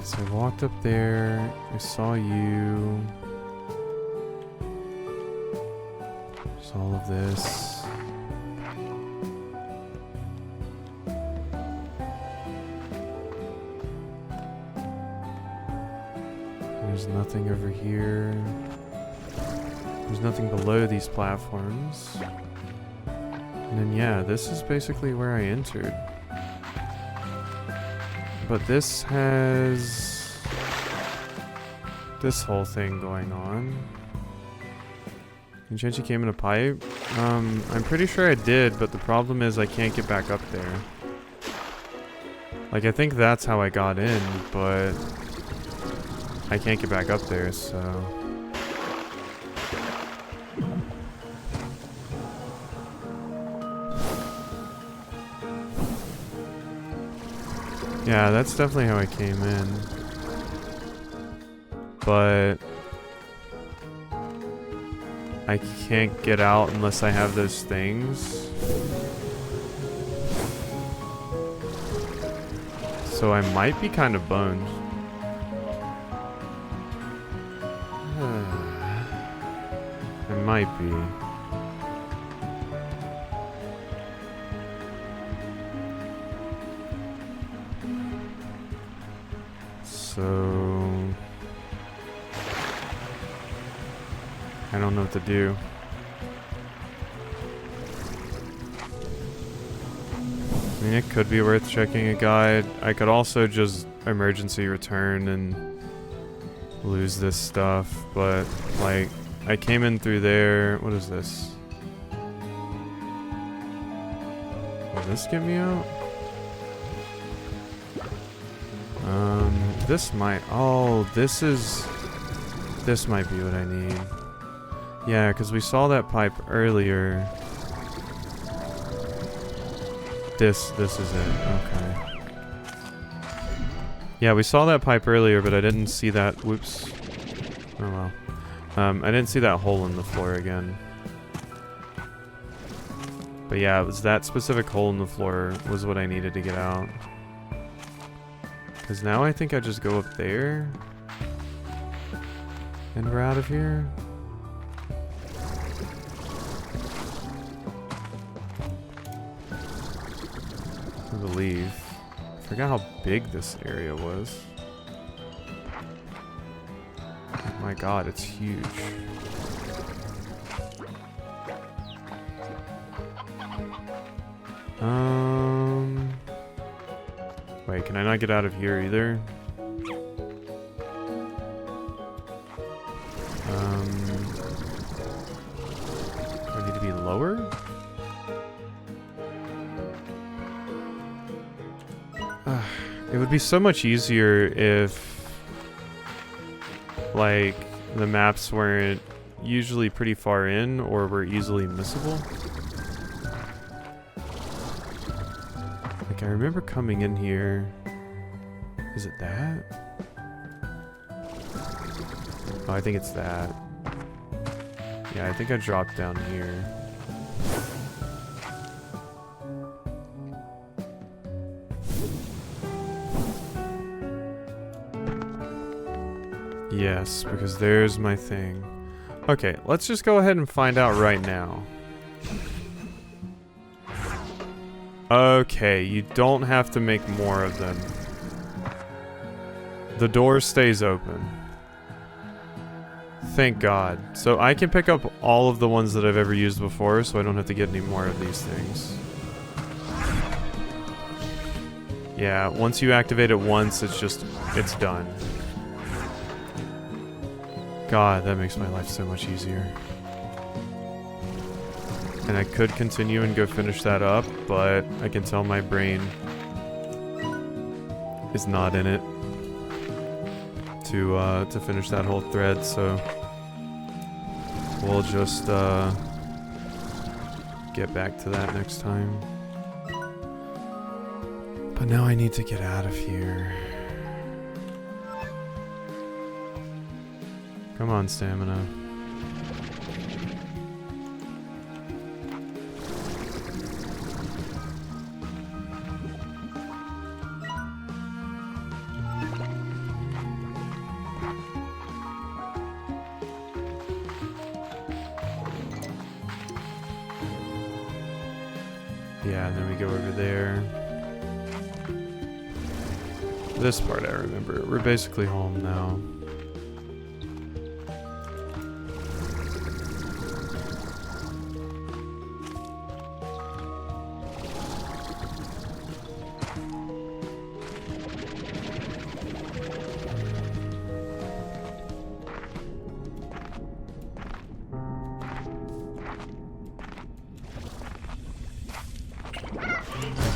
So I walked up there, I saw you. There's all of this. There's nothing over here. There's nothing below these platforms. And then yeah, this is basically where I entered. But this has this whole thing going on. Enchanted came in a pipe? I'm pretty sure I did, but the problem is I can't get back up there. Like, I think that's how I got in, but I can't get back up there, so... Yeah, that's definitely how I came in. But I can't get out unless I have those things. So I might be kind of boned. I might be. So I don't know what to do. I mean, it could be worth checking a guide. I could also just emergency return and lose this stuff, but like I came in through there. What is this? Will this get me out? This might, oh, this might be what I need. Yeah, because we saw that pipe earlier. This is it, okay. Yeah, we saw that pipe earlier, but I didn't see that, whoops. Oh well. I didn't see that hole in the floor again. But yeah, it was that specific hole in the floor was what I needed to get out. Because now I think I just go up there. And we're out of here. I believe. I forgot how big this area was. Oh my god, it's huge. Wait, can I not get out of here either? Do I need to be lower? It would be so much easier if, like, the maps weren't usually pretty far in or were easily missable. Like, I remember coming in here. Is it that? Oh, I think it's that. Yeah, I think I dropped down here. Yes, because there's my thing. Okay, let's just go ahead and find out right now. Okay, you don't have to make more of them. The door stays open. Thank God. So I can pick up all of the ones that I've ever used before, so I don't have to get any more of these things. Yeah, once you activate it once, it's done. God, that makes my life so much easier. And I could continue and go finish that up, but I can tell my brain is not in it to finish that whole thread, so we'll just get back to that next time. But now I need to get out of here. Come on, stamina. Yeah, and then we go over there. This part I remember. We're basically home now.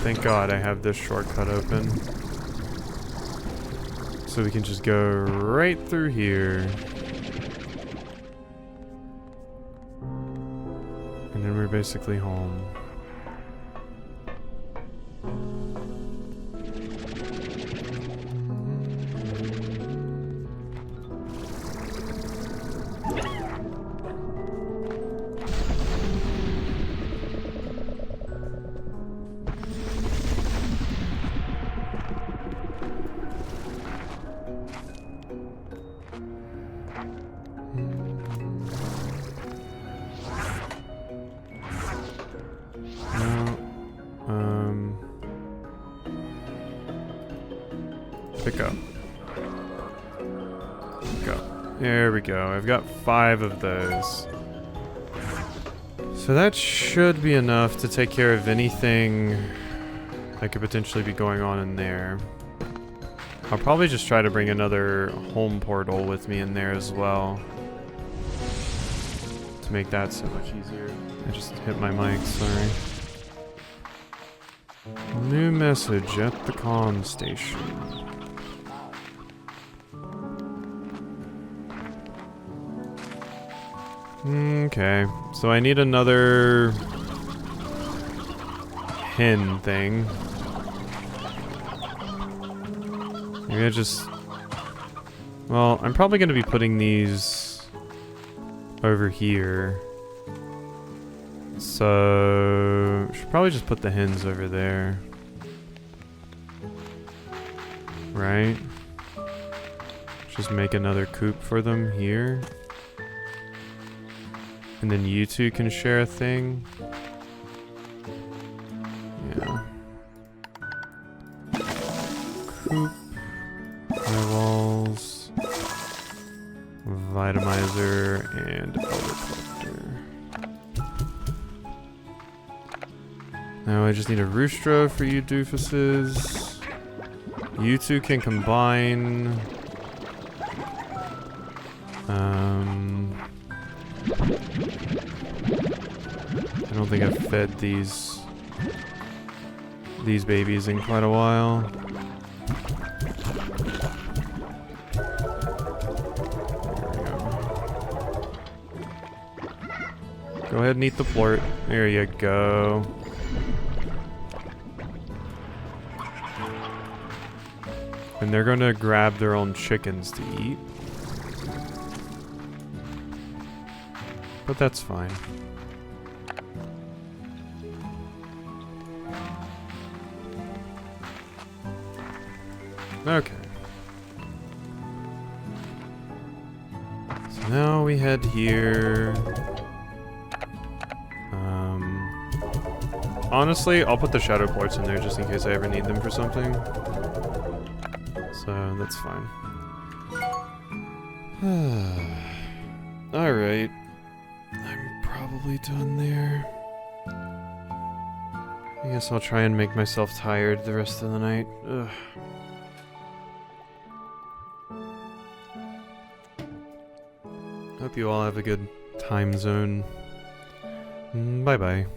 Thank God I have this shortcut open. So we can just go right through here. And then we're basically home. Pick up. Go. There we go. I've got 5 of those. So that should be enough to take care of anything that could potentially be going on in there. I'll probably just try to bring another home portal with me in there as well, to make that so much easier. I just hit my mic, sorry. New message at the comm station. Okay, so I need another hen thing. Maybe I just... Well, I'm probably going to be putting these over here. So... I should probably just put the hens over there. Right? Just make another coop for them here. And then you two can share a thing. Yeah. Coop. Firewalls. Vitamizer and elder collector. Now I just need a roostro for you doofuses. You two can combine. I don't think I've fed these babies in quite a while. There we go. Go ahead and eat the plort. There you go. And they're gonna grab their own chickens to eat. But that's fine. Okay. So now we head here. Honestly, I'll put the shadow plorts in there just in case I ever need them for something. So that's fine. Alright. I'm probably done there. I guess I'll try and make myself tired the rest of the night. Ugh. Hope you all have a good time zone Bye bye.